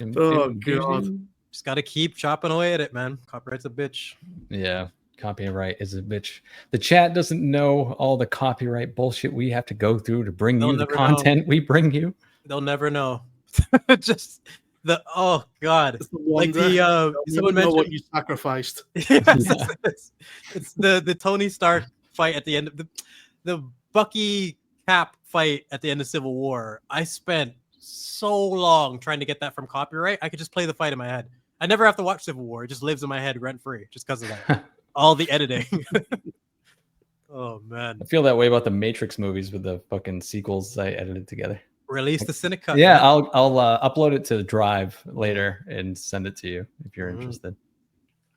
Oh god. Just got to keep chopping away at it, man. Copyright's a bitch. Yeah, copyright is a bitch. The chat doesn't know all the copyright bullshit we have to go through to bring you the content we bring you. They'll never know. Just the god. Like someone mentioned what you sacrificed. Yes, it's the Tony Stark fight at the end of the Bucky Cap fight at the end of Civil War. I spent so long trying to get that from copyright. I could just play the fight in my head. I never have to watch Civil War. It just lives in my head rent free just because of that. All the editing. Oh man, I feel that way about the Matrix movies with the fucking sequels I edited together. Release the Cynic cut. Yeah, man. I'll upload it to the Drive later and send it to you if you're interested.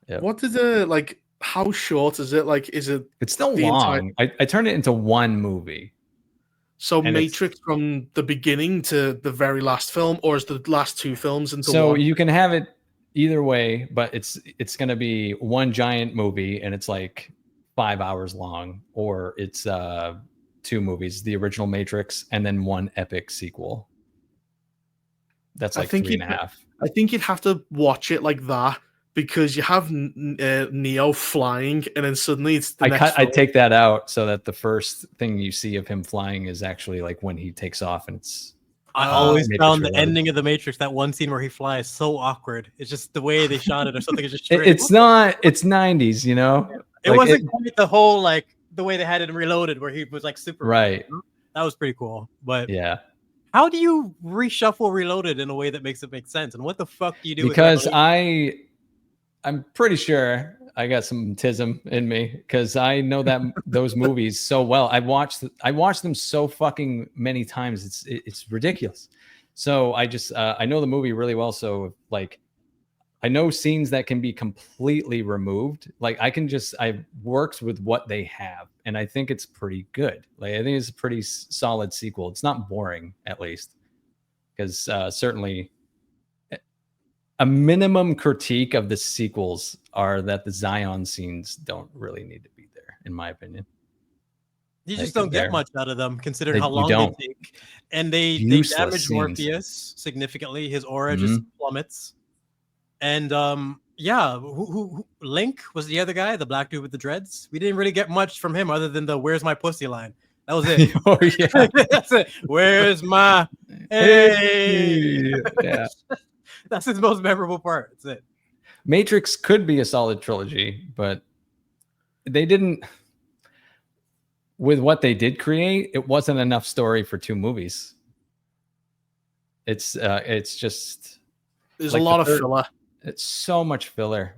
Yeah. What is it like? How short is it? Like, is it? It's still long. I turned it into one movie. So Matrix from the beginning to the very last film, or is the last two films into so one? You can have it either way, but it's going to be one giant movie and it's like 5 hours long, or it's two movies, the original Matrix and then one epic sequel. That's like 3.5. I think you'd have to watch it like that because you have Neo flying and then suddenly it's the next I take that out so that the first thing you see of him flying is actually like when he takes off, and it's I always found the ending of the Matrix, that one scene where he flies, so awkward. It's just the way they shot it or something. Is just it's not. It's 90s, you know. It wasn't quite the whole like the way they had it in Reloaded, where he was like super right. That was pretty cool. But yeah, how do you reshuffle Reloaded in a way that makes it make sense? And what the fuck do you do? Because I'm pretty sure I got some tism in me because I know that those movies so well. I watched them so fucking many times. It's ridiculous. So I know the movie really well. So like, I know scenes that can be completely removed. Like I've worked with what they have, and I think it's pretty good. Like I think it's a pretty solid sequel. It's not boring, at least, because certainly a minimum critique of the sequels are that the Zion scenes don't really need to be there, in my opinion. You just don't get much out of them, considering how long they take. And they damage Morpheus significantly. His aura just plummets. And who Link was the other guy, the black dude with the dreads. We didn't really get much from him other than the "Where's my pussy" line. That was it. Oh yeah, that's it. Where's my hey? Yeah. That's his most memorable part. That's it. Matrix could be a solid trilogy, but they didn't. With what they did create, it wasn't enough story for 2 movies. It's just there's like a lot of filler. It's so much filler.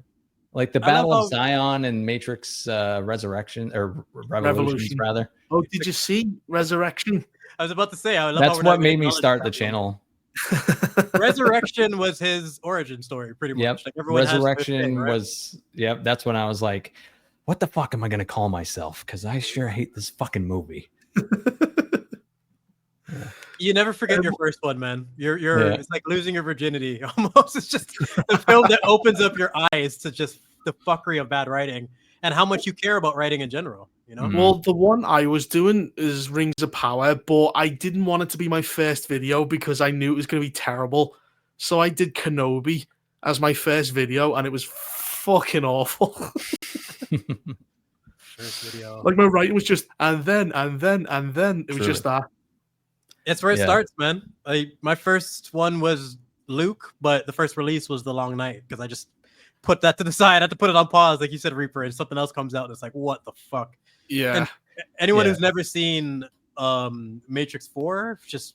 Like the Battle of Zion and Matrix Resurrection or Revolutions rather. Oh, did you see Resurrection? I was about to say that's what made me start the channel. Resurrection was his origin story, pretty much. Yep. Like everyone Resurrection was that's when I was like, what the fuck am I gonna call myself? Because I sure hate this fucking movie. You never forget your first one, man. It's like losing your virginity almost. It's just the film that opens up your eyes to just the fuckery of bad writing and how much you care about writing in general. You know? Well, the one I was doing is Rings of Power, but I didn't want it to be my first video because I knew it was going to be terrible. So I did Kenobi as my first video, and it was fucking awful. First video. Like my writing was just and then. It was just that. It's where it starts, man. My first one was Luke, but the first release was The Long Night because I just put that to the side. I had to put it on pause, like you said, Reaper, and something else comes out, and it's like, what the fuck? Yeah. And anyone who's never seen Matrix 4, it's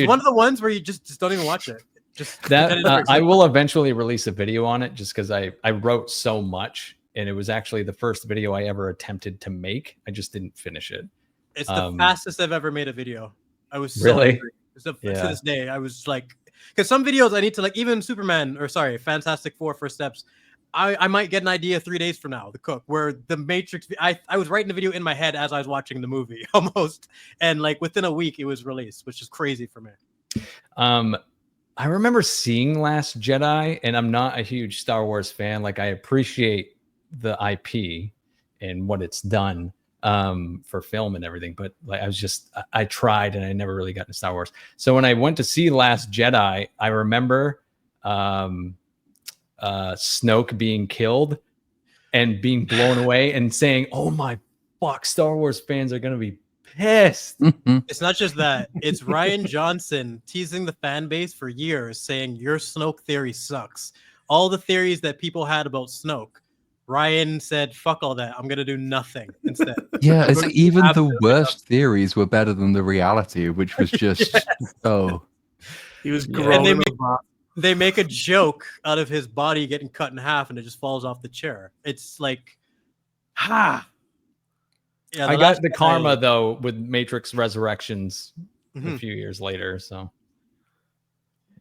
one of the ones where you just don't even watch it. Just that I will eventually release a video on it, just because I wrote so much, and it was actually the first video I ever attempted to make. I just didn't finish it. It's the fastest I've ever made a video. I was so really angry. To this day, I was like, because some videos I need to, like, even Fantastic Four First Steps, I might get an idea 3 days from now, the cook, where the Matrix, I was writing the video in my head as I was watching the movie almost, and like within a week it was released, which is crazy for me. I remember seeing Last Jedi, and I'm not a huge Star Wars fan. Like, I appreciate the IP and what it's done, for film and everything. But like I tried and I never really got into Star Wars. So when I went to see Last Jedi, I remember Snoke being killed and being blown away and saying, "Oh my fuck, Star Wars fans are gonna be pissed." It's not just that. It's Ryan Johnson teasing the fan base for years, saying your Snoke theory sucks. All the theories that people had about Snoke, Ryan said, "Fuck all that. I'm gonna do nothing instead." Yeah, it's like even the worst theories were better than the reality, which was just He was And groaning. they make a joke out of his body getting cut in half and it just falls off the chair. It's like, Yeah, I got the karma though with Matrix Resurrections a few years later. So,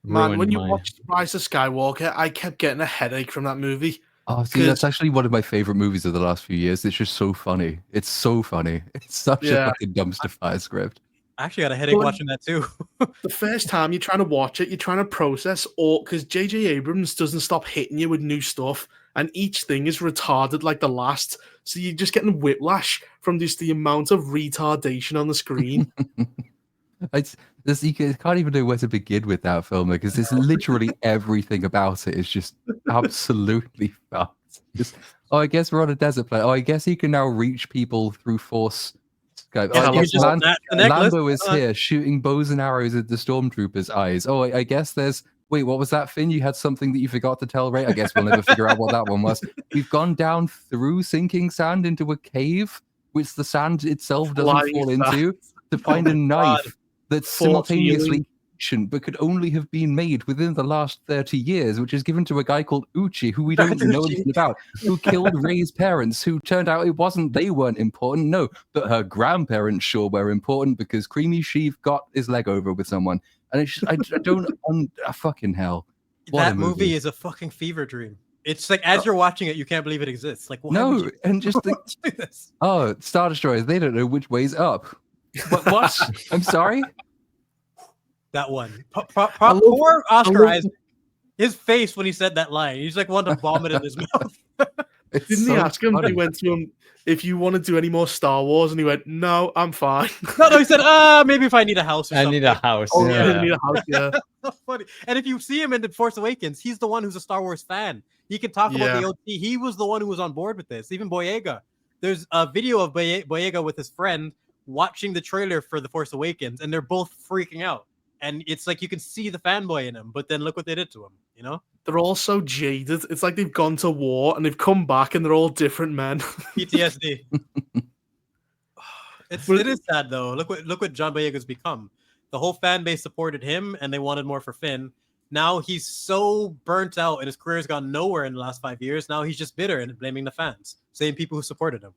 Man, when you watched Rise of Skywalker, I kept getting a headache from that movie. Oh, see, that's actually one of my favorite movies of the last few years. It's just so funny. It's so funny. It's such a fucking dumpster fire script. I actually got a headache watching that too. The first time you're trying to watch it, you're trying to process, or because J.J. Abrams doesn't stop hitting you with new stuff, and each thing is retarded like the last. So you're just getting whiplash from just the amount of retardation on the screen. You can't even know where to begin with that film because it's literally everything about it is just absolutely fucked. I guess we're on a desert planet. Oh, I guess you can now reach people through Force. Lando is here shooting bows and arrows at the stormtroopers' eyes. Oh, I guess there's. Wait, what was that, Finn? You had something that you forgot to tell Ray? I guess we'll never figure out what that one was. We've gone down through sinking sand into a cave, which the sand itself doesn't fall into, to find a knife that's simultaneously ancient, but could only have been made within the last 30 years, which is given to a guy called Uchi, who we don't know anything about, who killed Rey's parents, who turned out they weren't important, no, but her grandparents sure were important because Creamy Sheev got his leg over with someone. And it's just, I don't, fucking hell. That movie is a fucking fever dream. It's like, as you're watching it, you can't believe it exists. Like, no, and just think, oh, Star Destroyers, they don't know which way's up. What? I'm sorry? That one. Poor Oscar Isaac. His face when he said that line. He's like wanted to vomit in his mouth. Didn't he ask him? He went to him, if you want to do any more Star Wars, and he went, "No, I'm fine." No, he said, maybe if I need a house or something. I need a house. Oh, yeah, I need a house, yeah. Funny. And if you see him in The Force Awakens, he's the one who's a Star Wars fan. He can talk about the OT. He was the one who was on board with this. Even Boyega. There's a video of Boyega with his friend watching the trailer for The Force Awakens, and they're both freaking out. And it's like you can see the fanboy in him, but then look what they did to him, you know? They're all so jaded. It's like they've gone to war and they've come back and they're all different men. PTSD. It is sad though. Look what John Boyega's become. The whole fan base supported him and they wanted more for Finn. Now he's so burnt out and his career's gone nowhere in the last 5 years. Now he's just bitter and blaming the fans. Same people who supported him.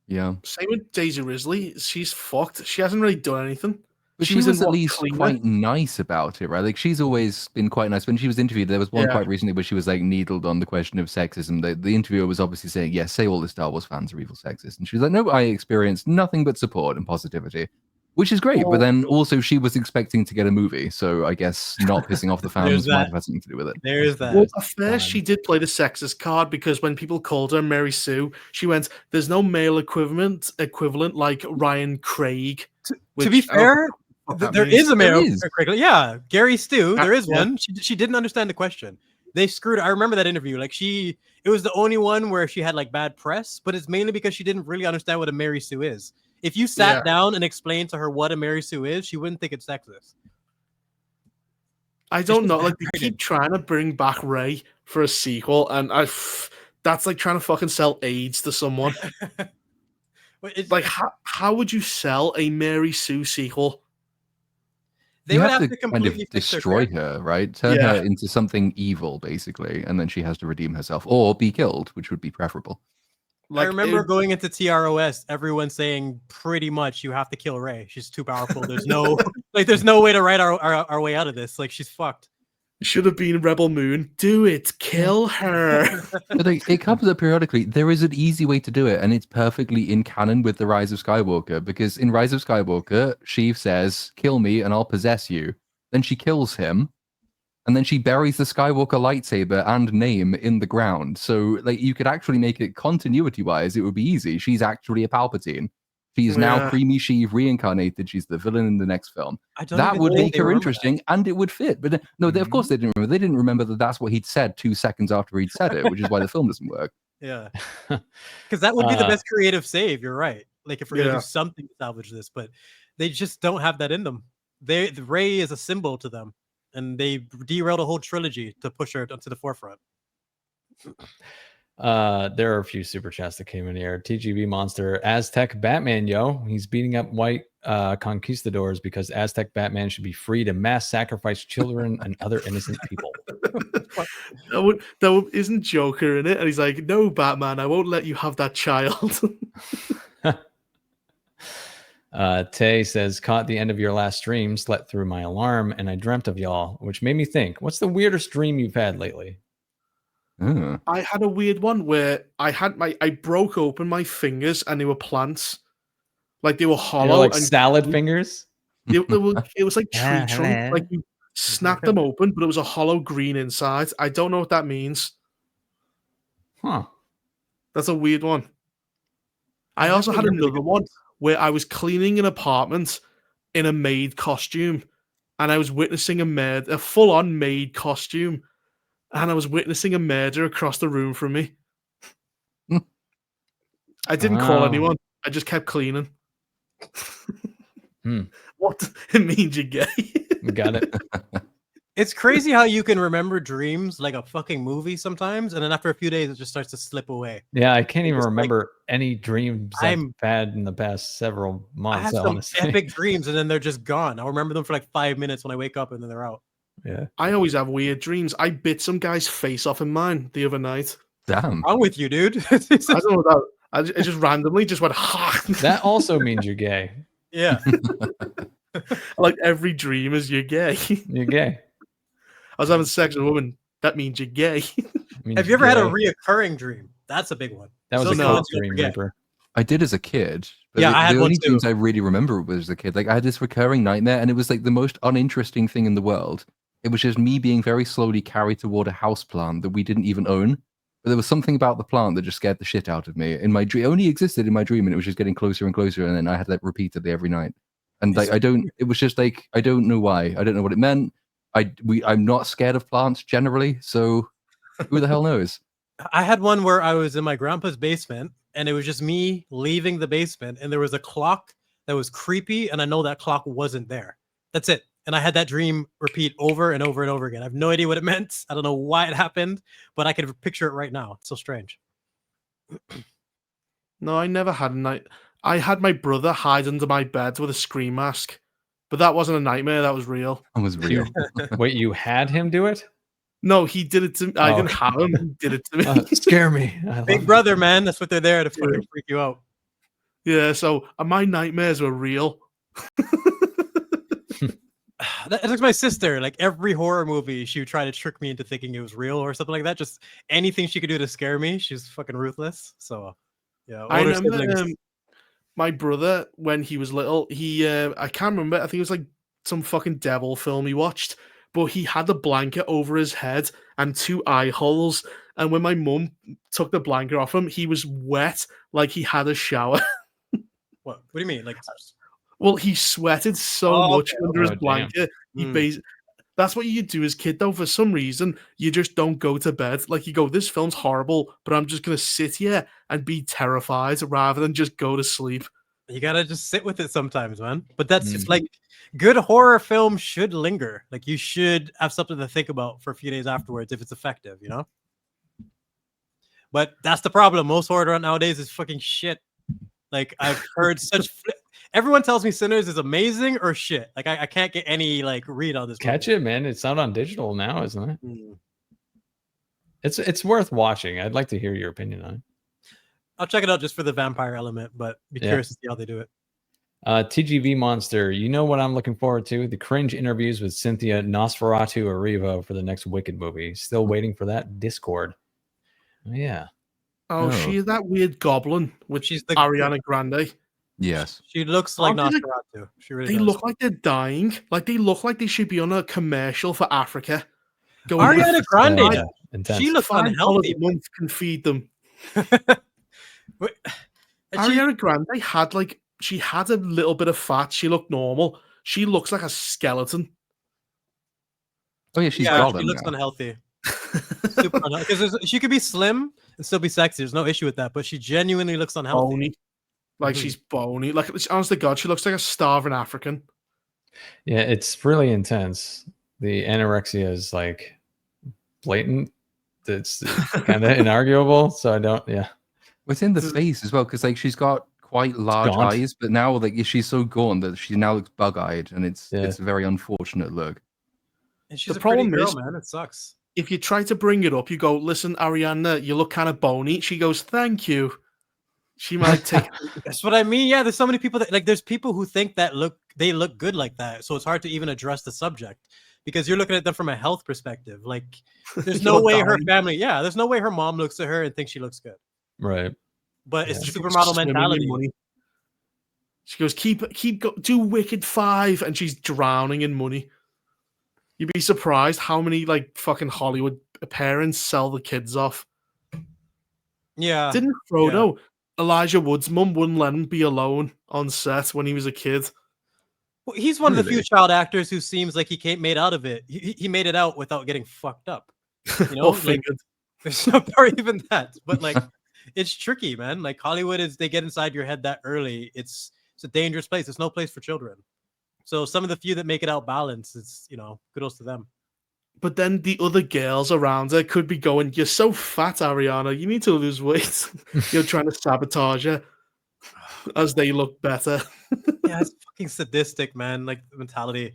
Yeah. Same with Daisy Ridley. She's fucked. She hasn't really done anything. But she was at least quite nice about it, right? Like, she's always been quite nice. When she was interviewed, there was one quite recently where she was, like, needled on the question of sexism. The interviewer was obviously saying, yes, say all the Star Wars fans are evil sexist. And she was like, no, I experienced nothing but support and positivity, which is great. But then also she was expecting to get a movie. So I guess not pissing off the fans might have had something to do with it. There is that. Well, at first, she did play the sexist card because when people called her Mary Sue, she went, there's no male equivalent like Ryan Craig. To be fair, there is a male equivalent. Yeah, Gary Stu, there is one. She didn't understand the question. They screwed her. I remember that interview. Like, it was the only one where she had like bad press, but it's mainly because she didn't really understand what a Mary Sue is. If you sat down and explained to her what a Mary Sue is, she wouldn't think it's sexist. I don't know. Like, they keep trying to bring back Rey for a sequel, and that's like trying to fucking sell AIDS to someone. Like, how would you sell a Mary Sue sequel? They would have to kind of destroy her, right? Turn her into something evil, basically, and then she has to redeem herself or be killed, which would be preferable. Like, I remember going into TROS, everyone saying pretty much you have to kill Rey. She's too powerful. There's no there's no way to write our way out of this. Like, she's fucked. Should have been Rebel Moon. Do it. Kill her. But it comes up periodically. There is an easy way to do it, and it's perfectly in canon with the Rise of Skywalker, because in Rise of Skywalker, Sheev says, kill me and I'll possess you. Then she kills him, and then she buries the Skywalker lightsaber and name in the ground. So, like, you could actually make it continuity-wise. It would be easy. She's actually a Palpatine. She's now Yeah. Creamy Sheev reincarnated. She's the villain in the next film. I don't That even would think make they her remember interesting, and it would fit. But no, of course they didn't remember. They didn't remember that that's what he'd said 2 seconds after he'd said it, which is why the film doesn't work. that. Yeah, because that would be the best creative save. You're right. Like if we're gonna Yeah. do something to salvage this, but they just don't have that in them. The Rey is a symbol to them, and they derailed a whole trilogy to push her to the forefront. There are a few super chats that came in here. TGV Monster, Aztec Batman, yo. He's beating up white conquistadors because Aztec Batman should be free to mass sacrifice children and other innocent people. Isn't Joker in it? And he's like, "No, Batman, I won't let you have that child." Tay says, caught the end of your last stream, slept through my alarm, and I dreamt of y'all, which made me think, what's the weirdest dream you've had lately? I had a weird one where I broke open my fingers and they were plants, like they were You hollow, know, like and salad fingers? it was like tree trunk, like you snapped them open, but it was a hollow green inside. I don't know what that means. Huh. That's a weird one. I also had another one where I was cleaning an apartment in a maid costume, and I was witnessing a full-on maid costume, and I was witnessing a murder across the room from me. I didn't call anyone. I just kept cleaning. What? It means you're gay. Got it. It's crazy how you can remember dreams like a fucking movie sometimes, and then after a few days, it just starts to slip away. Yeah, I can't even It's like- remember any dreams I've I'm- had in the past several I months. have some honestly. epic dreams, and then they're just gone. I'll remember them for like 5 minutes when I wake up, and then they're out. Yeah. I always have weird dreams. I bit some guy's face off in mine the other night. Damn. I'm with you, dude. I don't know what that. I just randomly just went ha. That also means you're gay. Yeah. Like every dream is you're gay. You're gay. I was having sex with a woman. That means you're gay. Means Have you you're ever had a gay. reoccurring dream? That's a big one. That was Those a are the cool ones you'll dream, forget. Reaper. I did as a kid. But Yeah, I had the one only too. dreams I really remember was as a kid. Like I had this recurring nightmare, and it was like the most uninteresting thing in the world. It was just me being very slowly carried toward a house plant that we didn't even own. But there was something about the plant that just scared the shit out of me. In my dream, it only existed in my dream, and it was just getting closer and closer. And then I had that repeatedly every night. And like it was just like I don't know why. I don't know what it meant. I'm not scared of plants generally, so who the hell knows? I had one where I was in my grandpa's basement, and it was just me leaving the basement, and there was a clock that was creepy, and I know that clock wasn't there. That's it. And I had that dream repeat over and over and over again. I have no idea what it meant. I don't know why it happened, but I could picture it right now. It's so strange. No, I never had a night. I had my brother hide under my bed with a scream mask, but that wasn't a nightmare. That was real. It was real. Wait, you had him do it? No, he did it to me. I Oh, didn't okay. have him. He did it to me. Scare me. I love Big it. brother, man. That's what they're there to fucking freak you out. Yeah, so my nightmares were real. That's like my sister. Like every horror movie, she would try to trick me into thinking it was real or something like that. Just anything she could do to scare me. She's fucking ruthless. So, yeah. I older remember siblings. my brother when he was little. He I can't remember. I think it was like some fucking devil film he watched. But he had the blanket over his head and 2 eye holes. And when my mum took the blanket off him, he was wet like he had a shower. What do you mean? Like, Well, he sweated so Oh, much okay, under his okay. blanket. He That's what you do as kid, though. For some reason, you just don't go to bed. Like you go, this film's horrible, but I'm just gonna sit here and be terrified rather than just go to sleep. you gotta just sit with it sometimes, man. But that's just like good horror film should linger. Like you should have something to think about for a few days afterwards if it's effective, you know. But that's the problem. Most horror nowadays is fucking shit. Like I've heard such. Everyone tells me Sinners is amazing or shit. Like I can't get any like read on this. Catch movie. it, man. It's out on digital now, isn't it? Mm. It's worth watching. I'd like to hear your opinion on it. I'll check it out just for the vampire element, but be Yeah. curious to see how they do it. TGV Monster, you know what I'm looking forward to? The cringe interviews with Cynthia Nosferatu Arrivo for the next Wicked movie. Still waiting for that Discord. Oh, yeah. Oh, she is that weird goblin with She's the Ariana Grande. Yes. She looks like Aren't they Nosferatu. She really They does. look like they're dying. Like they look like they should be on a commercial for Africa. Ariana Grande. Yeah, intense. She looks $5 unhealthy. a month can feed them. Wait, and Ariana Grande had like she had a little bit of fat. She looked normal. She looks like a skeleton. Oh yeah, she's yeah, got she them looks now. unhealthy. Super unhealthy. Because she could be slim and still be sexy. There's no issue with that, but she genuinely looks unhealthy. Bony. Like Mhm. she's bony. Like honest to God, she looks like a starving African. Yeah, it's really intense. The anorexia is like blatant. It's kind of inarguable. So I don't. Yeah, It's in the Does- face as well, because like she's got quite large gaunt. eyes, but now like she's so gaunt that she now looks bug-eyed, and it's Yeah. a very unfortunate look. And she's The a pretty problem girl, is- man. It sucks. If you try to bring it up, you go, listen, Ariana, you look kind of bony. She goes, thank you. She might take That's what I mean. Yeah, there's so many people that like. There's people who think that they look good like that, so it's hard to even address the subject because you're looking at them from a health perspective. Like, there's no You're way her dying. family. Yeah, there's no way her mom looks at her and thinks she looks good. right. But it's Yeah. the She goes supermodel swimming in mentality. money. She goes, do Wicked 5, and she's drowning in money. You'd be surprised how many like fucking Hollywood parents sell the kids off. Yeah, Didn't Frodo, Elijah Wood's mum wouldn't let him be alone on set when he was a kid. well, he's one of the few Really? child actors who seems like he made out of it. He made it out without getting fucked up. You know, Or like, fingered. there's no part even that. But like, it's tricky, man. Like Hollywood is they get inside your head that early. It's a dangerous place. It's no place for children. So some of the few that make it out balanced, it's kudos to them. But then the other girls around her could be going, you're so fat, Ariana. You need to lose weight. You're trying to sabotage her as they look better. Yeah, it's fucking sadistic, man. Like the mentality.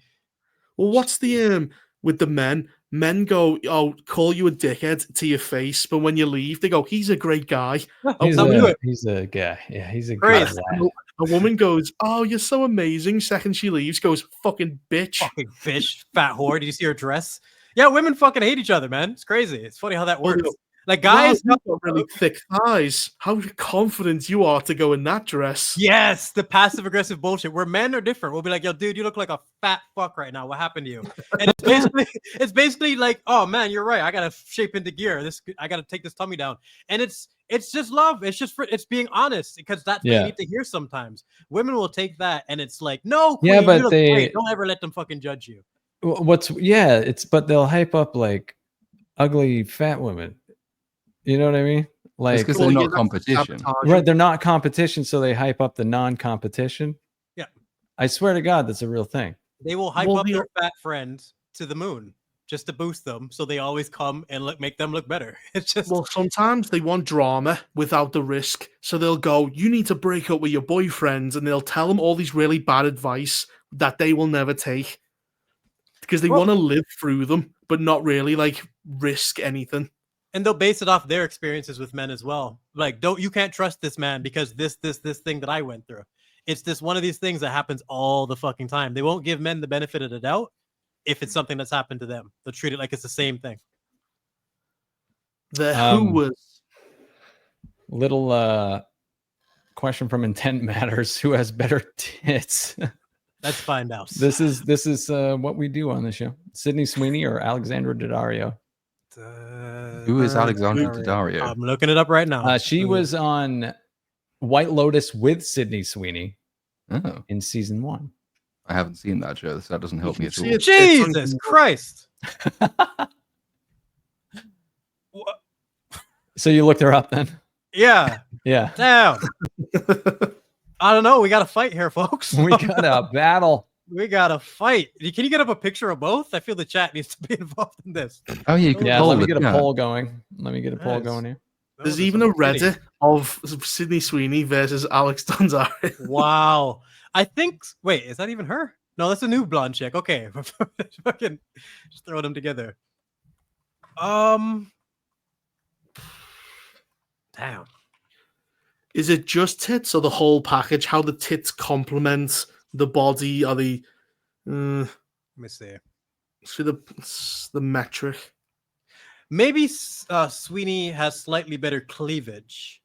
Well, what's the with the men? Men go, oh, call you a dickhead to your face, but when you leave, they go, he's a great guy. He's Tell me a, it. he's a guy. Yeah, he's a Crazy. good lad. A woman goes, oh, you're so amazing. Second she leaves, goes, fucking bitch. Fucking fish, fat whore. Did you see her dress? Yeah, women fucking hate each other, man. It's crazy. It's funny how that Well, works. you- Like Wow, guys, you've got really thick thighs. How confident you are to go in that dress. yes, the passive aggressive bullshit where men are different. We'll be like, yo, dude, you look like a fat fuck right now. What happened to you? And it's basically like, oh man, you're right. I gotta shape into gear. I gotta take this tummy down. And it's just love. It's just it's being honest because that's what Yeah. you need to hear sometimes. Women will take that and it's like, no, Yeah, queen, but you look they- great. Don't ever let them fucking judge you. But they'll hype up like ugly fat women. You know what I mean? Like, because Well, they're yeah, not that's competition. sabotage. right? They're not competition, so they hype up the non-competition. Yeah. I swear to God, that's a real thing. They will hype Well, up the- their fat friends to the moon just to boost them, so they always come and make them look better. It's just Well, sometimes they want drama without the risk. So they'll go, you need to break up with your boyfriend. And they'll tell them all these really bad advice that they will never take. Because they Well- want to live through them, but not really like risk anything. and they'll base it off their experiences with men as well. Like, you can't trust this man because this thing that I went through. It's this one of these things that happens all the fucking time. They won't give men the benefit of the doubt if it's something that's happened to them. They'll treat it like it's the same thing. The Um, who was Little question from Intent Matters: who has better tits? Let's find out. This is what we do on the show. Sydney Sweeney or Alexandra Daddario? Who is Alexandra Daddario? I'm looking it up right now. She was on White Lotus with Sydney Sweeney Oh, in season 1. I haven't seen that show, so that doesn't help me at all. See it. Jesus Christ. What? So you looked her up then? Yeah. Yeah. Damn. I don't know. We got to fight here, folks. We got a battle. We got to fight. Can you get up a picture of both? I feel the chat needs to be involved in this. Oh yeah, you can Yeah, poll let me it, get a yeah. poll going. Let me get a poll Nice. going here. There's Oh, even a some titties. Reddit of Sydney Sweeney versus Alex Donzario. Wow. I think. Wait, is that even her? No, that's a new blonde chick. Okay, fucking just throw them together. Damn. Is it just tits or the whole package? How the tits complement the body? Are they Let me see. see the metric? Maybe Sweeney has slightly better cleavage.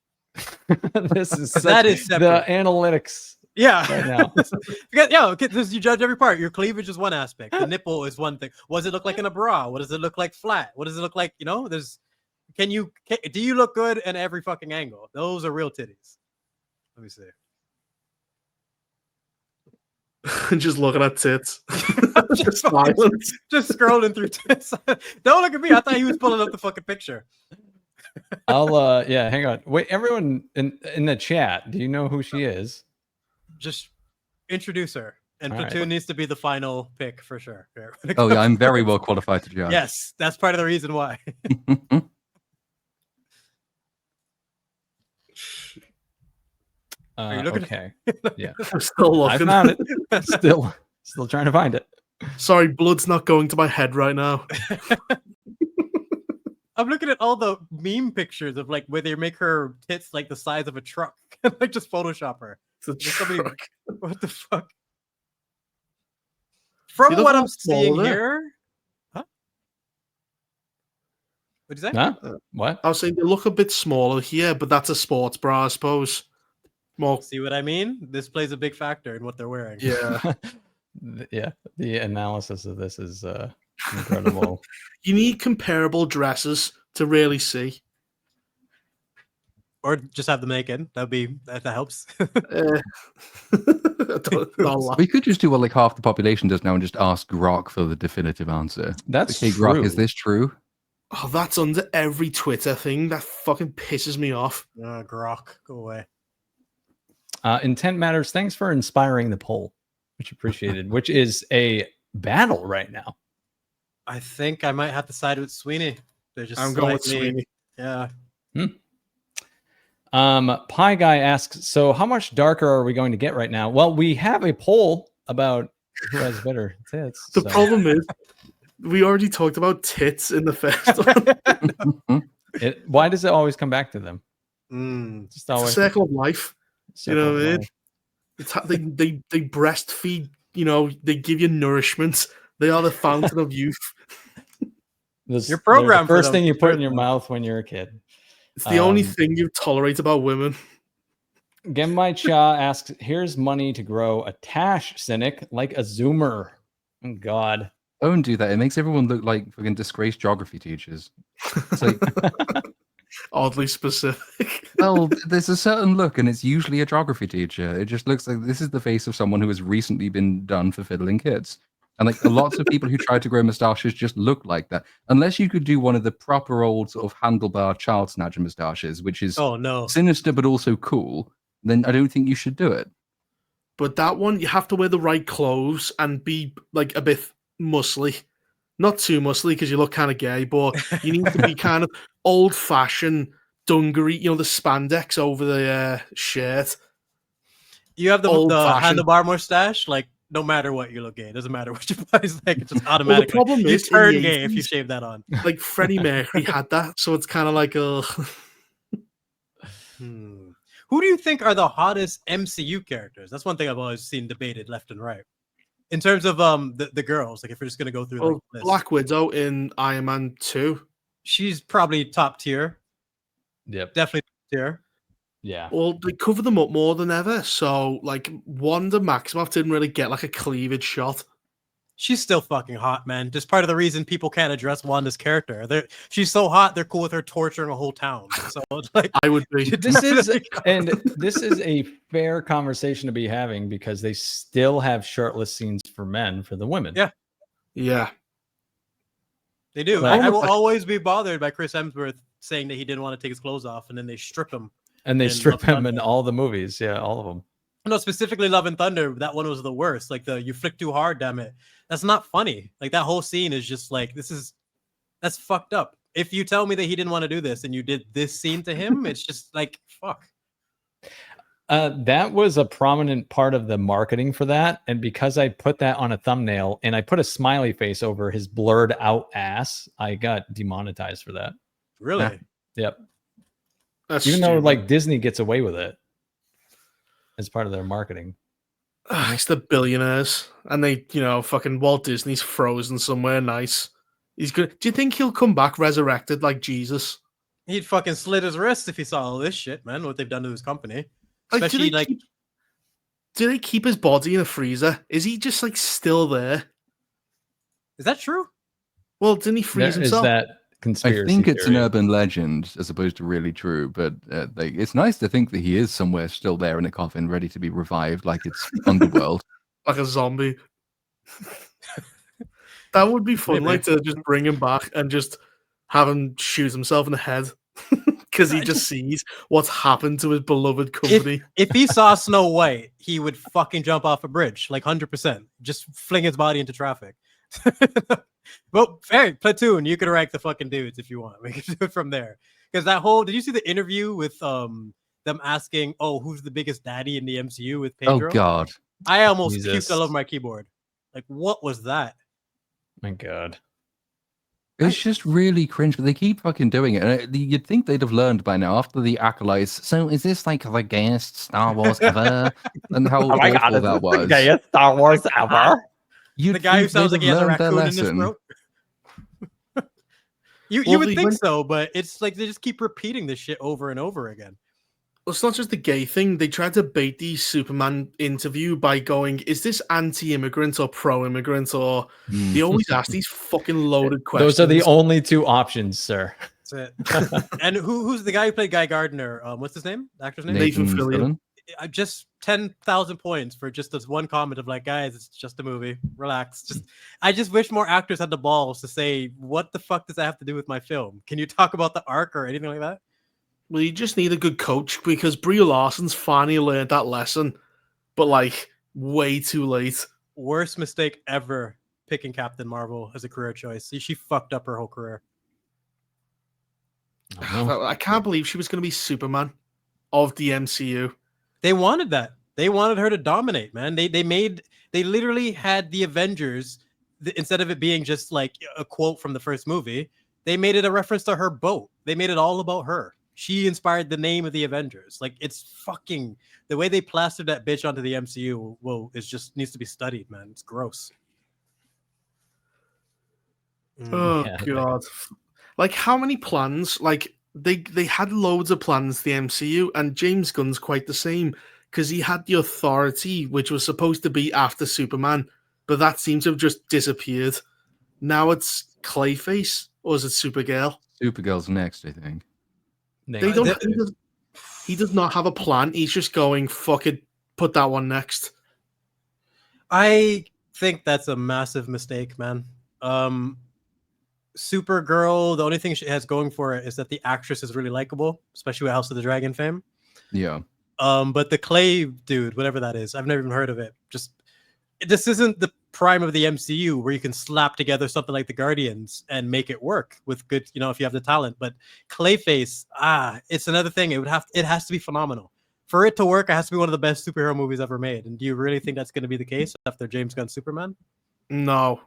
This is That is the separate. analytics Yeah. right now. Yeah, okay, you judge every part. Your cleavage is one aspect. The nipple is one thing. What does it look like in a bra? What does it look like flat? What does it look like? You know, do you look good in every fucking angle? Those are real titties. Let me see. Just looking at tits. Just Silence. Just scrolling through tits. Don't look at me. I thought he was pulling up the fucking picture. I'll yeah, hang on. Wait, everyone in the chat, do you know who she is? Just introduce her. And All right. Platoon needs to be the final pick for sure. Here, when it Oh yeah, comes I'm to very this. well qualified to judge. Yes, that's part of the reason why. Are you looking? Okay. Yeah. I'm still I looking. found it. Still trying to find it. Sorry, blood's not going to my head right now. I'm looking at all the meme pictures of like where they make her tits like the size of a truck. Like just Photoshop her. It's a There's somebody- truck. What the fuck? From See, look what how I'm small seeing they're. here, huh? What'd you say? Huh? What? I was saying they look a bit smaller here, but that's a sports bra, I suppose. More, See what I mean? This plays a big factor in what they're wearing. yeah. Yeah, the analysis of this is incredible. You need comparable dresses to really see. Or just have them naked. That helps. Don't lie. We could just do what like half the population does now and just ask Grok for the definitive answer. That's Hey true. Grok, is this true? Oh, that's under every Twitter thing. That fucking pisses me off. Grok, go away. Intent matters. Thanks for inspiring the poll, much appreciated. Which is a battle right now. I think I might have to side with Sweeney. They're just I'm going with slightly- Sweeney. Yeah. Pie Guy asks, so how much darker are we going to get right now? Well, we have a poll about who has better tits. The so- problem is, we already talked about tits in the first one. Why does it always come back to them? Just It's a always circle of life. You know what I mean? life. It's they breastfeed. You know, they give you nourishment. They are the fountain of youth. You're programmed the for first them. thing you put in your mouth when you're a kid. It's the only thing you tolerate about women. Genmai Cha asks, here's money to grow a tash, Cynic, like a zoomer. Oh, God. Don't do that. It makes everyone look like fucking disgraced geography teachers. It's like, Oddly specific. well, there's a certain look, and it's usually a geography teacher. It just looks like this is the face of someone who has recently been done for fiddling kids. And like lots of people who try to grow mustaches just look like that. Unless you could do one of the proper old sort of handlebar child snatcher mustaches, which is Oh no. sinister but also cool, then I don't think you should do it. But that one, you have to wear the right clothes and be like a bit muscly. Not too muscly because you look kind of gay, but you need to be kind of old-fashioned, dungaree, you know, the spandex over the shirt. You have the Old-fashioned. handlebar mustache, like no matter what you look gay. It doesn't matter what your body's like, it's just automatically. problem you is, in turn the gay if you 80s shave that on. Like Freddie Mercury had that, so it's kind of like a... Who do you think are the hottest MCU characters? That's one thing I've always seen debated left and right. In terms of the girls, like if we're just gonna go through like this. Black Widow in Iron Man 2. She's probably top tier. Yep. Definitely top tier. Yeah. Well, they cover them up more than ever, so like Wanda Maximoff didn't really get like a cleavage shot. She's still fucking hot, man. Just part of the reason people can't address Wanda's character. She's so hot, they're cool with her torturing a whole town. So like I would be. This is a fair conversation to be having because they still have shirtless scenes for men for the women. Yeah. Yeah. they do. Like- I will always be bothered by Chris Hemsworth saying that he didn't want to take his clothes off and then they strip him. And they And strip Love him in Thunder. all the movies. Yeah, all of them. No, specifically Love and Thunder. That one was the worst. Like you flick too hard, damn it. That's not funny. Like that whole scene is just like that's fucked up. If you tell me that he didn't want to do this and you did this scene to him, it's just like fuck. That was a prominent part of the marketing for that. And because I put that on a thumbnail and I put a smiley face over his blurred out ass, I got demonetized for that. Really? Yep. That's Even though stupid. like Disney gets away with it as part of their marketing. It's the billionaires, and they, you know, fucking Walt Disney's frozen somewhere nice. He's good. Do you think he'll come back resurrected like Jesus? He'd fucking slit his wrist if he saw all this shit, man. What they've done to his company. Like, Especially like do they keep his body in a freezer? Is he just like still there? is that true? Well, didn't he freeze There is himself? that I conspiracy think it's an theory. urban legend as opposed to really true, but like it's nice to think that he is somewhere still there in a coffin, ready to be revived, like it's Underworld. like a zombie. That would be fun, Maybe. like to just bring him back and just have him shoot himself in the head because he just sees what's happened to his beloved company. If he saw Snow White, he would fucking jump off a bridge, like 100%. Just fling his body into traffic. Well, hey, Platoon, you can rank the fucking dudes if you want. We can do it from there. Because that whole, did you see the interview with them asking, oh, who's the biggest daddy in the MCU with Pedro? Oh God. I almost Jesus. puked all over my keyboard. Like, what was that? My God. It's just really cringe, but they keep fucking doing it. And you'd think they'd have learned by now after the Acolytes. So is this like the gayest Star Wars ever? And how awful that was. Gayest Star Wars ever. The guy who sounds like he has a raccoon in his throat. You would think so, but it's like they just keep repeating this shit over and over again. Well, it's not just the gay thing. They tried to bait the Superman interview by going, is this anti-immigrant or pro-immigrant? Or they always ask these fucking loaded questions. Those are the only two options, sir. That's it. And who's the guy who played Guy Gardner? What's his name? The actor's name? Nathan Fillion. Just 10,000 points for just this one comment of like, guys, it's just a movie. Relax. I just wish more actors had the balls to say, what the fuck does that have to do with my film? Can you talk about the arc or anything like that? Well, you just need a good coach because Brie Larson's finally learned that lesson, but like way too late. Worst mistake ever picking Captain Marvel as a career choice. She fucked up her whole career. I can't believe she was going to be Superman of the MCU. They wanted that. They wanted her to dominate, man. They literally had the Avengers, instead of it being just like a quote from the first movie, they made it a reference to her boat. They made it all about her. She inspired the name of the Avengers. Like, it's fucking, the way they plastered that bitch onto the MCU, well, it just needs to be studied, man. It's gross. Oh God. Like, how many plans? Like, they had loads of plans, the MCU, and James Gunn's quite the same, because he had the Authority, which was supposed to be after Superman, but that seems to have just disappeared. Now it's Clayface, or is it Supergirl? Supergirl's next, I think. He does not have a plan. He's just going, fuck it, put that one next. I think that's a massive mistake, man. Supergirl, the only thing she has going for it is that the actress is really likable, especially with House of the Dragon fame. Yeah. But the Clay dude, whatever that is, I've never even heard of it. This isn't the prime of the MCU where you can slap together something like the Guardians and make it work with good, if you have the talent. But Clayface, it's another thing. It has to be phenomenal. For it to work, it has to be one of the best superhero movies ever made. And do you really think that's going to be the case after James Gunn Superman? No.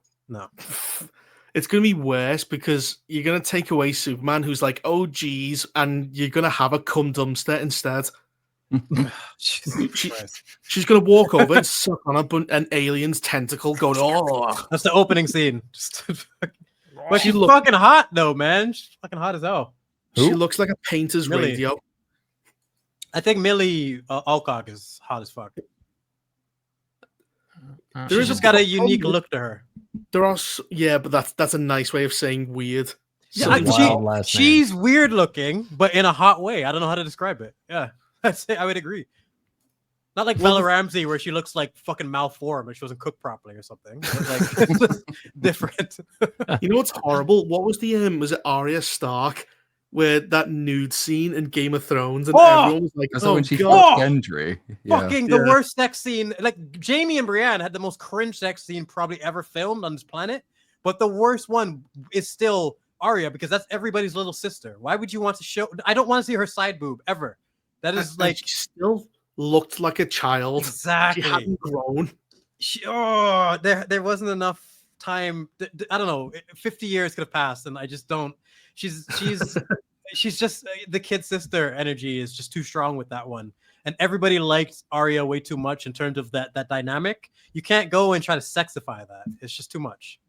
It's going to be worse because you're going to take away Superman, who's like, oh, geez, and you're going to have a cum dumpster instead. She's going to walk over and suck on an alien's tentacle going, oh. That's the opening scene. But she's fucking hot, though, man. She's fucking hot as hell. She looks like a painter's radio. I think Millie Alcock is hot as fuck. She's just got a unique look to her. But that's a nice way of saying weird. Yeah, she's weird looking, but in a hot way. I don't know how to describe it. Yeah, I would agree. Not like Bella Ramsey, where she looks like fucking malformed and she wasn't cooked properly or something. But like different. You know what's horrible? What was was it Arya Stark, where that nude scene in Game of Thrones, and everyone was like, when she fought Gendry. Fucking the worst sex scene. Like Jamie and Brienne had the most cringe sex scene probably ever filmed on this planet, but the worst one is still Arya because that's everybody's little sister. Why would you want to show? I don't want to see her side boob ever. That is like she still looked like a child. Exactly. She hadn't grown. There wasn't enough time. I don't know. 50 years could have passed, and I just don't. She's just the kid sister energy is just too strong with that one. And everybody liked Arya way too much in terms of that dynamic. You can't go and try to sexify that. It's just too much.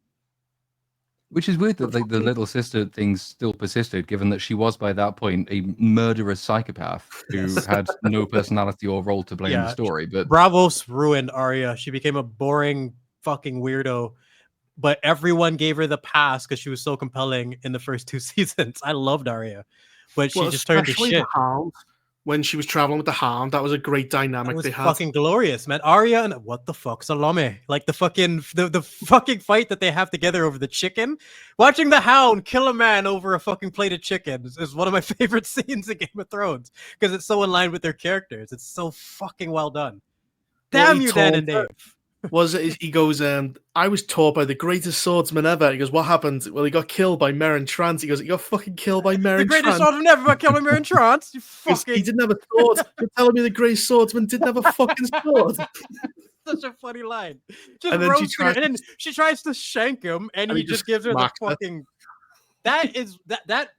Which is weird that like the little sister thing still persisted, given that she was by that point a murderous psychopath who had no personality or role to play in the story. But Bravos ruined Arya. She became a boring fucking weirdo. But everyone gave her the pass because she was so compelling in the first 2 seasons. I loved Arya, but she just turned to shit. Hound when she was traveling with the Hound. That was a great That dynamic was they had. fucking glorious, man. Arya and what the fuck, Salome? Like the fucking fight that they have together over the chicken. Watching the Hound kill a man over a fucking plate of chicken is one of my favorite scenes in Game of Thrones because it's so in line with their characters. It's so fucking well done. What Damn he you, Dan told and Dave. Was it? He goes, I was taught by the greatest swordsman ever. He goes, what happened? Well, he got killed by Meryn Trant. He goes, he got fucking killed by Meryn The greatest Trant. swordsman ever got killed by Meryn Trant. You He goes, fucking. He didn't have a sword. You're telling me the greatest swordsman didn't have a fucking sword? Such a funny line. Just And then she roasting her, and then she tries to shank him, and he just gives her the smacks her. fucking. That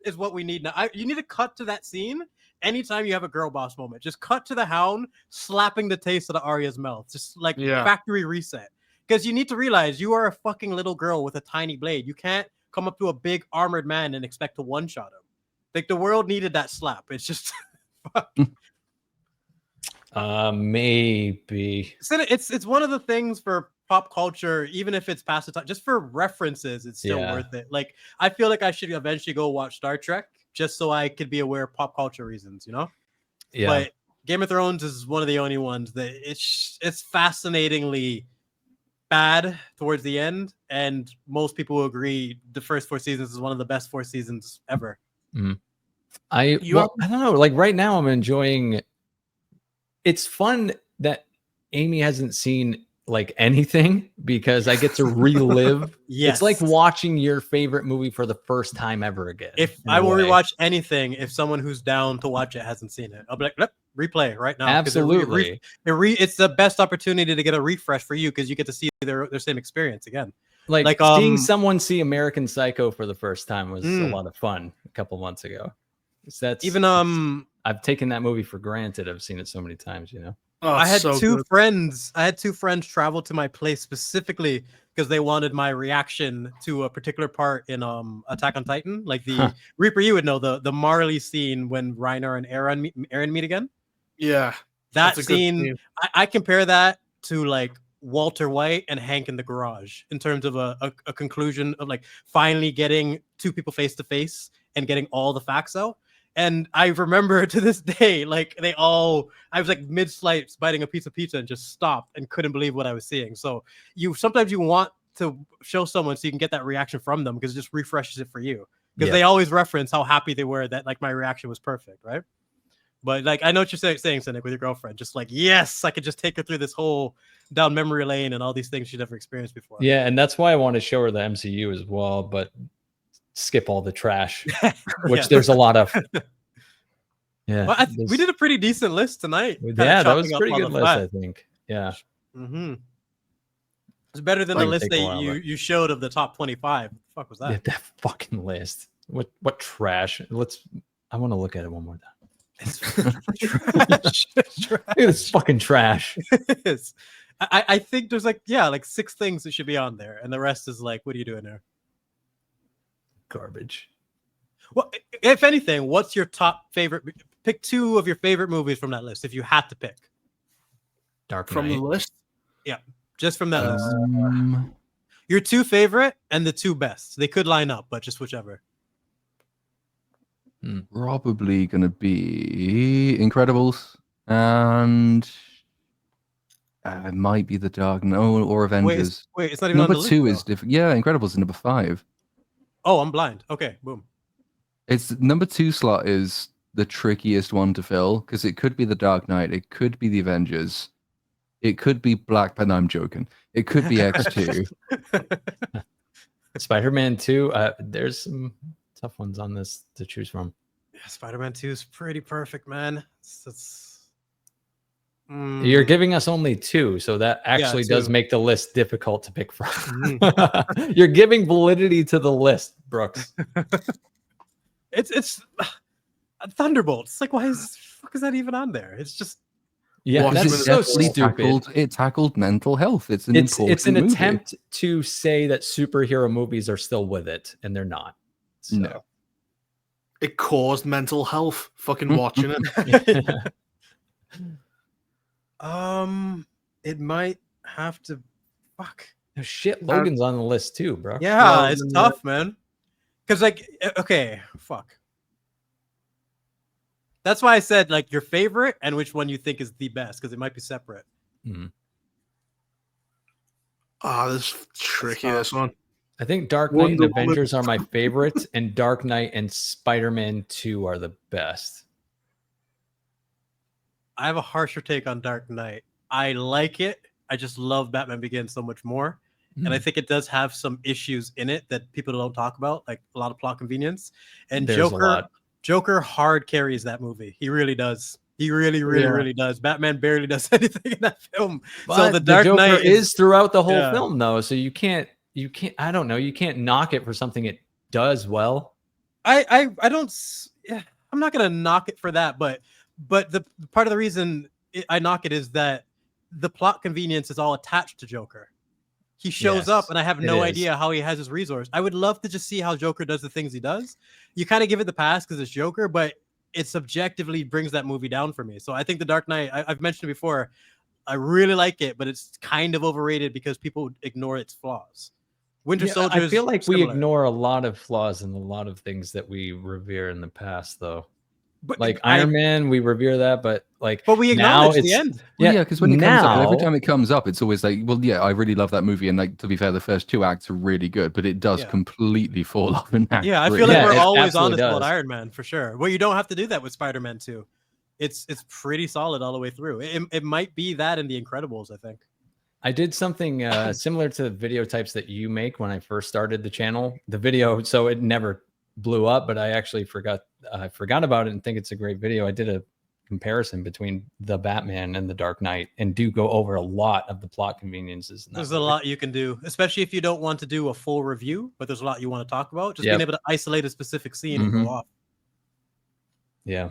is what we need now. You need to cut to that scene anytime you have a girl boss moment. Just cut to the Hound slapping the taste out of Arya's mouth, just like factory reset. Because you need to realize you are a fucking little girl with a tiny blade. You can't come up to a big armored man and expect to one-shot him. Like the world needed that slap. It's just fuck. Maybe. It's one of the things for pop culture, even if it's past the time, just for references, it's still worth it. Like I feel like I should eventually go watch Star Trek just so I could be aware of pop culture reasons, you know? Yeah. But Game of Thrones is one of the only ones that it's fascinatingly bad towards the end, and most people will agree the first 4 seasons is one of the best 4 seasons ever. Mm-hmm. I don't know. Like right now, I'm enjoying. It's fun that Amy hasn't seen like anything because I get to relive. Yes. It's like watching your favorite movie for the first time ever again. If I will rewatch anything, if someone who's down to watch it hasn't seen it, I'll be like, "Yep, replay right now." Absolutely. It's the best opportunity to get a refresh for you because you get to see their same experience again. Like seeing someone see American Psycho for the first time was a lot of fun a couple months ago. So that's even I've taken that movie for granted. I've seen it so many times, you know. Oh, I had so two good. friends. I had 2 friends travel to my place specifically because they wanted my reaction to a particular part in Attack on Titan. Like the Reaper, you would know the Marley scene when Reiner and Eren meet again. Yeah, that that's a good scene. I compare that to like Walter White and Hank in the Garage in terms of a conclusion of like finally getting 2 people face to face and getting all the facts out. And I remember to this day, like I was like mid-slice biting a piece of pizza and just stopped and couldn't believe what I was seeing. So sometimes you want to show someone so you can get that reaction from them because it just refreshes it for you. Because they always reference how happy they were that like my reaction was perfect, right? But like I know what you're saying, Cynic, with your girlfriend. Just like, yes, I could just take her through this whole down memory lane and all these things she'd never experienced before. Yeah, and that's why I want to show her the MCU as well, but skip all the trash, which there's a lot of. Yeah, well, we did a pretty decent list tonight. Yeah, that was a pretty good list, I think. Yeah. Mm-hmm. It's better than the list that you showed of the top 25. What the fuck was that? Yeah, that fucking list. What trash? I want to look at it one more time. It's trash. Look at this fucking trash. It is. I think there's like 6 things that should be on there, and the rest is like, what are you doing there? Garbage. Well, if anything, what's your top favorite? Pick 2 of your favorite movies from that list if you had to pick. Dark Knight. From the list? Yeah, just from that list. Your 2 favorite and the 2 best. They could line up, but just whichever. Probably gonna be Incredibles and it might be The Dark Knight or Avengers. Wait, it's not even number on the 2 list, is different. Yeah, Incredibles is number 5. Oh, I'm blind. Okay, boom. It's number 2 slot is the trickiest one to fill because it could be The Dark Knight, it could be The Avengers, it could be Black Panther. I'm joking. It could be X2. Spider-Man 2. There's some tough ones on this to choose from. Yeah, Spider-Man 2 is pretty perfect, man. You're giving us only 2, so that actually does make the list difficult to pick from. You're giving validity to the list, Brooks. It's Thunderbolt. It's like, why is that even on there? It's just that's so stupid. It tackled mental health. It's an movie. Attempt to say that superhero movies are still with it, and they're not. So. No, it caused mental health. Fucking watching it. It might have to. Fuck. Oh, shit, Logan's on the list too, bro. Yeah, it's tough, man. Because like, okay, fuck. That's why I said like your favorite and which one you think is the best, because it might be separate. This is tricky. This one. I think Dark Knight and Wonder Woman. Avengers are my favorites, and Dark Knight and Spider-Man 2 are the best. I have a harsher take on Dark Knight. I like it. I just love Batman Begins so much more. And I think it does have some issues in it that people don't talk about, like a lot of plot convenience. And There's a lot. Joker hard carries that movie. He really does. He really does. Batman barely does anything in that film. But so the Dark Joker Knight is throughout the whole film, though. So you can't. I don't know. You can't knock it for something it does well. I don't. Yeah, I'm not gonna knock it for that, but the part of the reason I knock it is that the plot convenience is all attached to Joker. He shows up, and I have no idea how he has his resource. I would love to just see how Joker does the things he does. You kind of give it the pass because it's Joker, but it subjectively brings that movie down for me. So I think The Dark Knight, I've mentioned it before, I really like it, but it's kind of overrated because people ignore its flaws. Winter Soldier. I feel like we ignore a lot of flaws in a lot of things that we revere in the past, though. But like Iron Man, we revere that, but we acknowledge the end. Yeah, because when it comes up, every time it comes up, it's always like, well, yeah, I really love that movie, and like to be fair, the first 2 acts are really good, but it does completely fall off in act 3. I feel like we're always honest about Iron Man for sure. Well, you don't have to do that with Spider-Man 2. It's pretty solid all the way through. It might be that in The Incredibles, I think. I did something similar to the video types that you make when I first started the channel. The video, so it never blew up, but I actually forgot about it and think it's a great video. I did a comparison between the Batman and the Dark Knight and do go over a lot of the plot conveniences. There's a lot you can do, especially if you don't want to do a full review, but there's a lot you want to talk about. Just being able to isolate a specific scene and go off. Yeah.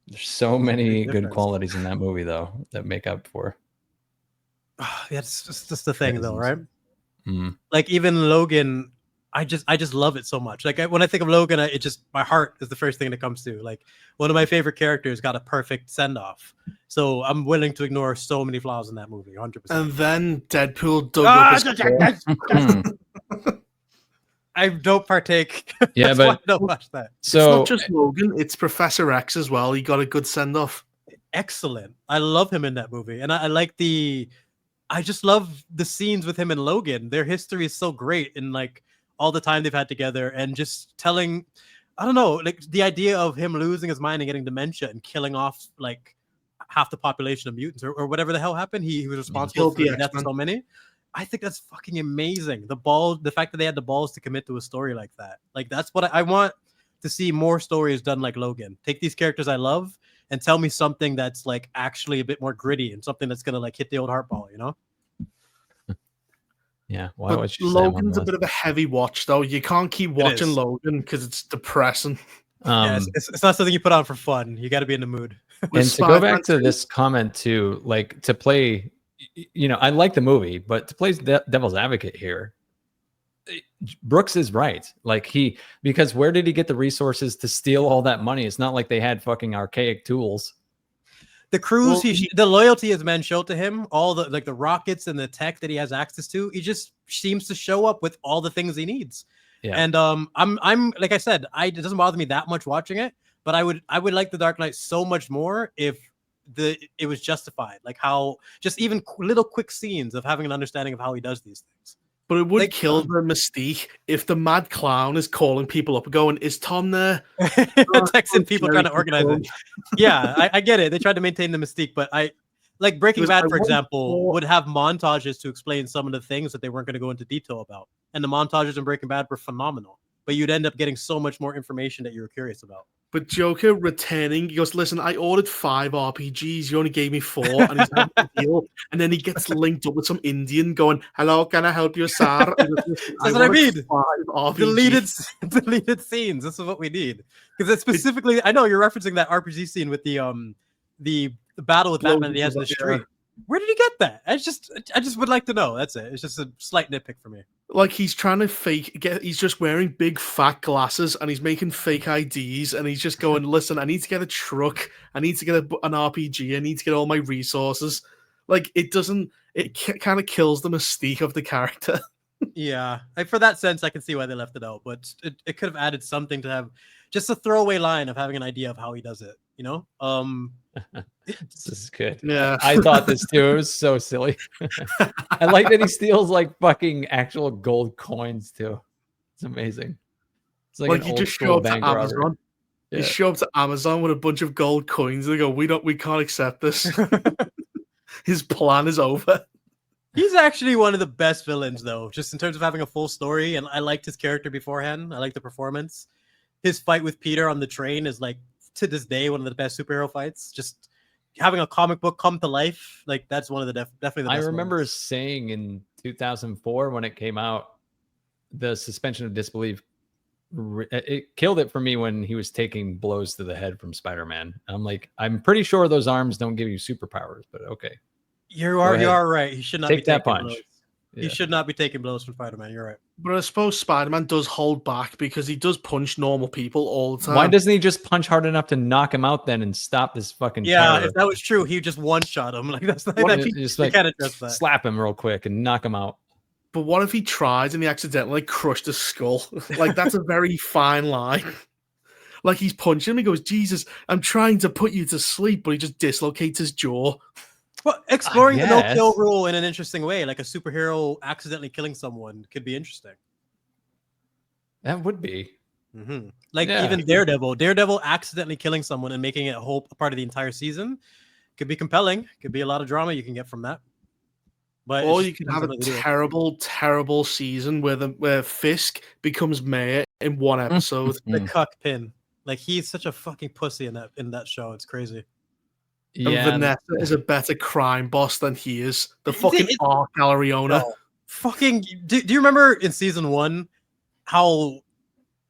There's so many good qualities in that movie, though, that make up for. Yeah, it's just the thing, though, right? Like even Logan, I just love it so much. Like when I think of Logan, my heart is the first thing that comes to. Like one of my favorite characters got a perfect send off, so I'm willing to ignore so many flaws in that movie, 100%. And then Deadpool dug up his I don't partake. Yeah, but don't watch that. So it's not just Logan; it's Professor X as well. He got a good send off. Excellent. I love him in that movie, and I like I just love the scenes with him and Logan. Their history is so great, and like all the time they've had together, and just telling, I don't know, like the idea of him losing his mind and getting dementia and killing off like half the population of mutants or whatever the hell happened. He was responsible for the death of so many. I think that's fucking amazing. The fact that they had the balls to commit to a story like that. Like that's what I want to see, more stories done like Logan. Take these characters I love and tell me something that's like actually a bit more gritty and something that's gonna like hit the old heart ball, you know? Yeah, Logan's a bit of a heavy watch, though. You can't keep watching Logan because it's depressing. It's not something you put on for fun. You got to be in the mood. And to go back to this comment too, like to play, I like the movie, but to play devil's advocate here, Brooks is right. Like because where did he get the resources to steal all that money? It's not like they had fucking archaic tools. The crews, the loyalty his men show to him, all the the rockets and the tech that he has access to, he just seems to show up with all the things he needs. Yeah. And I'm like I said, it doesn't bother me that much watching it, but I would like The Dark Knight so much more if it was justified, like how just even little quick scenes of having an understanding of how he does these things. But it would kill the mystique if the mad clown is calling people up going, "Is Tom there?" Texting people trying to organize it. Yeah, I get it. They tried to maintain the mystique, but like Breaking Bad, for example, would have montages to explain some of the things that they weren't going to go into detail about. And the montages in Breaking Bad were phenomenal. But you'd end up getting so much more information that you were curious about. But Joker returning, he goes, "Listen, I ordered 5 RPGs. You only gave me 4." And he's having a deal. And then he gets linked up with some Indian going, "Hello, can I help you, sir?" That's what I mean. Deleted scenes. This is what we need. Because it's specifically, I know you're referencing that RPG scene with the battle with Batman that he has in the street. Where did he get that? I just would like to know. That's it. It's just a slight nitpick for me. Like he's trying to he's just wearing big fat glasses and he's making fake IDs and he's just going, "Listen, I need to get a truck. I need to get an RPG. I need to get all my resources." Like it kind of kills the mystique of the character. Yeah, like for that sense, I can see why they left it out, but it could have added something to have just a throwaway line of having an idea of how he does it. You know, This is good. Yeah. I thought this too. It was so silly. I like that he steals like fucking actual gold coins too. It's amazing. It's like an you old just show school up to bank robbery. Amazon. Yeah. You show up to Amazon with a bunch of gold coins. They go, we can't accept this. His plan is over. he's actually one of the best villains, though, just in terms of having a full story. And I liked his character beforehand. I liked the performance. His fight with Peter on the train is like to this day one of the best superhero fights. Just having a comic book come to life, like that's one of the definitely the best. I remember moments. saying in 2004 when it came out, the suspension of disbelief, it killed it for me when he was taking blows to the head from Spider-Man. I'm like, I'm pretty sure those arms don't give you superpowers, but okay. You are right. He should not Take be that taking punch. blows. Yeah. He should not be taking blows from Spider-Man. You're right. But I suppose Spider-Man does hold back because he does punch normal people all the time. Why doesn't he just punch hard enough to knock him out then and stop this fucking Yeah, terror? if that was true, he just one shot him. Like that's not. What if That, he just you like can't address that. slap him real quick and knock him out? But what if he tried and he accidentally crushed his skull? Like, that's a very fine line. Like, he's punching him. He goes, Jesus, I'm trying to put you to sleep. But he just dislocates his jaw. Well, exploring the guess. no-kill rule in an interesting way, like a superhero accidentally killing someone, could be interesting. That would be. Mm-hmm. Like Yeah. even Daredevil accidentally killing someone and making it a part of the entire season could be compelling. Could be a lot of drama you can get from that. But Or it's you just could have a depends on how they do it. terrible, terrible season where Fisk becomes mayor in one episode. The cuck pin. Like he's such a fucking pussy in that show. It's crazy. And Yeah. Vanessa is a better crime boss than he is. The fucking art gallery owner. No. Fucking do you remember in season 1 how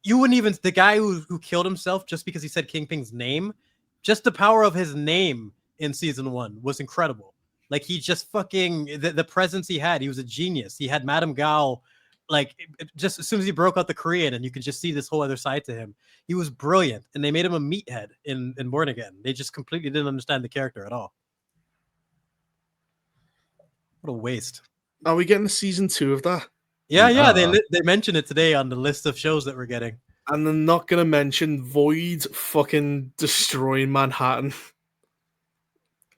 you wouldn't even the guy who killed himself just because he said Kingpin's name, just the power of his name in season 1 was incredible. Like he just fucking the presence he had, he was a genius. He had Madame Gao, like just as soon as he broke out the Korean, and you could just see this whole other side to him. He was brilliant, and they made him a meathead in Born Again. They just completely didn't understand the character at all. What a waste. Are we getting a season 2 of that? Yeah, they mentioned it today on the list of shows that we're getting. And they're not going to mention Void fucking destroying Manhattan.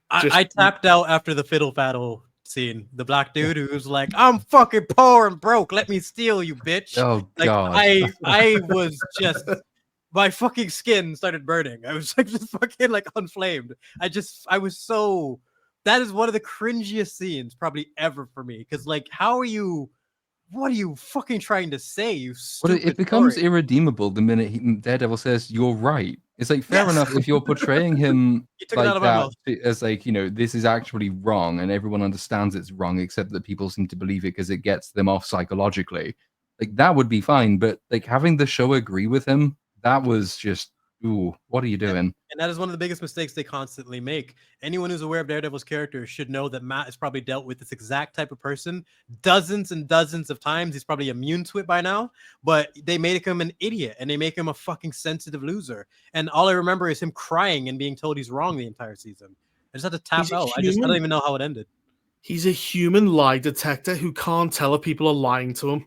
I tapped out after the fiddle battle scene. The black dude who was like, "I'm fucking poor and broke. Let me steal you, bitch." Oh Like god. I was just my fucking skin started burning. I was like just fucking like unflamed. I was so that is one of the cringiest scenes probably ever for me. Because like, what are you fucking trying to say? You But stupid it becomes story? irredeemable the minute Daredevil says you're right. It's like fair Yes. enough if you're portraying him You took it out like of my that mouth. as like, you know, this is actually wrong and everyone understands it's wrong, except that people seem to believe it because it gets them off psychologically. Like that would be fine, but like having the show agree with him, that was just, ooh, what are you doing? And that is one of the biggest mistakes they constantly make. Anyone who's aware of Daredevil's character should know that Matt has probably dealt with this exact type of person dozens and dozens of times. He's probably immune to it by now, but they make him an idiot and they make him a fucking sensitive loser. And all I remember is him crying and being told he's wrong the entire season. I just had to tap He's a out. I human. don't even know how it ended. He's a human lie detector who can't tell if people are lying to him.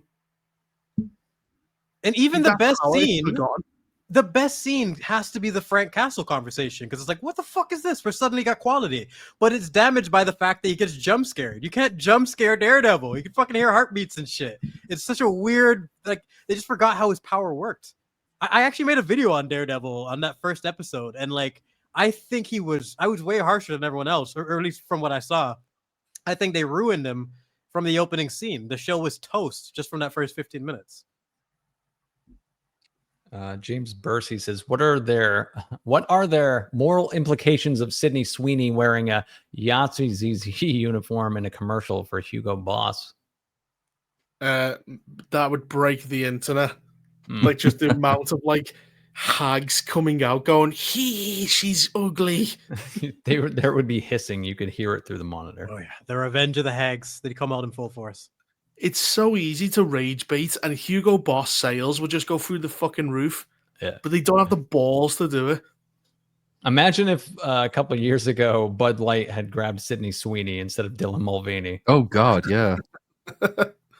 And even the That's best how I've scene, forgotten. the best scene has to be the Frank Castle conversation because it's like, what the fuck is this? We're suddenly got quality, but it's damaged by the fact that he gets jump scared. You can't jump scare Daredevil. You can fucking hear heartbeats and shit. It's such a weird, like they just forgot how his power worked. I actually made a video on Daredevil on that first episode, and like I think I was way harsher than everyone else, or at least from what I saw. I think they ruined him from the opening scene. The show was toast just from that first 15 minutes. James Bursey says, what are their moral implications of Sydney Sweeney wearing a Yahtzee uniform in a commercial for Hugo Boss? That would break the internet. Like just the amount of like hags coming out going, she's ugly. There would be hissing. You could hear it through the monitor. Oh yeah, the Revenge of the Hags. They come out in full force. It's so easy to rage bait, and Hugo Boss sales would just go through the fucking roof. Yeah. But they don't have the balls to do it. Imagine if a couple of years ago Bud Light had grabbed Sydney Sweeney instead of Dylan Mulvaney. Oh god, yeah.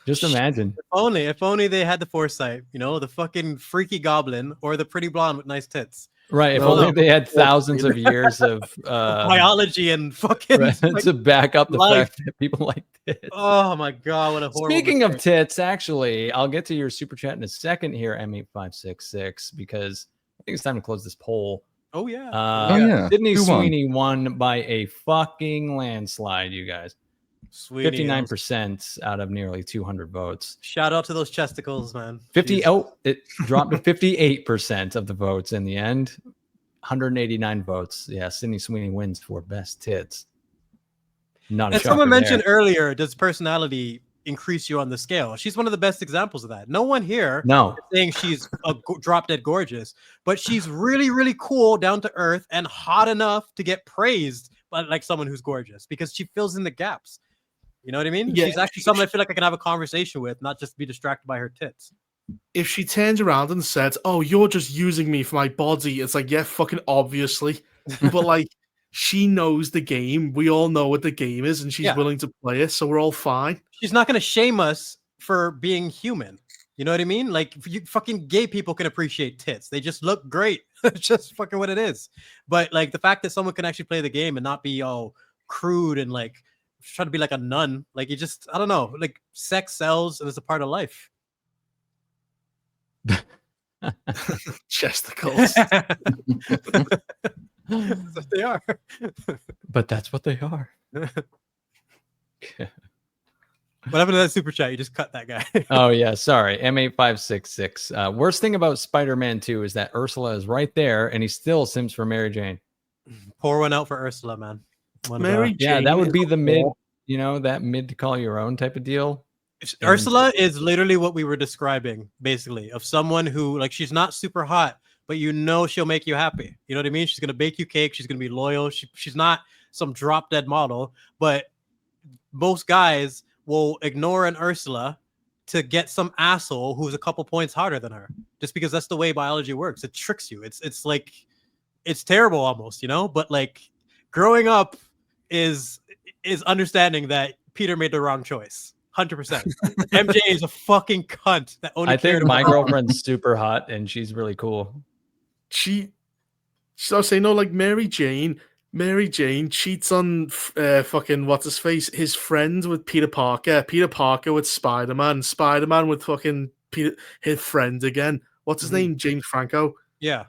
Just imagine. If only they had the foresight, the fucking freaky goblin or the pretty blonde with nice tits. Right. If No, only no. they had thousands of years of Biology and fucking to back up the life. fact that people like tits. Oh my god, what a horrible Speaking of mistake. tits, actually, I'll get to your super chat in a second here, M8566, because I think it's time to close this poll. Oh yeah. yeah. Sydney Who won? Sweeney won by a fucking landslide, you guys. Sweeney, 59% out of nearly 200 votes. Shout out to those chesticles, man. 50. Jeez. Oh, it dropped to 58% of the votes in the end. 189 votes. Yeah, Sydney Sweeney wins for best tits. Not a As someone shocker mentioned there. earlier, does personality increase you on the scale? She's one of the best examples of that. No one here No. is saying she's drop dead gorgeous, but she's really, really cool, down to earth, and hot enough to get praised by like someone who's gorgeous because she fills in the gaps. You know what I mean? Yeah. She's actually someone I feel like I can have a conversation with, not just be distracted by her tits. If she turns around and said, "Oh, you're just using me for my body," it's like, yeah, fucking obviously. But like, she knows the game. We all know what the game is, and she's Yeah. willing to play it, so we're all fine. She's not going to shame us for being human. You know what I mean? Like, you fucking gay people can appreciate tits. They just look great. It's just fucking what it is. But like the fact that someone can actually play the game and not be all crude and like try to be like a nun, like you just, I don't know, like sex sells and it's a part of life. Chesticles. That's what they are. But that's what they are. What happened to that super chat? You just cut that guy. Oh, yeah. Sorry. M8566. Worst thing about Spider-Man 2 is that Ursula is right there and he still sims for Mary Jane. Pour one out for Ursula, man. Mary Yeah, Jane that would is be a the mid, whore. that mid to call your own type of deal. Ursula is literally what we were describing, basically, of someone who, like, she's not super hot, but she'll make you happy. You know what I mean? She's gonna bake you cake. She's gonna be loyal. She's not some drop dead model, but most guys will ignore an Ursula to get some asshole who's a couple points harder than her, just because that's the way biology works. It tricks you. It's like, it's terrible almost, but like growing up is understanding that Peter made the wrong choice. 100%. MJ is a fucking cunt that only I think cared my about- girlfriend's super hot and she's really cool. So say no, like Mary Jane cheats on fucking what's his face, his friend with Peter Parker with Spider-Man with fucking his friend again. What's his name? James Franco. Yeah.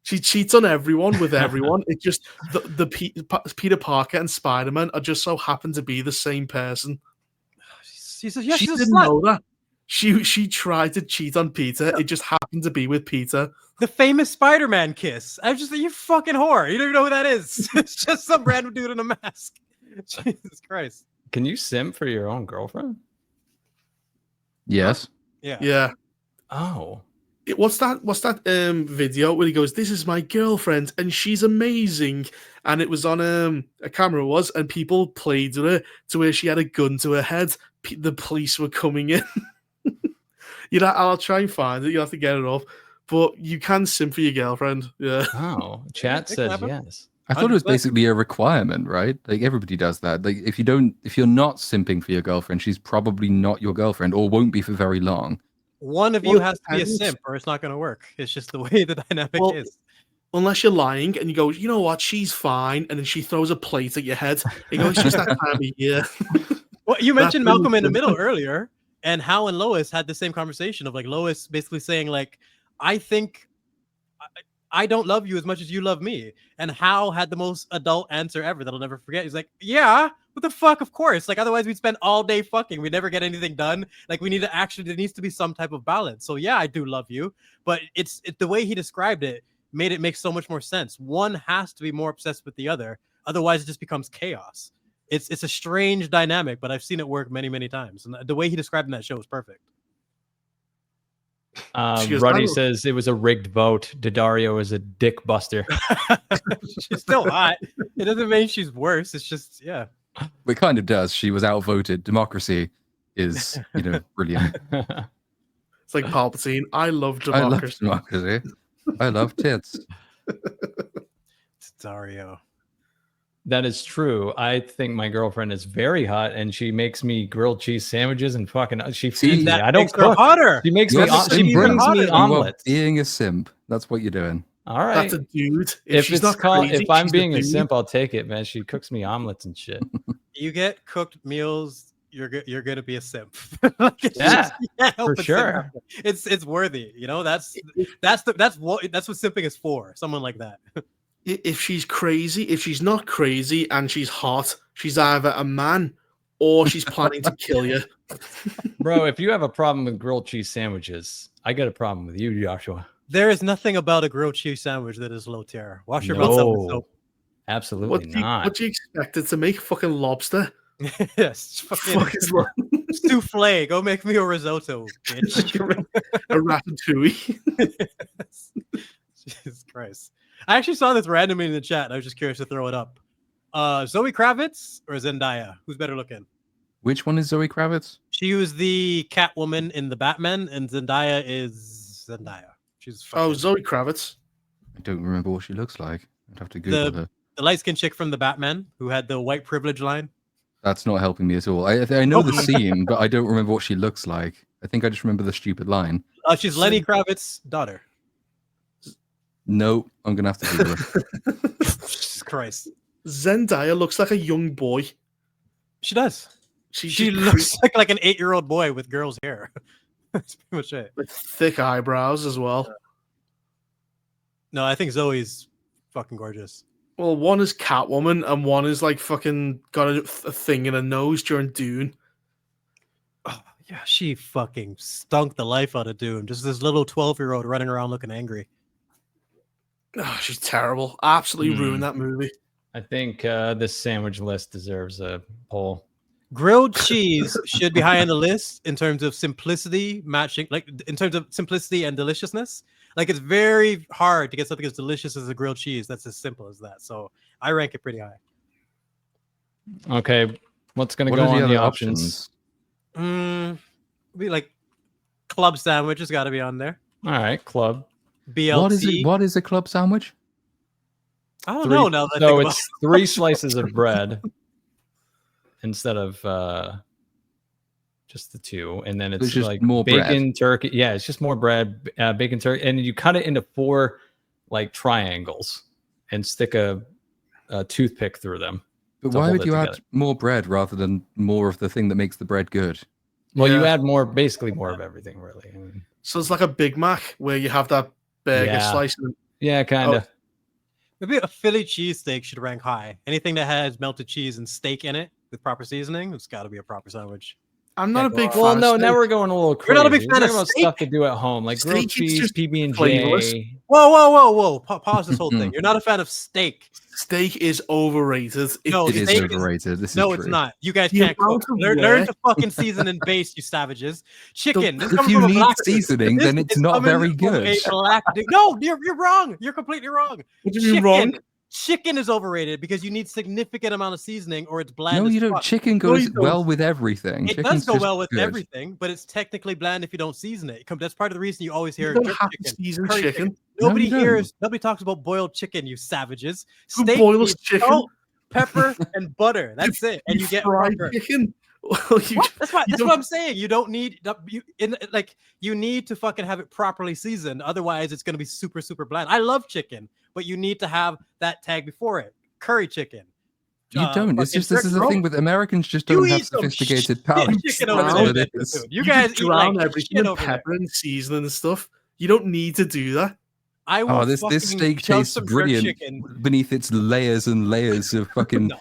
She cheats on everyone with everyone. It just the Peter Parker and Spider-Man are just so happen to be the same person. She says, yeah, She she's a didn't slut. know that. She tried to cheat on Peter. It just happened to be with Peter. The famous Spider-Man kiss. I'm just like, you fucking whore. You don't even know who that is. It's just some random dude in a mask. Jesus Christ. Can you sim for your own girlfriend? Yes. Yeah. Yeah. Oh. What's that video where he goes, "This is my girlfriend and she's amazing," and it was on a camera and people played with her to where she had a gun to her head. The police were coming in. I'll try and find it. You have to get it off, but you can sim for your girlfriend. Yeah. Oh, chat It can says happen. yes. I thought it was 100%. basically a requirement, right? Like everybody does that. Like if you're not simping for your girlfriend, she's probably not your girlfriend or won't be for very long. One of Well, you has to be a depends. simp or it's not going to work. It's just the way the dynamic Well, is. Unless you're lying and you go, "You know what? She's fine," and then she throws a plate at your head. You go, "It's just that time of year." Well, you mentioned That's Malcolm in the really Middle earlier, and Hal and Lois had the same conversation of like Lois basically saying like, I think I don't love you as much as you love me. And Hal had the most adult answer ever that I'll never forget. He's like, yeah, what the fuck? Of course. Like, otherwise we'd spend all day fucking. We'd never get anything done. Like, there needs to be some type of balance. So yeah, I do love you. But it's the way he described it made it make so much more sense. One has to be more obsessed with the other. Otherwise it just becomes chaos. It's a strange dynamic, but I've seen it work many, many times. And the way he described in that show was perfect. She goes, Ruddy "I don't-" says it was a rigged vote. Daddario is a dick buster. She's still hot. It doesn't mean she's worse. It's just, yeah. It kind of does. She was outvoted. Democracy is, brilliant. It's like Palpatine. I love I love democracy. democracy. I love tits. It's Dario. That is true. I think my girlfriend is very hot, and she makes me grilled cheese sandwiches and fucking. She feeds me. That I don't makes her cook. hotter. She makes You're me. That's She even brings hotter. me You are omelets. Being a simp. That's what you're doing. All right. That's a dude. If she's it's not called, crazy, if I'm she's being a dude. simp, I'll take it, man. She cooks me omelets and shit. You get cooked meals, you're gonna be a simp. Like, it's Yeah, just- you can't help for but simp sure. after. It's worthy. You know, that's what simping is for. Someone like that. If she's crazy, if she's not crazy and she's hot, she's either a man or she's planning to kill you. Bro, if you have a problem with grilled cheese sandwiches, I got a problem with you, Joshua. There is nothing about a grilled cheese sandwich that is low tier. Wash your mouth out with No, soap. absolutely not. What do you expect it to make? Fucking lobster? Yes, fucking Fuck is lo- souffle. Go make me a risotto, bitch. a ratatouille? Jesus Christ. I actually saw this randomly in the chat. And I was just curious to throw it up. Zoe Kravitz or Zendaya? Who's better looking? Which one is Zoe Kravitz? She was the Catwoman in the Batman, and Zendaya is Zendaya. She's Oh, fucking, Zoe Kravitz. I don't remember what she looks like. I'd have to Google her. the light skinned chick from the Batman who had the white privilege line. That's not helping me at all. I know the scene, but I don't remember what she looks like. I think I just remember the stupid line. She's Lenny Kravitz's daughter. No, I'm gonna have to Google her. Jesus Christ. Zendaya looks like a young boy. She does. She She just looks like an 8-year-old boy with girl's hair. That's pretty much it. with thick eyebrows as well. No, I think Zoe's fucking gorgeous. Well, one is Catwoman and one is like fucking got a thing in her nose during Dune. Oh, yeah, she fucking stunk the life out of Dune. Just this little 12-year-old running around looking angry. Oh, she's terrible. Absolutely ruined that movie. I think this sandwich list deserves a poll. Grilled cheese should be high on the list in terms of simplicity, matching, like in terms of simplicity and deliciousness. Like it's very hard to get something as delicious as a grilled cheese. That's as simple as that. So I rank it pretty high. Okay, what's going to What go are on the the other options? Be like club sandwich has got to be on there. All right, club. BLT. What is a club sandwich? I don't know now that I So think about it's 3 slices of bread instead of just the 2, and then it's just like more bacon, turkey. Yeah, it's just more bread, bacon, turkey, and you cut it into 4 like triangles and stick a toothpick through them. But to why hold would it you together. add more bread rather than more of the thing that makes the bread good? Well, you Yeah. add more, basically more of everything, really. I mean, So it's like a Big Mac where you have that burger Yeah. slice. And yeah, kind of. maybe a Philly cheesesteak should rank high. Anything that has melted cheese and steak in it with proper seasoning, it's got to be a proper sandwich. I'm not a big fan. Well, of no, steak. now we're going a little crazy. You're not a big fan We're of talking about steak? stuff to do at home, like grilled Steak is cheese, just PB&J. flavorless. Whoa. Pause this whole thing. You're not a fan of steak. Steak is overrated. No, It is steak overrated. This No, is it's true. not. You guys The can't cook. amount of Learn work- to fucking season and baste, you savages. Chicken. This If comes you from a need black dude. seasoning, This then it's is not coming very from good. a black dude. No, you're wrong. You're completely wrong. What do you mean wrong? Chicken is overrated because you need significant amount of seasoning or it's bland. No, as you don't. fuck. Chicken No, goes you don't. well with everything. It Chicken's does go just well with good. everything, but it's technically bland if you don't season it. That's part of the reason you always hear You don't jerk have to chicken, season curry chicken. Nobody you don't. hears. Nobody talks about boiled chicken. You savages. Who Steak boils needs chicken? salt, pepper, and butter. That's it, and you get fried proper. chicken. Well, you, What? That's you what don't- I'm saying. You don't need you need to fucking have it properly seasoned. Otherwise, it's gonna be super bland. I love chicken, but you need to have that tag before it. Curry chicken. You don't. It's fucking just this is the jerk- thing with Americans. Just You don't have eat some sophisticated shit palates. chicken over That's there, what it dude. is. You just guys eat drown like everything shit in over there. pepper and seasoning and stuff. You don't need to do that. I will Oh, this fucking steak chug tastes some jerk brilliant chicken. beneath its layers and layers of fucking No.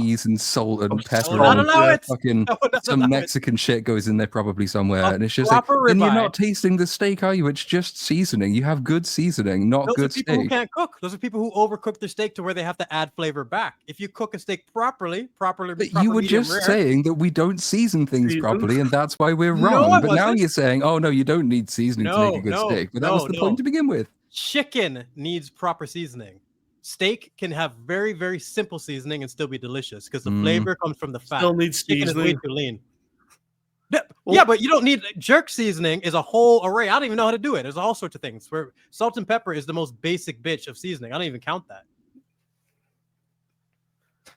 cheese and salt and Oh, pepper. Not and allow it. fucking No, not some allow it. Mexican shit goes in there probably somewhere, A and it's just like, proper then you're ribeye. not tasting the steak, are you? It's just seasoning. You have good seasoning, not Those are good people who steak. can't cook. Those are people who overcook their steak to where they have to add flavor back. If you cook a steak properly, But proper you were medium just rare, saying that we don't season things Season? properly, and that's why we're No, wrong. I But now wasn't. you're saying, oh no, you don't need seasoning to make a good No, steak. But that no, was the point no. to begin with. chicken needs proper seasoning. Steak can have very simple seasoning and still be delicious because the flavor comes from the fat. Still needs Chicken is way seasoning. too lean. Yeah, Well- yeah, but you don't need jerk seasoning. Is a whole array. I don't even know how to do it. There's all sorts of things. Where salt and pepper is the most basic bitch of seasoning. I don't even count that.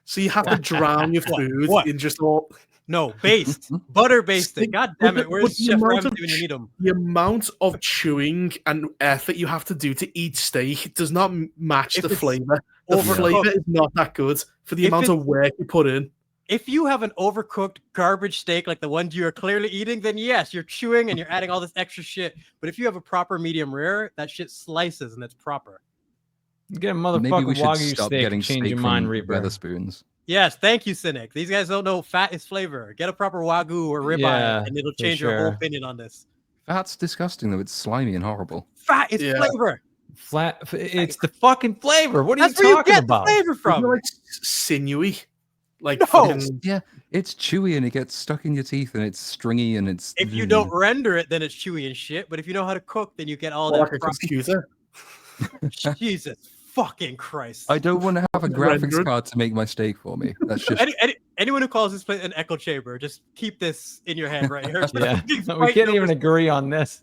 So you have to drown your food What? in just all No, based. Butter basted. Stick- God damn but it. the- Where's but the Chef amount Ramsay of when you need him? the amount of chewing and effort you have to do to eat steak does not match If the it's flavor. The overcooked- flavor is not that good for the If amount of it's- work you put in. If you have an overcooked garbage steak like the ones you are clearly eating, then yes, you're chewing and you're adding all this extra shit. But if you have a proper medium rare, that shit slices and it's proper. Get a Maybe we motherfucking should Wagyu stop steak getting and change steak your from mind, Reaper. Weatherspoons. Yes, thank you, Cynic. These guys don't know fat is flavor. Get a proper Wagyu or ribeye Yeah, and it'll for change your whole sure. opinion on this. That's disgusting though. It's slimy and horrible. Fat is Yeah. flavor. It's the fucking flavor. What are That's you where you talking get about? the flavor From from. like sinewy, like No. fucking Yeah, it's chewy and it gets stuck in your teeth and it's stringy and it's. If you don't render it, then it's chewy and shit. But if you know how to cook, then you get all like a that. proper- computer. Jesus fucking Christ! I don't want to have a graphics Rendered. card to make my steak for me. That's just. Anyone who calls this place an echo chamber, just keep this in your head right here. Yeah, Fucking we fight can't even numbers. agree on this.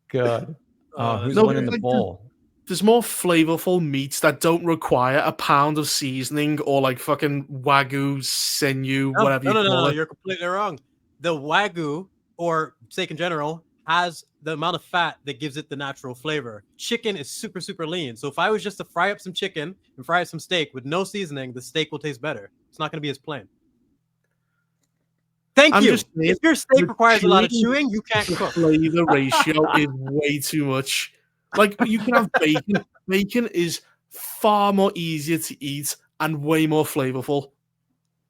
God. Oh, who's No, winning the like, bowl? There's more flavorful meats that don't require a pound of seasoning or like fucking Wagyu, sinew, No, whatever you call no, it. you're completely wrong. The Wagyu or steak in general has the amount of fat that gives it the natural flavor. Chicken is super, super lean. So if I was just to fry up some chicken and fry up some steak with no seasoning, the steak will taste better. It's not going to be as plain. Thank I'm you. just saying, If your steak the requires a lot of chewing- chewing, you can't The cook. flavor ratio is way too much. Like you can have bacon. Bacon is far more easier to eat and way more flavorful.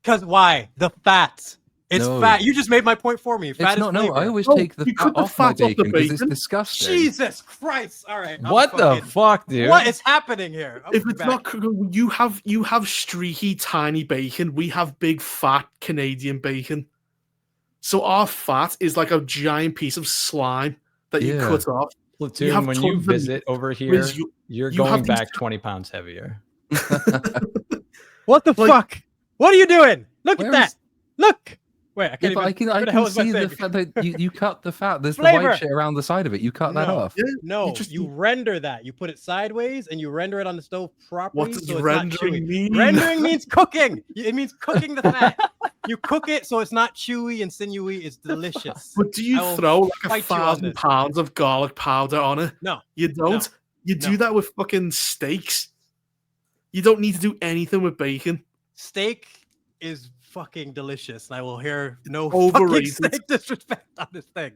Because why? The fat. It's No. fat. You just made my point for me. Fat It's not. is No, flavor. I always No, take the you fat cut the off my fat off the bacon because it's bacon. disgusting. Jesus Christ. All right. I'm What the fucking- fuck, dude? What is happening here? I'll If be it's back. not, you have streaky, tiny bacon. We have big, fat Canadian bacon. So our fat is like a giant piece of slime that you Yeah. cut off. Platoon, have when you tons of visit over here, Whereas you're you have going these- back 20 pounds heavier. What the Like- fuck? What are you doing? Look Where at that. is- Look. Wait, I Yeah, can't but even. I where the hell can is my see the thing? fat that you cut the fat. There's the Flavor. white shit around the side of it. You cut that No. off. Yeah, No, just- you render that. You put it sideways and you render it on the stove properly. What does so it's not rendering chewy. mean? Rendering means cooking. It means cooking the fat. You cook it so it's not chewy and sinewy. It's delicious. But do I you will throw like fight you on 1,000 this. pounds of garlic powder on it? No. You don't. You do No. that with fucking steaks. You don't need to do anything with bacon. Steak is fucking delicious. And I will hear no Overrated. fucking steak disrespect on this thing.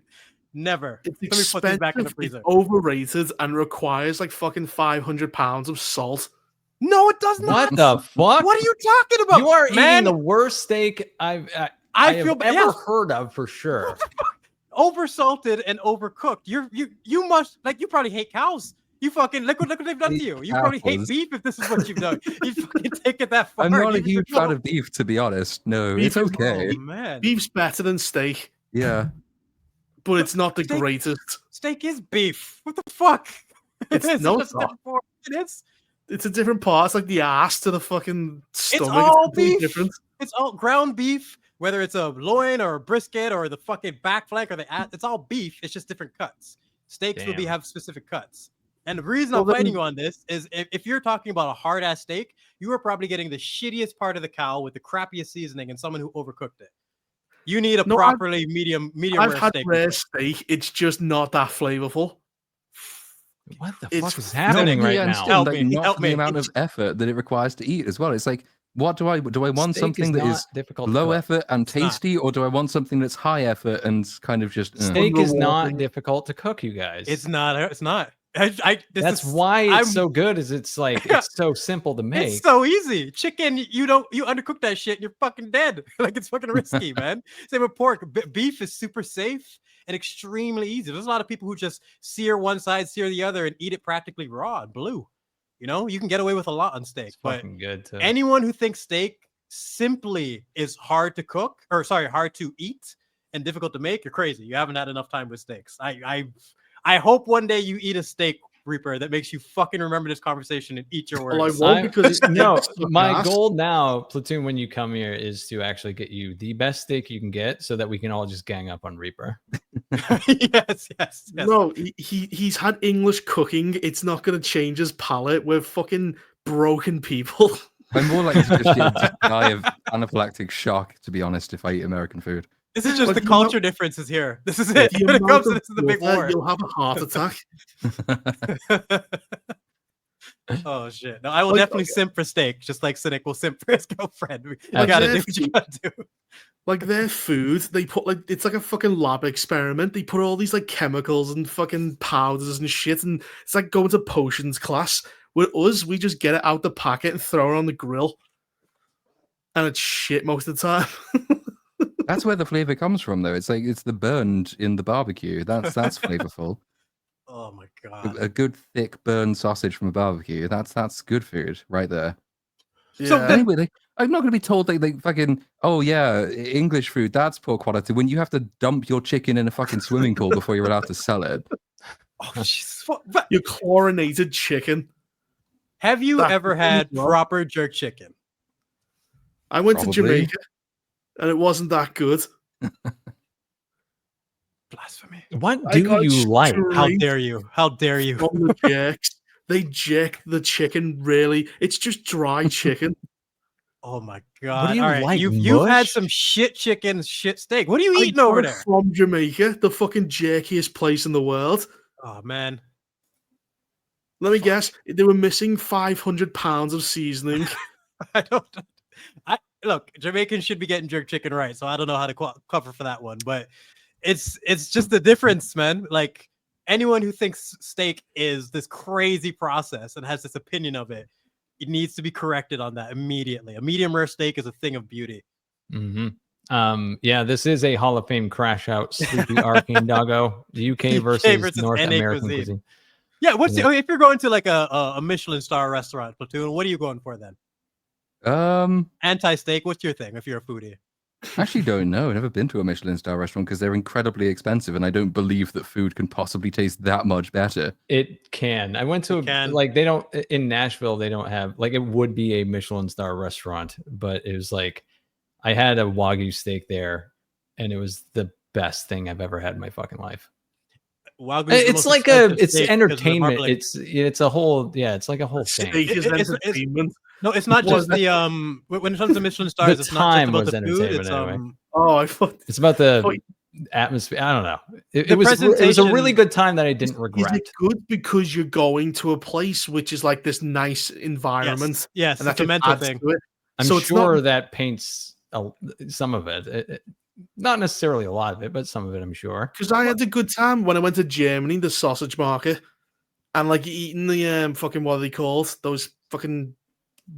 Never. It's Let me put these expensive. back in the It's freezer. overrated and requires like fucking 500 pounds of salt. No, it does not. What the fuck? What are you talking about? You are man. eating the worst steak I I have feel bad. ever Yes. heard of for sure. Oversalted and overcooked. You must like you probably hate cows. You fucking look what they've done to you. You probably hate Apples. beef if this is what you've done. You fucking take it that far. I'm not a You huge just- fan of beef, to be honest. No, Beef it's is- okay. Oh, man. Beef's better than steak, Yeah. but it's not the Steak- greatest. Steak is beef. What the fuck? It's It is. no, It's it's not. different form. It is. It's a different part. It's like the ass to the fucking stomach. all completely beef. different. It's all ground beef, whether it's a loin or a brisket or the fucking back flank or the ass. It's all beef. It's just different cuts. Steaks will Damn. have specific cuts. And the reason Well, I'm fighting then- you on this is if you're talking about a hard ass steak, you are probably getting the shittiest part of the cow with the crappiest seasoning and someone who overcooked it. You need a No, properly medium I've rare had steak. rare steak. It's just not that flavorful. What the It's fuck is no, happening yeah, right and now? still, Help like, me, not help for the me. amount of effort that it requires to eat as well. It's like, what do I want? Steak Something that not is difficult to low cook. effort and It's not. tasty, or do I want something that's high effort and kind of just? Steak is not Unrewarding. difficult to cook, you guys. It's not. It's not. This That's is- why it's I'm- so good. Is it's like Yeah. it's so simple to make. It's so easy. Chicken, you undercook that shit and you're fucking dead. Like it's fucking risky, man. Same with pork. Beef is super safe and extremely easy. There's a lot of people who just sear one side, sear the other, and eat it practically raw and blue. You know, you can get away with a lot on steak. It's But fucking good too. anyone who thinks steak simply is hard to cook, or sorry, hard to eat and difficult to make, you're crazy. You haven't had enough time with steaks. I hope one day you eat a steak, Reaper, that makes you fucking remember this conversation and eat your words. Well, I won't because it's no, it's fucking my ass. goal now, Platoon, when you come here, is to actually get you the best steak you can get, so that we can all just gang up on Reaper. yes. No, he's had English cooking. It's not going to change his palate. We're fucking broken people. I'm more likely to just die of anaphylactic shock, to be honest, if I eat American food. This is just Like, the you culture know- differences here. This is it. The When it amount comes to of this is the big butter, war. You'll have a heart attack. Oh shit! No, I will Like, definitely simp for steak, just like Cynic will simp for his girlfriend. You Like, gotta do their what you gotta do. Like their food, they put like it's like a fucking lab experiment. They put all these like chemicals and fucking powders and shit, and it's like going to potions class. With us, we just get it out the packet and throw it on the grill, and it's shit most of the time. That's where the flavor comes from, though. It's like it's the burned in the barbecue. That's flavorful. Oh my god! A good thick burned sausage from a barbecue. That's good food right there. So Anyway, like, I'm not going to be told like fucking, oh yeah, English food, that's poor quality when you have to dump your chicken in a fucking swimming pool before you're allowed to sell it. Oh, Jesus. But your chlorinated chicken. have you That's ever the had thing, bro. proper jerk chicken? I went Probably. to Jamaica, and it wasn't that good. Blasphemy! What I do got you like? How straight dare you? How dare you? from the jerks. They jerk the chicken really. It's just dry chicken. Oh my god! do you All right, like, you've had mush? some shit chicken, shit steak. What are you I eating over got it there? from Jamaica, the fucking jerkiest place in the world. Oh man! Let me guess, they were missing 500 pounds of seasoning. I don't. Look, Jamaicans should be getting jerk chicken right, so I don't know how to cover for that one, but it's just the difference, man. Like anyone who thinks steak is this crazy process and has this opinion of it, it needs to be corrected on that immediately. A medium rare steak is a thing of beauty. Mm-hmm. Yeah, this is a Hall of Fame crash out. Sleepy Arcane Doggo, the UK versus North NA American cuisine. cuisine. Yeah, what's Yeah. if you're going to like a Michelin star restaurant, Platoon? What are you going for then? Anti-steak. What's your thing if you're a foodie? I actually don't know. I've never been to a Michelin star restaurant because they're incredibly expensive, and I don't believe that food can possibly taste that much better. It can. I went to like they don't in Nashville. They don't have like it would be a Michelin star restaurant, but it was like I had a Wagyu steak there, and it was the best thing I've ever had in my fucking life. Wagyu is the It's most like expensive it's steak because of the entertainment. barbecue. It's a whole it's like a whole thing. Steak is It's- entertainment. No, it's not Well, just the when it comes to Michelin stars, it's not just time about was the food. It's entertainment anyway. Oh, I thought It's about the Oh, atmosphere. I don't know. It The was a really presentation- good time that I didn't is regret. it good because you're going to a place which is like this nice environment, yes, and it's that a mental adds thing. to it. I'm So it's not- sure that paints some of it. Not necessarily a lot of it, but some of it, I'm sure. Because I had a good time when I went to Germany, the sausage market, and like eating the fucking what are they called? Those fucking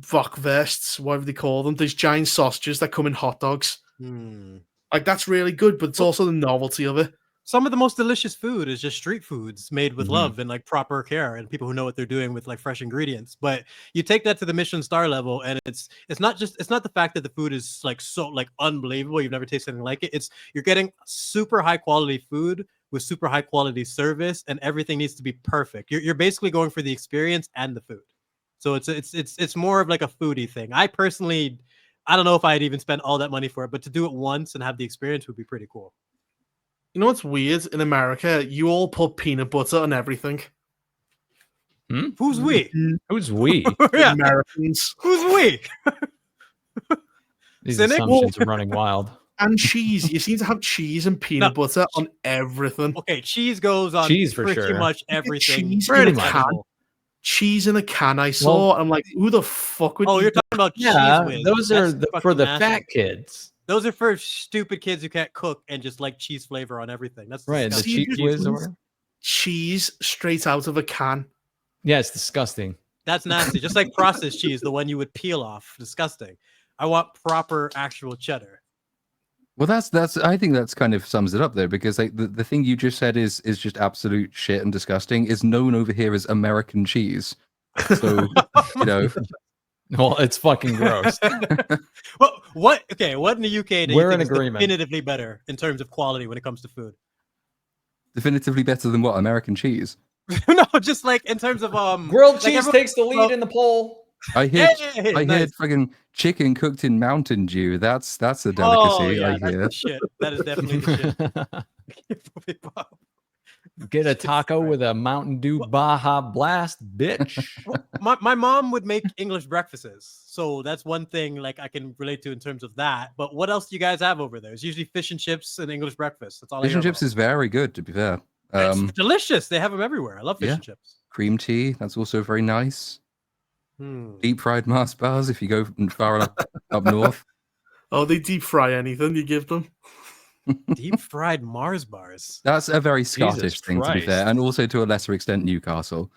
Wokvests, whatever they call them. These giant sausages that come in hot dogs. Hmm. Like that's really good, but it's also the novelty of it. Some of the most delicious food is just street foods made with Mhm. love and like proper care and people who know what they're doing with like fresh ingredients. But you take that to the Michelin star level, and it's not the fact that the food is like so like unbelievable. You've never tasted anything like it. It's you're getting super high quality food with super high quality service, and everything needs to be perfect. You're basically going for the experience and the food. So it's more of like a foodie thing. I personally, I don't know if I'd even spend all that money for it, but to do it once and have the experience would be pretty cool. You know what's weird? In America, you all put peanut butter on everything. Who's we? Who's we? Yeah. Americans. Who's we? These Cynic? assumptions are running wild. And cheese. You seem to have cheese and peanut butter on everything. Okay, cheese goes on Cheese for pretty sure. much everything. Cheese Pretty in a much. can. Cheese in a can I saw. I'm like, who the fuck would Oh, eat you're talking about Yeah, cheese whiz. those are That's for fucking the nasty. fat kids. Those are for stupid kids who can't cook and just like cheese flavor on everything. That's Right, the disgusting. cheese whiz or whatever. cheese straight out of a can? Yeah, it's disgusting. That's nasty. Just like processed cheese, the one you would peel off. Disgusting. I want proper actual cheddar. Well, that's. I think that's kind of sums it up there because like the thing you just said is just absolute shit and disgusting. Is known over here as American cheese. So you know, Well, it's fucking gross. Well, what? Okay, what in the UK do We're you in think is agreement. definitively better in terms of quality when it comes to food? definitively better than what American cheese. No, just like in terms of Grilled like cheese everyone- takes the lead well- in the poll. I hear Hey, I nice. hear fucking chicken cooked in Mountain Dew. That's a delicacy. Oh yeah, I that's hear. the shit. That is definitely the shit. Get a taco with a Mountain Dew Baja Blast, bitch. my mom would make English breakfasts, so that's one thing like I can relate to in terms of that. But what else do you guys have over there? It's usually fish and chips and English breakfast. That's all. Fish and chips is very good, to be fair. It's delicious. They have them everywhere. I love fish yeah. and chips. Cream tea, that's also very nice. Hmm. Deep fried Mars bars if you go far enough up north. Oh, they deep fry anything you give them. Deep fried Mars bars. That's a very Scottish thing, to be Christ. fair, and also to a lesser extent Newcastle.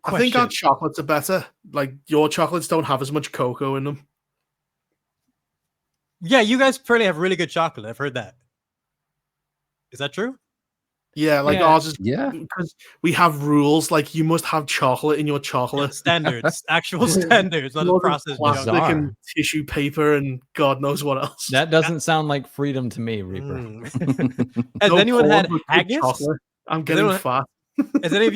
I think our Question. chocolates are better. Like your chocolates don't have as much cocoa in them. Yeah, you guys apparently have really good chocolate. I've heard that. Is that true? Yeah, like Yeah. ours is Yeah. because we have rules. Like you must have chocolate in your chocolate. Standards, actual standards, not a Loads of processed plastic junk. Bizarre. and tissue paper and God knows what else. That doesn't sound like freedom to me, Reaper. Mm. Has No anyone had corn, but good haggis? chocolate. I'm getting anyone- fat. Have any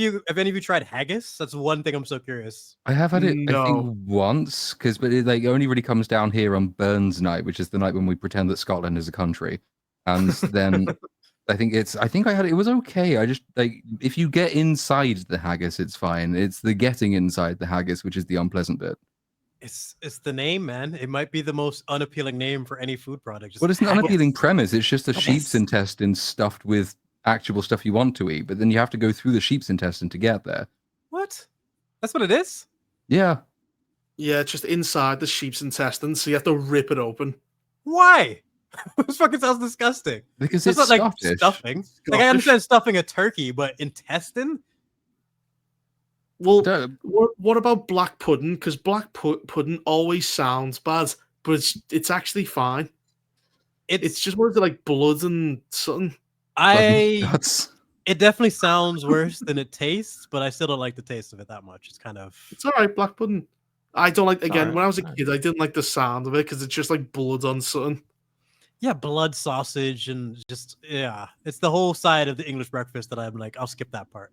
of you tried haggis? That's one thing I'm so curious. I have had it, I No. think, once, but it like only really comes down here on Burns Night, which is the night when we pretend that Scotland is a country. And then I think I had it. It was okay. I just like if you get inside the haggis, it's fine. It's the getting inside the haggis which is the unpleasant bit. It's the name, man. It might be the most unappealing name for any food product. Just Well, it's an haggis. unappealing premise. It's just a Haggis. sheep's intestine stuffed with actual stuff you want to eat, but then you have to go through the sheep's intestine to get there. What? That's what it is? Yeah. Yeah, it's just inside the sheep's intestines, so you have to rip it open. Why? This fucking sounds disgusting. Because It's it's not like Scottish. stuffing. Like I Scottish. understand stuffing a turkey, but intestine? Well, Don't- what about black pudding? Because black pudding always sounds bad, but it's actually fine. It's just what is it like blood and something? That's It definitely sounds worse than it tastes, but I still don't like the taste of it that much. It's kind of It's all right, black pudding. I don't like again. alright, When I was a alright. kid, I didn't like the sound of it because it's just like blood on something. yeah, blood sausage and just it's the whole side of the English breakfast that I'm like, I'll skip that part.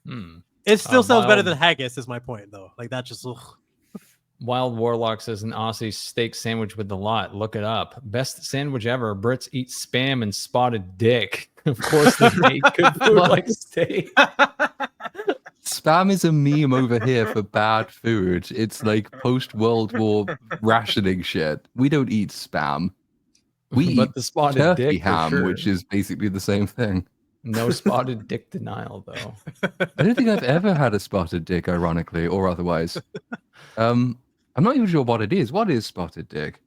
Hmm. It still sounds better wild. than haggis, is my point though. Like that just ugh. Wild Warlock says an Aussie steak sandwich with the lot. Look it up. Best sandwich ever. Brits eat spam and spotted dick. Of course, they make good food like steak. spam is a meme over here for bad food. It's like post-World War rationing shit. We don't eat spam. We But eat the spotted turkey dick, for ham, sure. which is basically the same thing. No spotted dick denial, though. I don't think I've ever had a spotted dick, ironically, or otherwise. I'm not even sure what it is. What is spotted dick?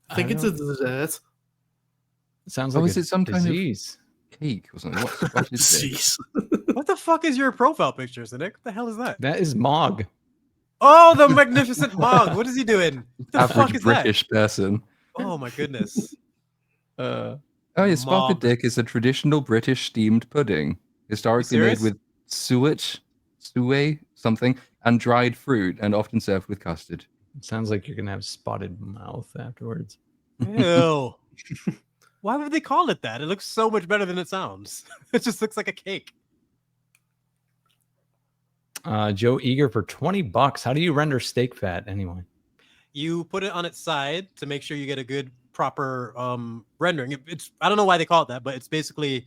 I think it's a dessert. It sounds Oh, like is a it some kind of- disease. Cake or something? What's spotted dick? Jeez. What the fuck is your profile picture, Cynic? What the hell is that? That is Mog. Oh, the magnificent Mog. What is he doing? What the fuck Average is British person. that? Oh my goodness. Oh, yeah, spotted Mog. dick is a traditional British steamed pudding, historically made serious? with suet, something, and dried fruit, and often served with custard. Sounds like you're gonna have spotted mouth afterwards. Ew. Why would they call it that? It looks so much better than it sounds. It just looks like a cake. Joe Eager for $20. How do you render steak fat anyway? You put it on its side to make sure you get a good proper rendering. It's I don't know why they call it that, but it's basically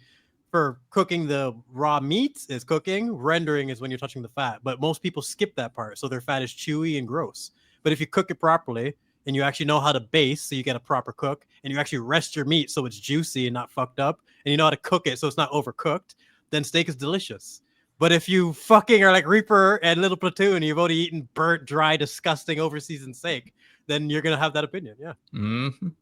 for cooking the raw meat is cooking. Rendering is when you're touching the fat. But most people skip that part, so their fat is chewy and gross. But if you cook it properly and you actually know how to base, so you get a proper cook, and you actually rest your meat so it's juicy and not fucked up, and you know how to cook it so it's not overcooked, then steak is delicious. But if you fucking are like Reaper and Little Platoon, and you've only eaten burnt, dry, disgusting, overseasoned steak, then you're gonna have that opinion. Yeah. Mhm.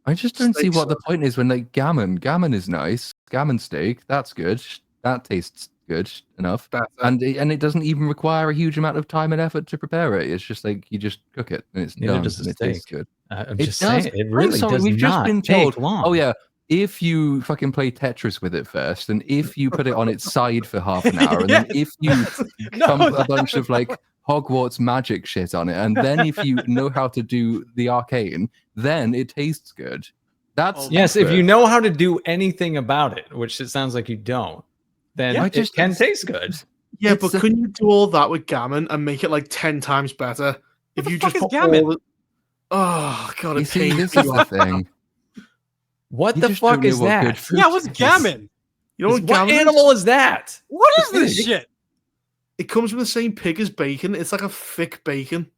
I just don't see Steak what the sauce. point is when like gammon. Gammon is nice. Gammon steak, that's good. That tastes good enough. Better. And it doesn't even require a huge amount of time and effort to prepare it. It's just like you just cook it and it's Neither done does a and it tastes steak. good. I'm It just does. saying, it I'm really sorry, does we've just not been take told. long. Oh yeah, if you fucking play Tetris with it first, and if you put it on its side for half an hour, and then if you No, come a bunch of like Hogwarts magic shit on it, and then if you know how to do the arcane, then it tastes good. That's Oh, Yes, if fair. you know how to do anything about it, which it sounds like you don't, then Yeah, it can taste good. Yeah, It's but a- couldn't you do all that with gammon and make it like 10 times better? If the you fuck just is put gammon? all the... Oh god, You it see, pains this me is the off. thing. What You the just don't fuck know is what good that? food Yeah, what's is. gammon? You know what What gammon animal is that? What is this Pig? shit? It comes from the same pig as bacon. It's like a thick bacon.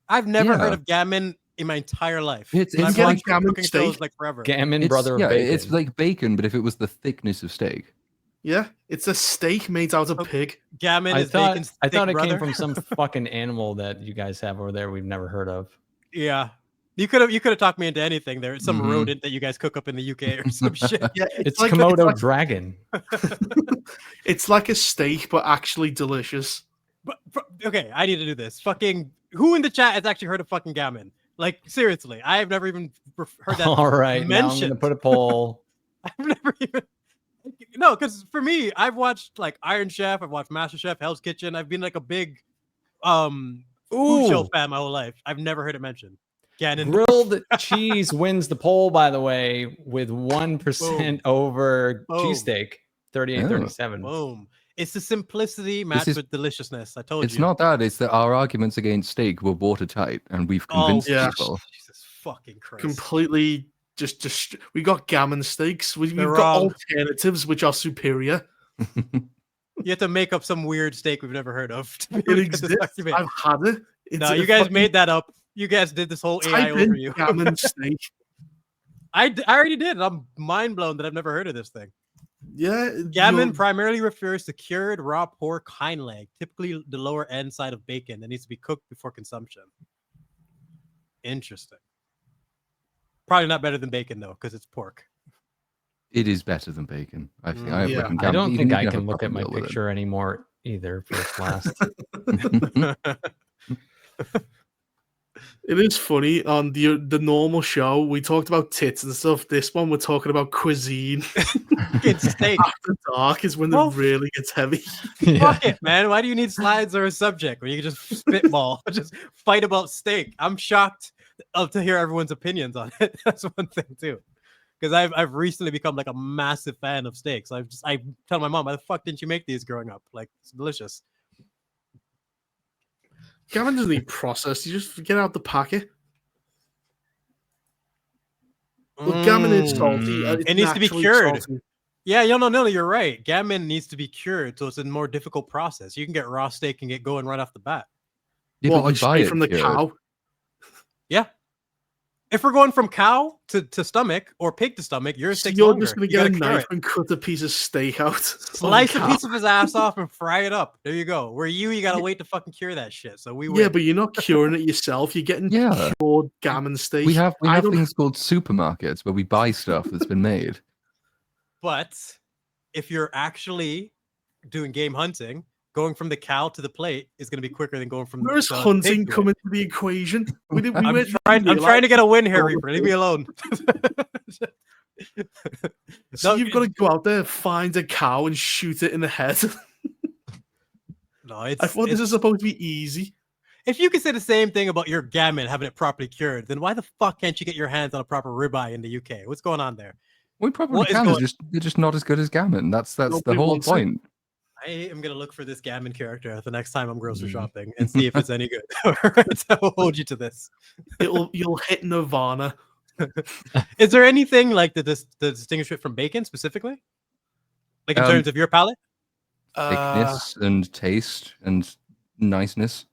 I've never heard Yeah. of gammon in my entire life. It's And I've like watched gammon cooking steak. shows like forever. Gammon, It's, brother of yeah, bacon. it's like bacon, but if it was the thickness of steak. Yeah, it's a steak made out of Oh. pig. Gammon I is thought bacon's I thought thick it brother. came from some fucking animal that you guys have over there we've never heard of. Yeah. You could have talked me into anything there. It's some Mhm. rodent that you guys cook up in the UK or some shit. Yeah, It's like Komodo dragon. it's like a steak, but actually delicious. But okay, I need to do this. Fucking who in the chat has actually heard of fucking gammon? Like seriously, I have never even heard that. All right, now I'm mentioned. gonna put a poll. I've never even. No, because for me, I've watched like Iron Chef, I've watched Master Chef, Hell's Kitchen. I've been like a big food show Ooh, fan my whole life. I've never heard it mentioned. Gannon. grilled cheese wins the poll, by the way, with 1% over Boom. cheesesteak, 38-37. Boom. It's the simplicity matched is- with deliciousness. I told It's you. not that. It's that our arguments against steak were watertight, and we've convinced yeah. people. Jesus fucking Christ. Completely just we got gammon steaks. We've They're got wrong. alternatives which are superior. You have to make up some weird steak we've never heard of. to It get this exists. argument. I've had it. It's No, a you guys fucking- made that up. You guys did this whole AI type in overview. gammon steak. I already did. And I'm mind blown that I've never heard of this thing. Yeah, Gammon you'll- primarily refers to cured raw pork hind leg, typically the lower end side of bacon that needs to be cooked before consumption. Interesting. Probably not better than bacon though, because it's pork. It is better than bacon. I think. Mm, yeah. reckon I gammon- don't you think you I have a can look proper at my meal with it. picture anymore either. First, last. It is funny on the normal show. We talked about tits and stuff. This one we're talking about cuisine. It's steak. After dark is when Well, it really gets heavy. Fuck it, man. Why do you need slides or a subject when you can just spitball, just fight about steak? I'm shocked to hear everyone's opinions on it. That's one thing too, because I've recently become like a massive fan of steaks. I tell my mom, why the fuck didn't you make these growing up? Like it's delicious. Gammon doesn't need processed. You just get out the packet. But gammon is salty. Mm. It's It needs to be naturally cured. salty. Yeah, no, you're right. Gammon needs to be cured, so it's a more difficult process. You can get raw steak and get going right off the bat. Yeah, What, but like you buy straight it from the cured. cow? Yeah. If we're going from cow to stomach or pig to stomach, your So steak's you're longer. just going to You get a gotta cure knife it. and cut a piece of steak out. Slice a piece of his ass off and fry it up. There you go. Where you gotta wait to fucking cure that shit. So we Yeah, win. but you're not curing it yourself. You're getting Yeah. cured gammon steak. We have I don't- things called supermarkets where we buy stuff that's been made. But if you're actually doing game hunting, going from the cow to the plate is gonna be quicker than going from Where does the hunting pig to come it. into the equation? We I'm weren't trying to get a win here, Oh, Reaper. Leave me alone. So No, you've got to go out there, find a cow, and shoot it in the head. No, it's I thought this is supposed to be easy. if you can say the same thing about your gammon having it properly cured, then why the fuck can't you get your hands on a proper ribeye in the UK? What's going on there? We probably What is can. going- They're just not as good as gammon. That's the Nobody whole wants it. point. I am gonna look for this gammon character the next time I'm grocery Mm. shopping and see if it's any good. Alright, I will hold you to this. You'll hit Nirvana. Is there anything like to distinguish it from bacon specifically? Like in Um, terms of your palate? Thickness and taste and niceness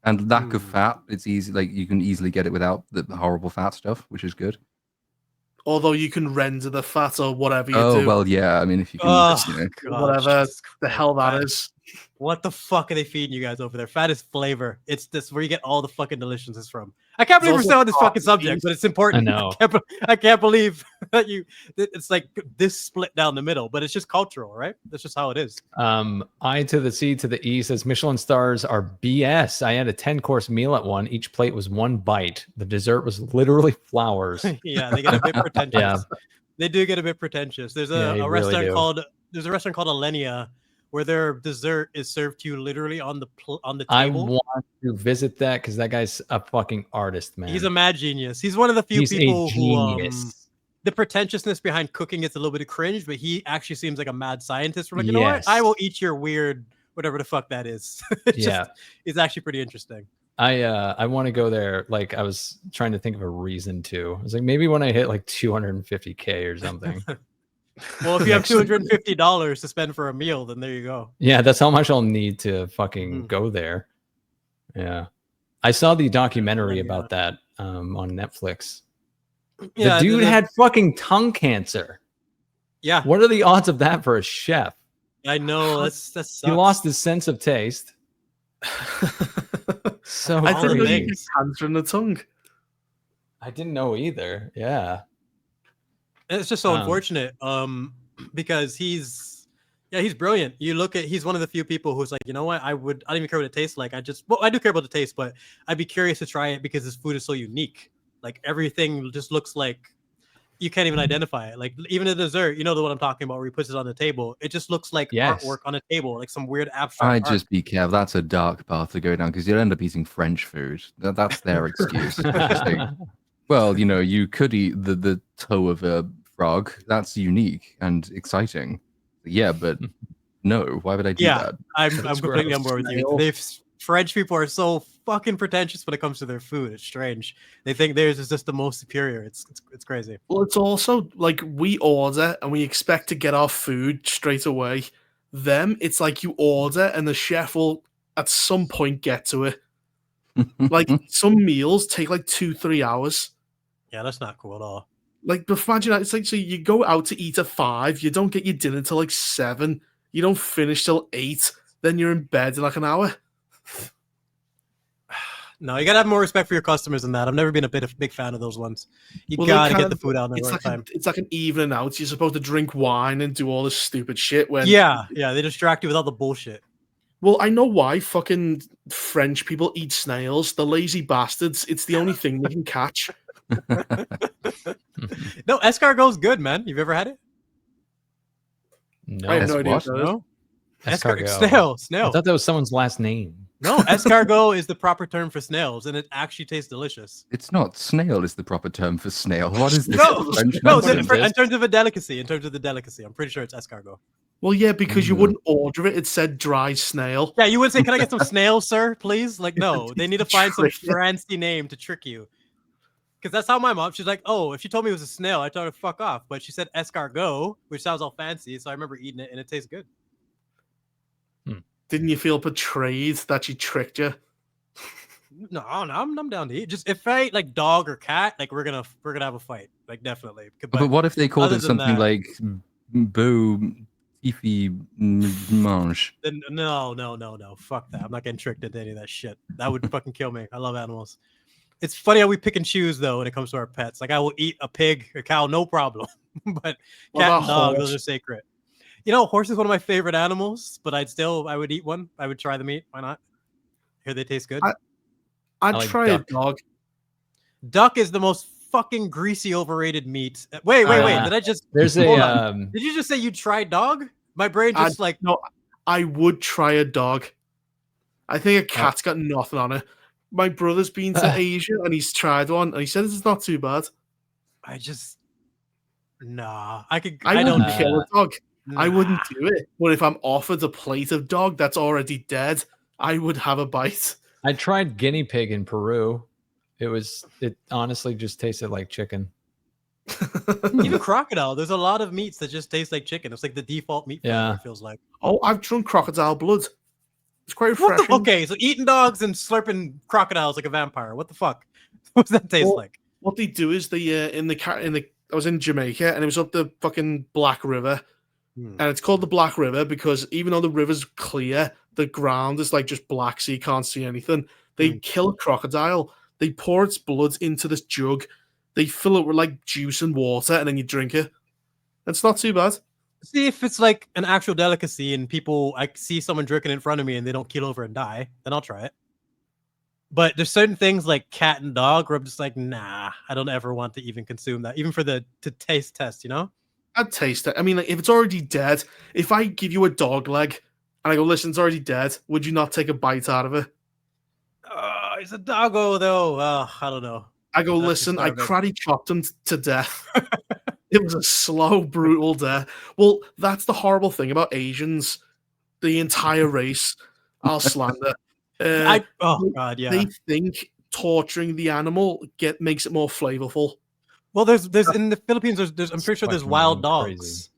and lack of Hmm. fat. It's easy. Like you can easily get it without the horrible fat stuff, which is good. Although you can render the fat or whatever you Oh do. well, yeah. I mean, if you can, Oh, you know. God, whatever Jesus the Christ, hell that fat. is. What the fuck are they feeding you guys over there? Fat is flavor. It's this where you get all the fucking deliciousness from. I can't It's believe we're also still on this fucking proteins. subject, but it's important. I know. I can't believe that it's like this split down the middle, but it's just cultural, right? That's just how it is. I to the C to the E says Michelin stars are BS. I had a 10-course meal at one. Each plate was one bite. The dessert was literally flowers. Yeah, they get a bit pretentious. Yeah. They do get a bit pretentious. There's Yeah, a, they a really restaurant do. called Alenia where their dessert is served to you literally on the I table. want to visit that because that guy's a fucking artist, man. He's a mad genius. He's one of the few He's people a who genius. the pretentiousness behind cooking is a little bit of cringe, but he actually seems like a mad scientist. We're like, you know what? Yes. I will eat your weird whatever the fuck that is. Yeah. It's actually pretty interesting. I want to go there. Like I was trying to think of a reason to. I was like, maybe when I hit like 250K or something. Well, if you have $250 to spend for a meal, then there you go. Yeah, that's how much I'll need to fucking Mhm. go there. Yeah. I saw the documentary Yeah. about that on Netflix. Yeah, the dude had fucking tongue cancer. Yeah, What are the odds of that for a chef? I know. That sucks. He lost his sense of taste. So I all didn't know the you get things. cancer in the tongue. I didn't know either. Yeah. It's just so Um, unfortunate. Because he's brilliant. You look at he's one of the few people who's like, you know what, I don't even care what it tastes like. I do care about the taste, but I'd be curious to try it because his food is so unique. Like everything just looks like you can't even identify it. Like even the dessert, you know the one I'm talking about, where he puts it on the table. It just looks like Yes. artwork on a table, like some weird abstract I'd art. just be careful. That's a dark path to go down because you'll end up eating French food. That's their excuse. Just like, well, you know, you could eat the toe of a frog. That's unique and exciting. Yeah, but no, why would I do Yeah, that? I'm It's completely gross. on board with you. Snail. French people are so fucking pretentious when it comes to their food. It's strange. They think theirs is just the most superior. It's crazy. Well, it's also like we order and we expect to get our food straight away. Them, it's like you order and the chef will at some point get to it. Like some meals take like 2-3 hours. Yeah, that's not cool at all. Like, but imagine that, it's like, so you go out to eat at 5, you don't get your dinner till like 7, you don't finish till 8, then you're in bed in like an hour. No, you gotta have more respect for your customers than that. I've never been a big fan of those ones. You Well, they gotta kind get the of- food out in the It's right like time. it's like an evening out. You're supposed to drink wine and do all this stupid shit. When Yeah, they distract you with all the bullshit. well, I know why fucking French people eat snails. The lazy bastards. It's the only thing they can catch. No, escargot's good, man. You've ever had it? No. I have no That's idea. what? What that is. No. Escargot. Snail. I thought that was someone's last name. No, escargot is the proper term for snails, and it actually tastes delicious. It's not snail is the proper term for snail. What is this? No, French no, nonsense? in terms of a delicacy, in terms of the delicacy, I'm pretty sure it's escargot. Well, yeah, because you Mm. wouldn't order it. It said dry snail. Yeah, you would say, "Can I get some snails, sir, please?" Like, no, they need to find some Trick you. fancy name to trick you. Because that's how my mom. She's like, "Oh, if she told me it was a snail, I told her to fuck off." But she said escargot, which sounds all fancy, so I remember eating it, and it tastes good. Didn't you feel betrayed that she tricked you? No, I'm down to eat. Just if I eat like dog or cat, like we're gonna have a fight, like definitely. But what if they called other it than something that- like Beau Tiffy Mange? Then no, fuck that. I'm not getting tricked into any of that shit. That would fucking kill me. I love animals. It's funny how we pick and choose though when it comes to our pets. Like I will eat a pig, a cow, no problem. But What cat about and dog, horse? those are sacred. You know, horse is one of my favorite animals, but I would eat one. I would try the meat. Why not? Hear they taste good. I'd like try duck. a dog. Duck is the most fucking greasy, overrated meat. Wait. Did I just? There's Hold a on. Did you just say you tried dog? My brain just like. No, I would try a dog. I think a cat's got nothing on it. My brother's been to Asia and he's tried one and he said it's not too bad. I just. Nah, I could. I don't wouldn't kill a dog. I wouldn't Nah. do it. But if I'm offered a plate of dog that's already dead, I would have a bite. I tried guinea pig in Peru. It honestly just tasted like chicken. Even crocodile. There's a lot of meats that just taste like chicken. It's like the default meat. flavor, Yeah. it feels like. Oh, I've drunk crocodile blood. It's quite What refreshing. the, okay, so eating dogs and slurping crocodiles like a vampire. What the fuck? What does that taste Well, like? What they do is they I was in Jamaica and it was up the fucking Black River. Hmm. And it's called the Black River because even though the river's clear, the ground is like just black, so you can't see anything. They kill a crocodile, they pour its blood into this jug, they fill it with like juice and water, and then you drink it. It's not too bad. See if it's like an actual delicacy and I see someone drinking in front of me and they don't keel over and die, then I'll try it. But there's certain things like cat and dog where I'm just like, nah, I don't ever want to even consume that, even for to taste test, you know? I'd taste it. I mean, like, if it's already dead, if I give you a dog leg and I go, listen, it's already dead, would you not take a bite out of it? It's a doggo though. I don't know. I go, That's listen, I disturbing. karate chopped him to death. It was a slow, brutal death. Well, that's the horrible thing about Asians. The entire race, I'll slander. Oh god, yeah. They think torturing the animal makes it more flavorful. Well, there's in the Philippines. There's I'm pretty sure there's fucking wild crazy. dogs.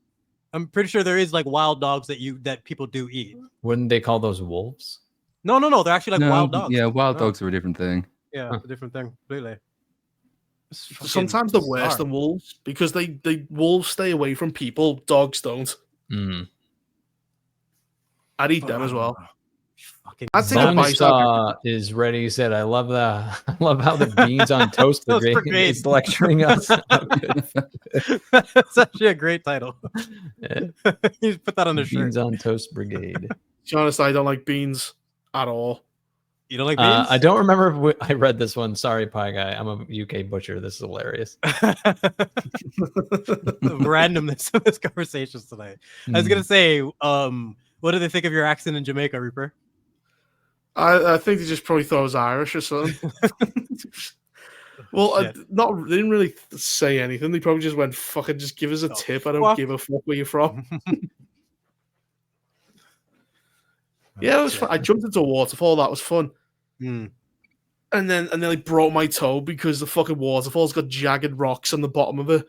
I'm pretty sure there is like wild dogs that people do eat. Wouldn't they call those wolves? No, they're actually like No, wild dogs. Yeah, wild No. dogs are a different thing. Yeah, Huh. a different thing completely. It's fucking Sometimes they're worse bizarre. than wolves because they wolves stay away from people. Dogs don't. Mm. I'd eat them as well. Fucking I'd take a Bone bite. Saw is ready. He said, "I love the, I love how the beans on toast Toast brigade Brigade. is lecturing us." That's actually a great title. Yeah. You put that on the shirt. Beans on toast brigade. To be honest, I don't like beans at all. You don't like beans? I don't remember if I read this one. Sorry, Pie Guy. I'm a UK butcher. This is hilarious. The randomness of this conversations tonight. I was gonna say, what do they think of your accent in Jamaica, Reaper? I think they just probably thought I was Irish or something. Well, Shit. they didn't really say anything. They probably just went, "Fucking, just give us a Oh, tip. I don't fuck. give a fuck where you're from." Yeah, it was fun. I jumped into a waterfall. That was fun. Hmm. And then I nearly broke my toe because the fucking waterfall's got jagged rocks on the bottom of it,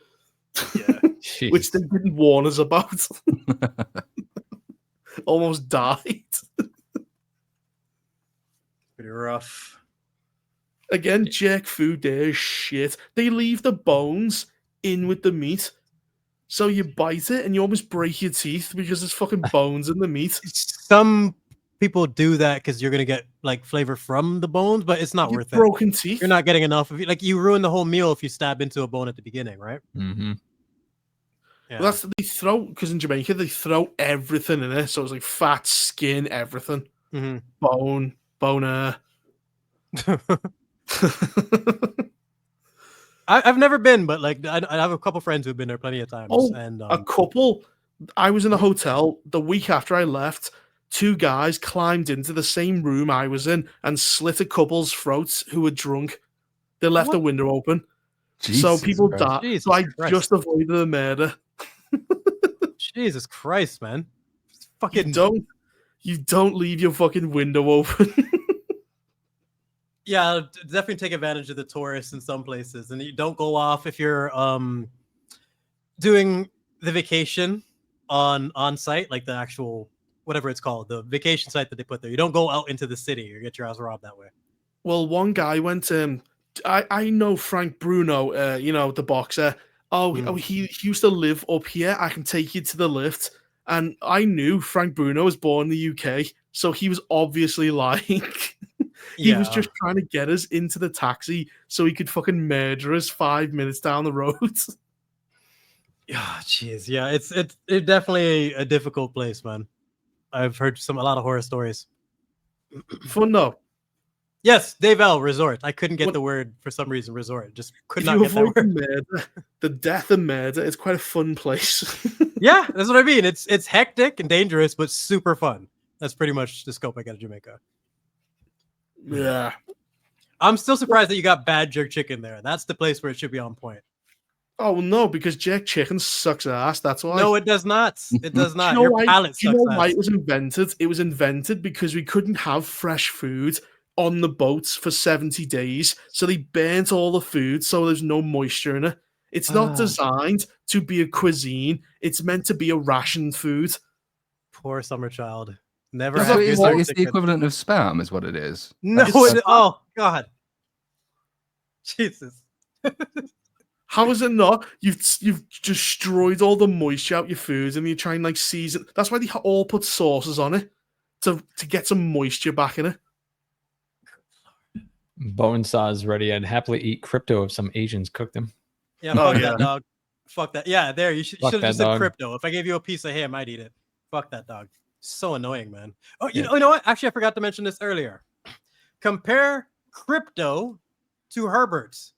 Yeah. Jeez. which they didn't warn us about. Almost died. Pretty rough. Again, jerk food there is shit. They leave the bones in with the meat. So you bite it and you almost break your teeth because there's fucking bones in the meat. Some people do that because you're gonna get like flavor from the bones, but it's not You worth it. broken teeth. You're not getting enough of it. Like you ruin the whole meal if you stab into a bone at the beginning, right? Mm-hmm. Yeah. Well, that's they throw because in Jamaica they throw everything in it. So it's like fat, skin, everything, Mhm. boner. I've never been, but like I have a couple friends who've been there plenty of times. Oh, and A couple. I was in a hotel the week after I left. Two guys climbed into the same room I was in and slit a couple's throats who were drunk. They left the What? window open, so Jesus people Christ. died. Jesus So I Christ. just avoided the murder. Jesus Christ, man! It's You fucking don't leave your fucking window open. yeah. Definitely take advantage of the tourists in some places, and you don't go off if you're doing the vacation on site, like the actual whatever it's called, the vacation site that they put there. You don't go out into the city or get your house robbed that way. Well, one guy went. I know Frank Bruno. You know, the boxer. He used to live up here. I can take you to the lift. And I knew Frank Bruno was born in the UK, so he was obviously lying. He was just trying to get us into the taxi so he could fucking murder us 5 minutes down the road. Yeah, jeez, yeah. It's definitely a difficult place, man. I've heard a lot of horror stories. Fun though. Yes, Dave L. Resort. I couldn't get What- the word for some reason. Resort. Just could If not you get that avoid the word. murder, the death and murder, it's quite a fun place. Yeah, that's what I mean. It's hectic and dangerous, but super fun. That's pretty much the scope I got of Jamaica. Yeah. I'm still surprised that you got bad jerk chicken there. That's the place where it should be on point. Oh no, because jerk chicken sucks ass. That's why. No, it does not. It does Do not. you know Your why- palate do you sucks know why ass. it was invented? It was invented because we couldn't have fresh food on the boats for 70 days. So they burnt all the food so there's no moisture in it. It's not Ah. designed to be a cuisine. It's meant to be a rationed food. Poor summer child. Never Is have that- your is jerk It's the chicken. equivalent of spam, is what it is. No, It's- oh god. Jesus. How is it not? You've destroyed all the moisture out your food and you try and like season. That's why they all put sauces on it to get some moisture back in it. Bone Saw is ready. I'd happily eat crypto if some Asians cooked them. Yeah, Oh, fuck yeah. that dog. Fuck that. Yeah, there. You should Fuck have that just said dog. crypto. If I gave you a piece of him, I'd eat it. Fuck that dog. So annoying, man. Oh, Yeah. you know what? Actually, I forgot to mention this earlier. Compare crypto to Herbert's,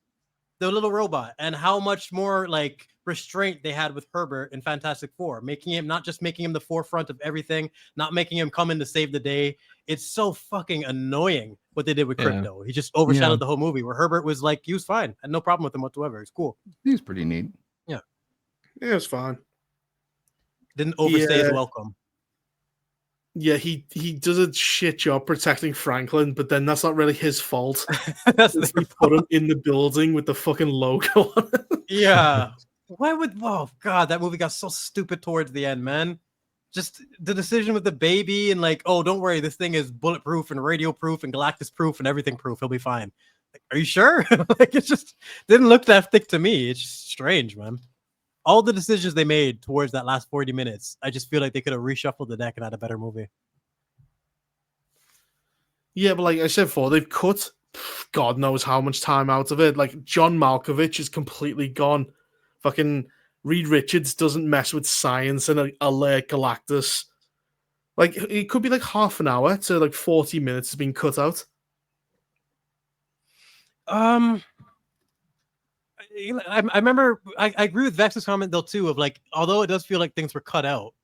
the little robot, and how much more like restraint they had with Herbert in Fantastic Four, not just making him the forefront of everything, not making him come in to save the day. It's so fucking annoying what they did with Yeah. crypto. He just overshadowed Yeah. the whole movie where Herbert was like, he was fine. Had no problem with him whatsoever. It's cool. He's pretty neat. Yeah, it's fine. Didn't overstay his Yeah. welcome. Yeah, he does a shit job protecting Franklin, but then that's not really his fault. That's Since the they put him in the building with the fucking logo on it. yeah. Why would? Oh God, that movie got so stupid towards the end, man. Just the decision with the baby and like, oh, don't worry, this thing is bulletproof and radio proof and Galactus proof and everything proof. He'll be fine. Like, are you sure? Like, it just didn't look that thick to me. It's just strange, man. All the decisions they made towards that last 40 minutes, I just feel like they could have reshuffled the deck and had a better movie. Yeah, but like I said before, they've cut God knows how much time out of it. Like John Malkovich is completely gone. Fucking Reed Richards doesn't mess with science and alert Galactus. Like it could be like half an hour to like 40 minutes has been cut out. I remember I agree with Vex's comment though too of like, although it does feel like things were cut out,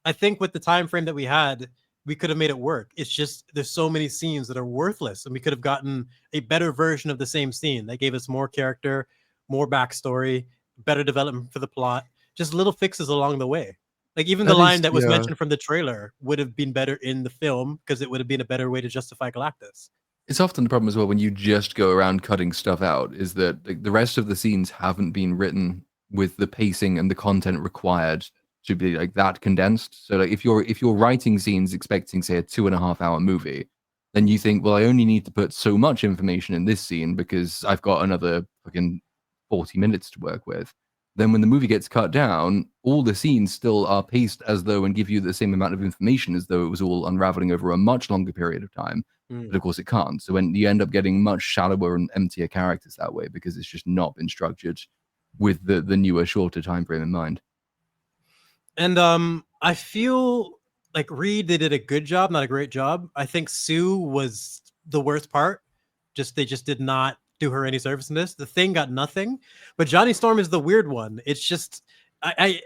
I think with the time frame that we had, we could have made it work. It's just there's so many scenes that are worthless, and we could have gotten a better version of the same scene that gave us more character, more backstory, better development for the plot, just little fixes along the way. Like even the line that was mentioned from the trailer would have been better in the film because it would have been a better way to justify Galactus. It's often the problem as well when you just go around cutting stuff out is that like, the rest of the scenes haven't been written with the pacing and the content required to be like that condensed. So like if you're writing scenes expecting say a 2.5 hour movie, then you think, well, I only need to put so much information in this scene because I've got another fucking 40 minutes to work with. Then when the movie gets cut down, all the scenes still are paced as though and give you the same amount of information as though it was all unraveling over a much longer period of time. But of course it can't. So when you end up getting much shallower and emptier characters that way because it's just not been structured with the newer, shorter time frame in mind. And I feel like Reed, they did a good job, not a great job. I think Sue was the worst part. They just did not do her any service in this. The Thing got nothing, but Johnny Storm is the weird one. It's just I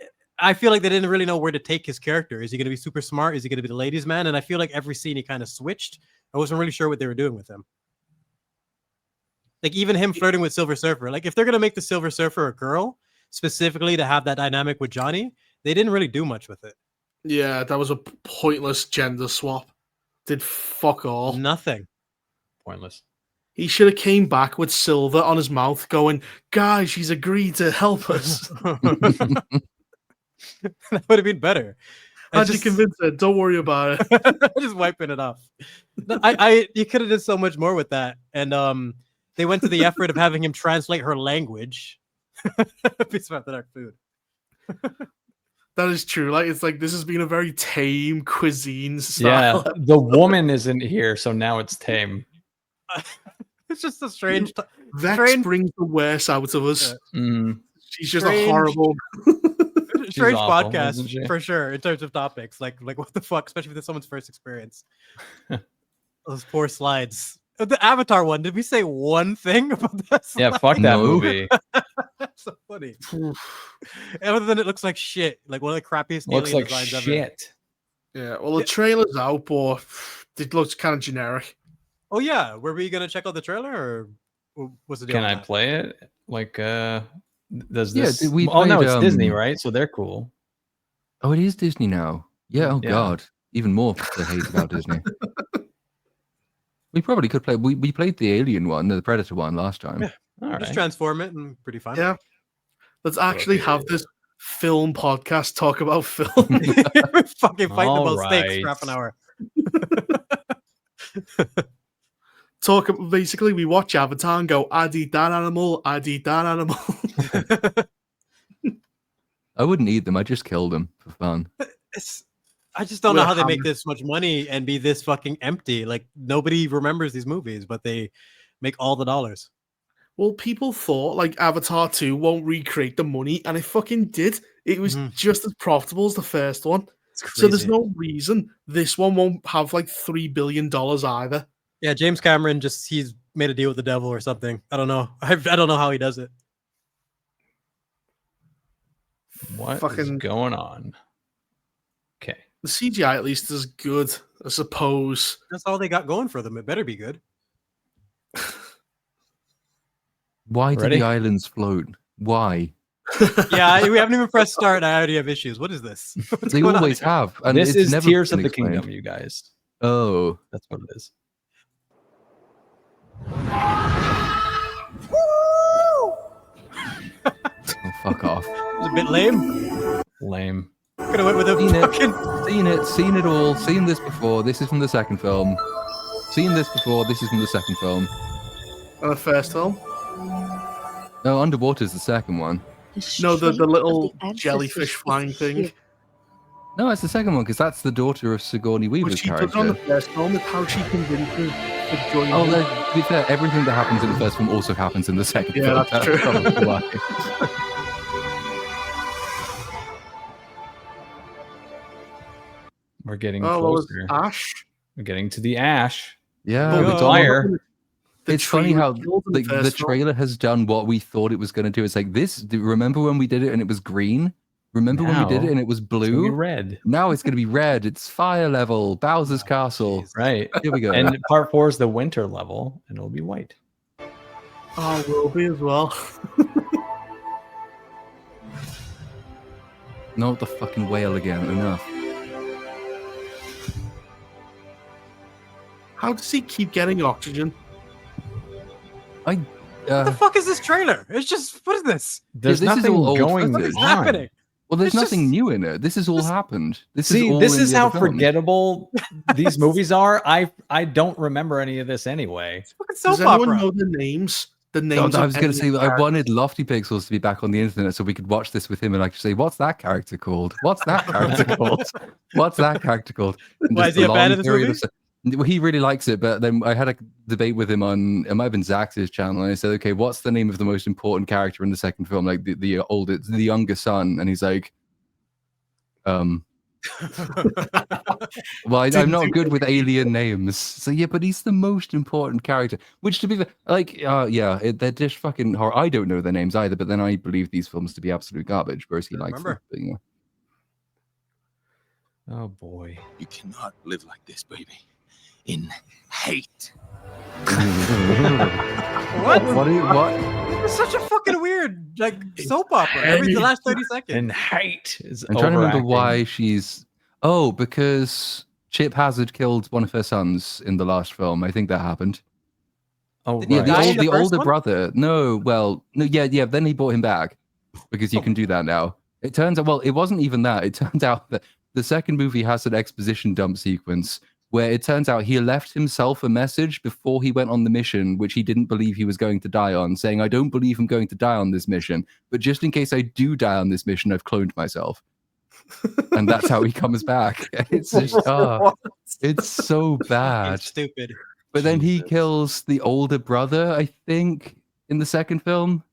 feel like they didn't really know where to take his character. Is he going to be super smart? Is he going to be the ladies' man? And I feel like every scene he kind of switched. I wasn't really sure what they were doing with him. Like even him flirting with Silver Surfer. Like if they're going to make the Silver Surfer a girl specifically to have that dynamic with Johnny, they didn't really do much with it. Yeah, that was a pointless gender swap. Did fuck all. Nothing. Pointless. He should have came back with Silver on his mouth going, guys, she's agreed to help us. That would have been better. How'd you convince her? Don't worry about it. Just wiping it off. You could have done so much more with that. And they went to the effort of having him translate her language. Piece of dark food. That is true. Like it's like this has been a very tame cuisine style. Yeah, the woman isn't here, so now it's tame. It's just a strange. Vex brings the worst out of us. She's just a horrible. Strange awful, podcast for sure in terms of topics. Like what the fuck, especially with someone's first experience. Those poor slides. The Avatar one. Did we say one thing about that slide? Yeah, fuck that movie. That's so funny. Other than it looks like shit. Like one of the crappiest Looks alien like designs shit. ever. Yeah, well, the trailer's out, but it looks kind of generic. Oh yeah, were we gonna check out the trailer or what's the deal? Can I play it? Like, does this? Yeah, we oh no, played, it's Disney, right? So they're cool. Oh, it is Disney now. Yeah. Oh Yeah. God, even more to hate about Disney. We probably could play. We played the Alien one, the Predator one last time. Yeah. All right. Just transform it and pretty fun. Yeah. Let's actually have this film podcast talk about film. We're fucking fighting All about steaks for right. half an hour. Basically, we watch Avatar and go, I'd eat that animal, I'd eat that animal. I wouldn't eat them. I just killed them for fun. I just don't know how they make this much money and be this fucking empty. Like nobody remembers these movies, but they make all the dollars. Well, people thought like Avatar 2 won't recreate the money, and it fucking did. It was just as profitable as the first one. So there's no reason this one won't have like $3 billion either. Yeah, James Cameron he's made a deal with the devil or something. I don't know. I don't know how he does it. What is going on? Okay. The CGI at least is good, I suppose. That's all they got going for them. It better be good. Why do the islands float? Why? Yeah, we haven't even pressed start. I already have issues. What is this? They always have. And this it's is never Tears been of the explained. Kingdom, you guys. Oh, that's what it is. Oh, fuck off. It was a bit lame. Lame. Could have went with a fucking... Seen it all. Seen this before. This is from the second film. Seen this before. This is from the second film. And the first film? No, Underwater's the second one. No, the little jellyfish flying thing. No, it's the second one because that's the daughter of Sigourney Weaver's What she character. does on the first film is how she convinces to join. Oh, to be fair, everything that happens in the first film also happens in the second film. Yeah, that's true. probably why. We're getting Oh, closer. Ash. We're getting to the ash. Yeah, Oh, we the don't- fire. It's funny how the first trailer has done what we thought it was going to do. It's like this. Remember when we did it and it was green? Remember when we did it and it was It's gonna be blue? red. Now it's going to be red. It's fire level. Bowser's Castle. Right. Here we go. And part 4 is the winter level, and it'll be white. Oh, will be as well. Not the fucking whale again. Enough. How does he keep getting oxygen? What the fuck is this trailer? It's just, what is this? There's this is nothing all old going What is on. happening? Well, there's It's nothing just- new in it. This is all happened. This See, is all this in is the how other film. forgettable these movies are. I don't remember any of this anyway. It's fucking Does soap anyone opera. know the names? The Oh, names. I of was going to any say, I wanted Lofty Pixels to be back on the internet so we could watch this with him and I could say, what's that character called? What's that character called? What's that character called? And Why, just is he a fan long of this period movie? Well, he really likes it, but then I had a debate with him on, it might have been Zax's channel, and I said, okay, what's the name of the most important character in the second film? Like the older, the younger son. And he's like, well, I'm not good with alien names. So yeah, but he's the most important character. Which, to be fair, like, yeah, they're just fucking horror. I don't know their names either, but then I believe these films to be absolute garbage, whereas he likes them. But, you know. Oh boy. You cannot live like this, baby. In hate. What? What? It's such a fucking weird, like, soap opera. Every the last 30 seconds. And hate is I'm trying to remember overacting. why she's. Oh, because Chip Hazard killed one of her sons in the last film. I think that happened. Oh, Did he Yeah, right. die in the the first older one? brother. No, well, no, yeah. Then he brought him back because you can do that now. It turns out, well, it wasn't even that. It turned out that the second movie has an exposition dump sequence where it turns out he left himself a message before he went on the mission, which he didn't believe he was going to die on, saying, I don't believe I'm going to die on this mission, but just in case I do die on this mission, I've cloned myself. And that's how he comes back. It's just, it's so bad. It's stupid. But then he kills the older brother, I think, in the second film.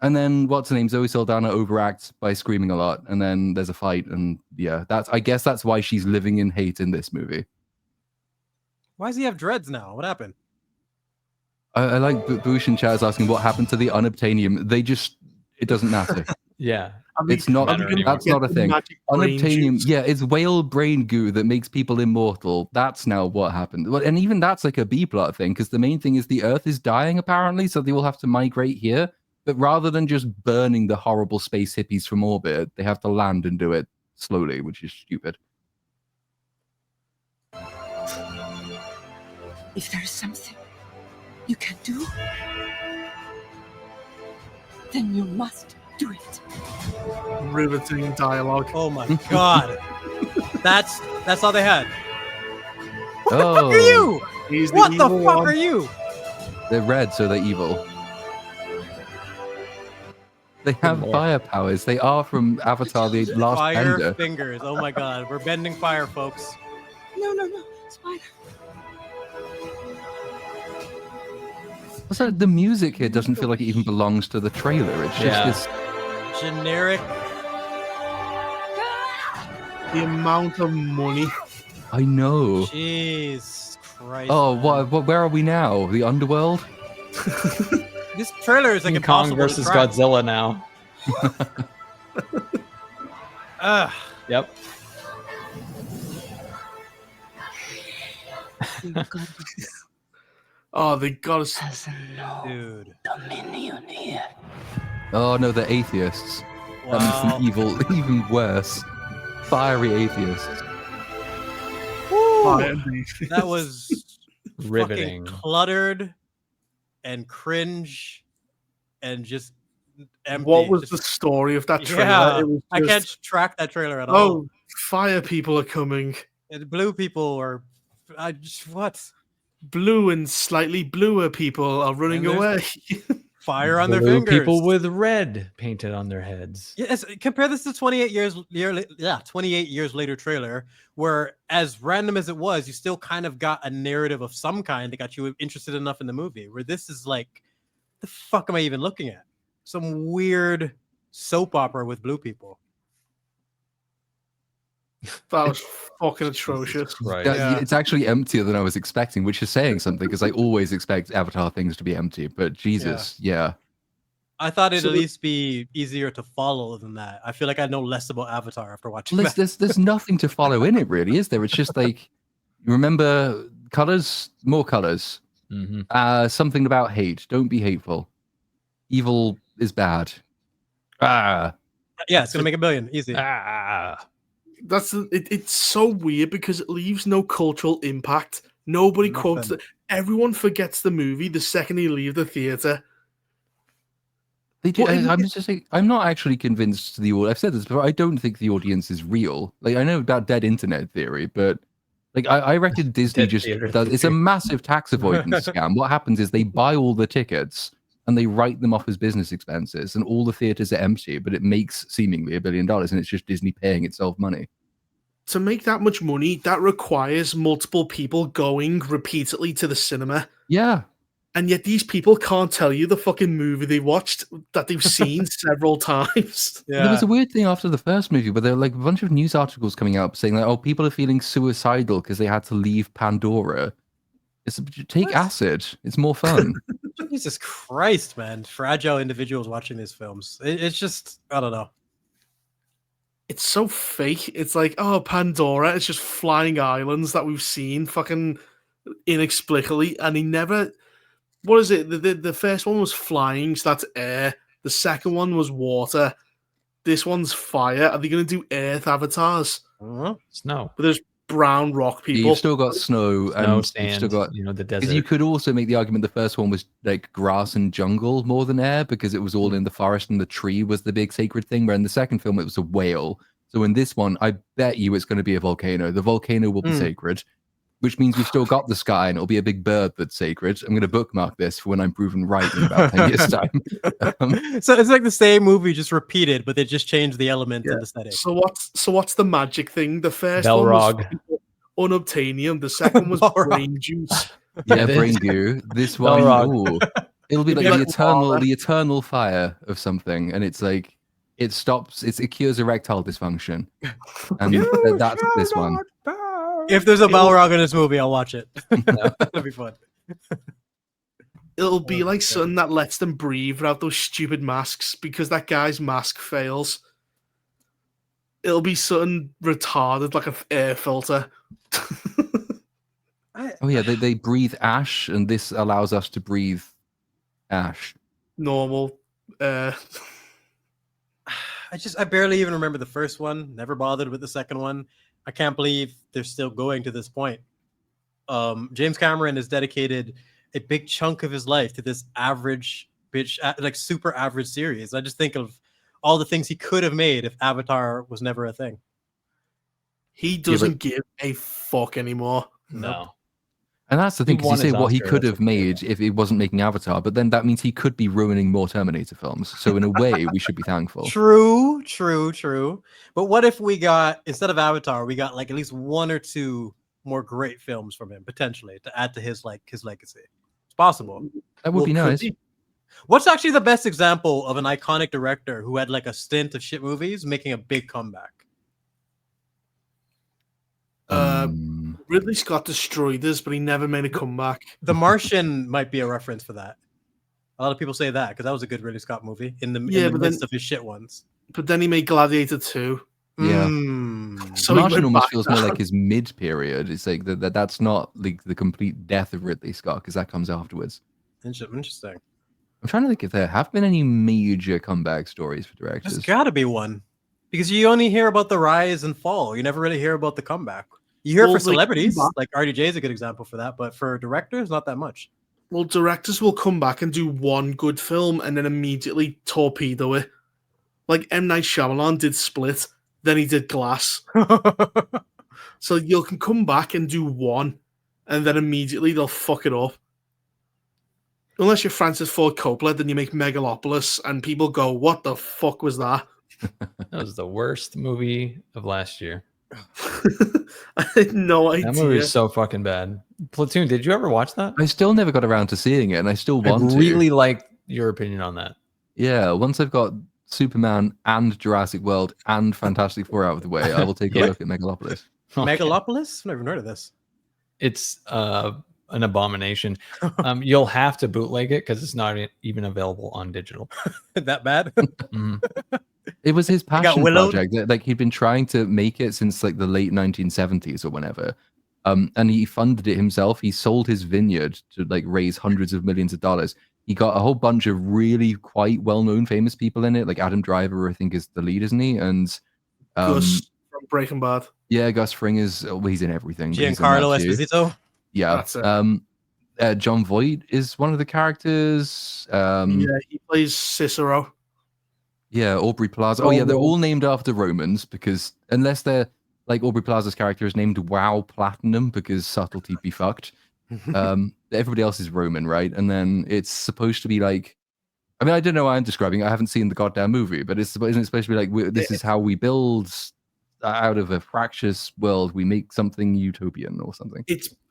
And then what's her name? Zoe Saldana overacts by screaming a lot. And then there's a fight. And yeah, I guess that's why she's living in hate in this movie. Why does he have dreads now? What happened? I like Boosh and Chaz asking what happened to the unobtainium. It doesn't matter. Yeah. It's not, that's not a thing. Unobtainium, yeah, it's whale brain goo that makes people immortal. That's now what happened. Well, and even that's like a B plot thing, because the main thing is the Earth is dying apparently, so they all have to migrate here. But rather than just burning the horrible space hippies from orbit, they have to land and do it slowly, which is stupid. If there is something you can do, then you must do it. Riveting dialogue. Oh my god. That's all they had. What the fuck Oh. are you? He's What the evil fuck one. are you? They're red, so they're evil. They have More. fire powers. They are from Avatar: The Last Fire Bender. fingers. Oh my god. We're bending fire, folks. No, Spider. Also, the music here doesn't feel like it even belongs to the trailer. It's just Yeah. this. Generic. The amount of money. I know. Jesus Christ. Oh, man. what? Where are we now? The underworld? This trailer is like King Kong impossible versus to track. Godzilla now. Ugh. Yep. Oh, they got us. Has no Dude. dominion here. Oh no, they're atheists. Wow. That makes them evil, even worse. Fiery atheists. That was Riveting. fucking cluttered and cringe and just empty. What was Just- the story of that trailer? Yeah, It was I just, can't track that trailer at all. oh, fire people are coming. And blue people or I just what? Blue and slightly bluer people are running And away. Fire on their Blue fingers. people with red painted on their heads. Yes, compare this to 28 years later trailer, where as random as it was, you still kind of got a narrative of some kind that got you interested enough in the movie. Where this is like, the fuck am I even looking at? Some weird soap opera with blue people. That was fucking atrocious. Right. Yeah. It's actually emptier than I was expecting, which is saying something because I always expect Avatar things to be empty. But Jesus, yeah. I thought it'd So at the- least be easier to follow than that. I feel like I know less about Avatar after watching Well, that. there's nothing to follow in it, really, is there? It's just like, remember colors, more colors. Mm-hmm. Something about hate. Don't be hateful. Evil is bad. Ah, Yeah, it's gonna make $1 billion easy. Ah. It's so weird because it leaves no cultural impact. Nobody quotes Nothing. everyone forgets the movie the second you leave the theater. they do. Well, it- I'm just saying, I'm not actually convinced the audience. I've said this, but I don't think the audience is real. Like I know about dead internet theory, but like I reckon Disney Dead just theater does. It's a theory. massive tax avoidance scam. What happens is they buy all the tickets and they write them off as business expenses, and all the theaters are empty, but it makes seemingly $1 billion, and it's just Disney paying itself money. To make that much money, that requires multiple people going repeatedly to the cinema. Yeah. And yet these people can't tell you the fucking movie they watched that they've seen several times. Yeah. There was a weird thing after the first movie where there were like a bunch of news articles coming out saying like, oh, people are feeling suicidal because they had to leave Pandora. Take What? acid. It's more fun. Jesus Christ, man. Fragile individuals watching these films. It's just, I don't know. It's so fake. It's like, oh, Pandora, it's just flying islands that we've seen fucking inexplicably. And he never, what is it? The first one was flying, so that's air. The second one was water. This one's fire. Are they going to do earth avatars? Snow. But there's brown rock people. You've still got snow, Snow, and you've sand, still got. the Because desert. you could also make the argument the first one was like grass and jungle more than air because it was all in the forest and the tree was the big sacred thing. Where in the second film it was a whale. So in this one, I bet you it's going to be a volcano. The volcano will be sacred, which means we've still got the sky and it'll be a big bird that's sacred. I'm going to bookmark this for when I'm proven right in about 10 years' time. So it's like the same movie just repeated, but they just changed the elements and the setting. So what's the magic thing? The first one Belrog. was unobtainium. The second was Balrog. brain juice. Yeah, it brain is. goo. This one, Balrog. ooh, it'll be It'd like be like the eternal fire of something, and it's like it stops. It cures erectile dysfunction, and that's this one. If there's a Balrog in this movie, I'll watch it. That'll be fun. It'll be like something that lets them breathe without those stupid masks because that guy's mask fails. It'll be something retarded like an air filter. Oh yeah, they breathe ash, and this allows us to breathe ash. Normal. I barely even remember the first one. Never bothered with the second one. I can't believe they're still going to this point. James Cameron has dedicated a big chunk of his life to this average bitch, like super average series. I just think of all the things he could have made if Avatar was never a thing. He doesn't give a fuck anymore. No. And that's the thing, because won you say his what he Oscar, could that's have made if he wasn't making Avatar, but then that means he could be ruining more Terminator films. So in a way, we should be thankful. True. But what if we got, instead of Avatar, we got like at least one or two more great films from him potentially to add to his legacy? It's possible. That would be Well, could nice. he? What's actually the best example of an iconic director who had like a stint of shit movies making a big comeback? Ridley Scott destroyed us, but he never made a comeback. The Martian might be a reference for that. A lot of people say that because that was a good Ridley Scott movie in the midst of his shit ones. But then he made Gladiator 2. Yeah. So Martian he went almost back feels now. more like his mid period. It's like that's not like the complete death of Ridley Scott because that comes afterwards. Interesting. I'm trying to think if there have been any major comeback stories for directors. There's got to be one because you only hear about the rise and fall. You never really hear about the comeback. You hear it Well, for like, celebrities, Bebop. like RDJ is a good example for that, but for directors, not that much. Well, directors will come back and do one good film and then immediately torpedo it. Like M. Night Shyamalan did Split, then he did Glass. So you can come back and do one, and then immediately they'll fuck it up. Unless you're Francis Ford Coppola, then you make Megalopolis, and people go, "What the fuck was that?" That was the worst movie of last year. I had no idea. That movie is so fucking bad. Platoon, did you ever watch that? I still never got around to seeing it, and I still want I really like your opinion on that. Yeah, once I've got Superman and Jurassic World and Fantastic Four out of the way, I will take a Yeah. look at Megalopolis. Okay. Megalopolis? I've never heard of this. It's an abomination. You'll have to bootleg it because it's not even available on digital. That bad? Mhm. It was his got passion willowed? project. Like he'd been trying to make it since like the late 1970s or whenever. And he funded it himself. He sold his vineyard to like raise hundreds of millions of dollars. He got a whole bunch of really quite well-known famous people in it, like Adam Driver, I think is the lead, isn't he? And Gus from Breaking Bad. yeah, Gus Fring is he's in everything. but he's in Giancarlo that too. Esposito? Yeah. That's it. John Voight is one of the characters. Yeah, he plays Cicero. Yeah, Aubrey Plaza. Oh, yeah, they're Rome. all named after Romans because unless they're like Aubrey Plaza's character is named Wow Platinum because subtlety be fucked. Everybody else is Roman, right? And then it's supposed to be like, I mean, I don't know why I'm describing. I haven't seen the goddamn movie, but isn't it supposed to be like this is how we build out of a fractious world? We make something utopian or something.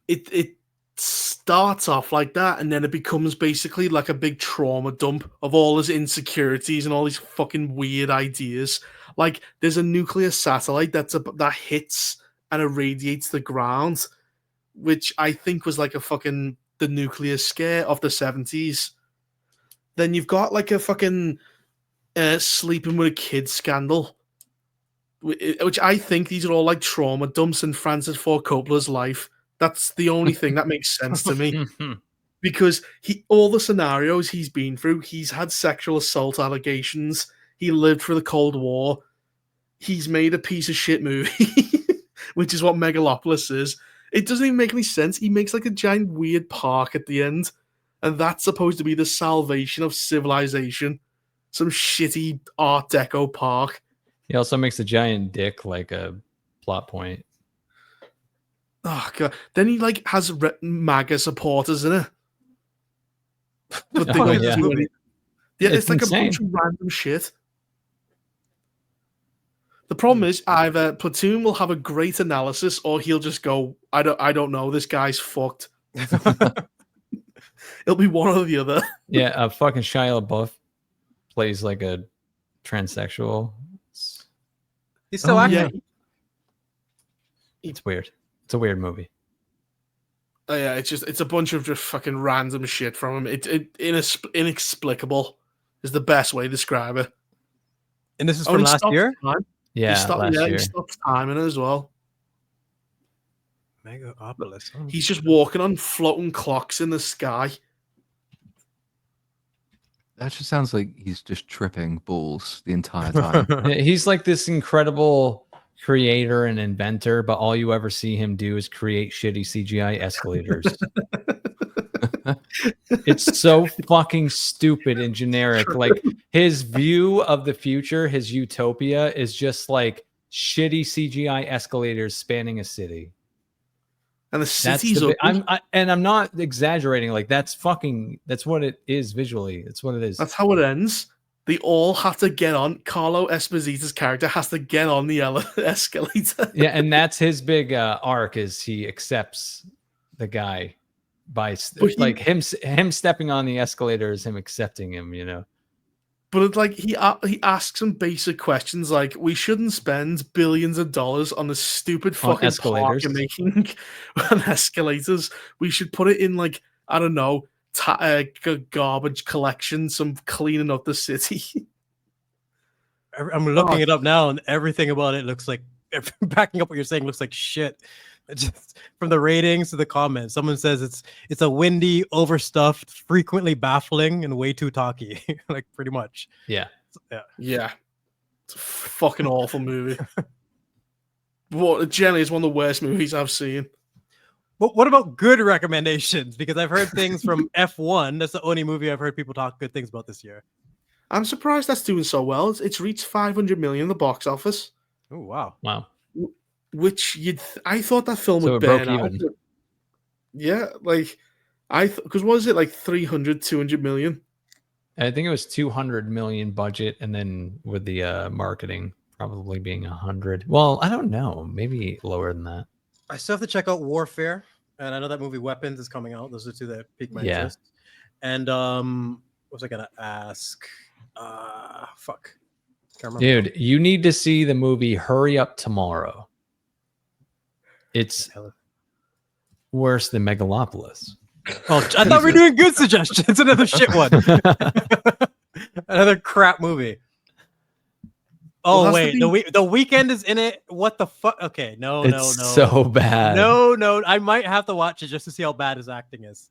It starts off like that, and then it becomes basically like a big trauma dump of all his insecurities and all these fucking weird ideas. Like there's a nuclear satellite that hits and irradiates the ground, which I think was like the nuclear scare of the 70s. Then you've got like a fucking sleeping with a kid scandal, which I think these are all like trauma dumps in Francis Ford Coppola's life. That's the only thing that makes sense to me. Because all the scenarios he's been through, he's had sexual assault allegations, he lived through the Cold War, he's made a piece of shit movie, which is what Megalopolis is. It doesn't even make any sense. He makes like a giant weird park at the end, and that's supposed to be the salvation of civilization. Some shitty Art Deco park. He also makes a giant dick like a plot point. Oh god! Then he like has MAGA supporters in it, but they Oh, don't yeah. do anything. Yeah, It's it's like insane. a bunch of random shit. The problem is either Platoon will have a great analysis, or he'll just go, "I don't know. This guy's fucked." It'll be one or the other. Yeah, fucking Shia LaBeouf plays like a transsexual. He's still acting. Yeah, It's weird. It's a weird movie. yeah. It's a bunch of just fucking random shit from him. Inexplicable is the best way to describe it. And this is Oh, from he last stopped year? time. Yeah, last year. He stopped timing it as well. Megalopolis. Oh. He's just walking on floating clocks in the sky. That just sounds like he's just tripping balls the entire time. He's like this incredible creator and inventor, but all you ever see him do is create shitty CGI escalators. It's so fucking stupid and generic. Like his view of the future, his utopia is just like shitty CGI escalators spanning a city. And the That's city's the, open. I'm not exaggerating. Like that's what it is visually. It's what it is. That's how it ends. They all have to get on. Carlo Esposito's character has to get on the escalator. Yeah, and that's his big arc is he accepts the guy by like him stepping on the escalator is him accepting him, you know. But it's like he asks some basic questions like, we shouldn't spend billions of dollars on the stupid fucking escalators. park you're making on escalators. We should put it in like, I don't know, garbage collection, some cleaning up the city. I'm looking it up now, and everything about it looks like, backing up what you're saying, looks like shit. Just from the ratings to the comments, someone says it's a windy, overstuffed, frequently baffling, and way too talky. Like pretty much. Yeah. Yeah. It's a fucking awful movie. Generally, it's one of the worst movies I've seen. But what about good recommendations? Because I've heard things from F1. That's the only movie I've heard people talk good things about this year. I'm surprised that's doing so well. It's reached 500 million in the box office, Oh wow. Wow. which I thought that film So would it broke burn out. even. but- Yeah, like because what was it, like 300, 200 million? I think it was 200 million budget, and then with the marketing probably being 100. Well, I don't know. Maybe lower than that. I still have to check out Warfare, and I know that movie Weapons is coming out. Those are two that piqued my Yeah. interest. And what was I gonna ask? Fuck. Can't remember. Dude, you need to see the movie Hurry Up Tomorrow. It's worse than Megalopolis. Oh, I thought we were doing good suggestions. Another shit one. Another crap movie. Oh Well, wait, that's the weekend is in it. What the fuck? Okay, no. So bad. No. I might have to watch it just to see how bad his acting is.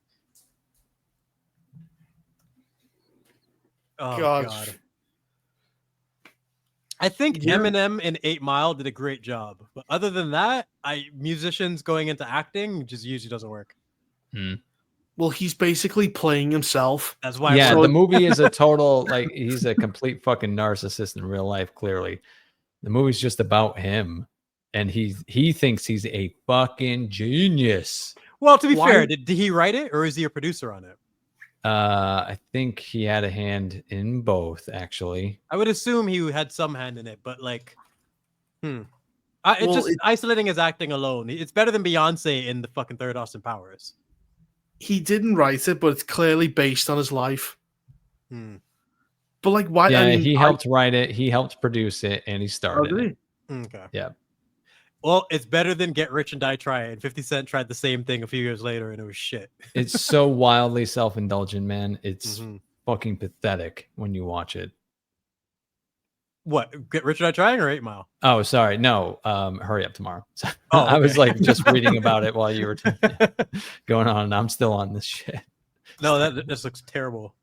Oh God. God. I think Yeah. Eminem in 8 Mile did a great job, but other than that, musicians going into acting just usually doesn't work. Well, he's basically playing himself. That's why. Yeah, So- the movie is a total, like, he's a complete fucking narcissist in real life, clearly. The movie's just about him, and he thinks he's a fucking genius. Well, to be Why- fair, did he write it or is he a producer on it? I think he had a hand in both, actually. I would assume he had some hand in it, but like, it's Well, just isolating his acting alone. It's better than Beyonce in the fucking third Austin Powers. He didn't write it, but it's clearly based on his life. Hmm. But like, why? Yeah, I mean, he helped write it, he helped produce it, and he Oh, started did it. he? Okay. Yeah. Well, it's better than Get Rich and Die Trying. 50 Cent tried the same thing a few years later, and it was shit. It's so wildly self-indulgent, man. It's Mhm. fucking pathetic when you watch it. What? Get Rich or Die Trying or 8 Mile? Oh, sorry. No, Hurry Up Tomorrow. Oh, I was okay. like just reading about it while you were going on, and I'm still on this shit. No, that this looks terrible.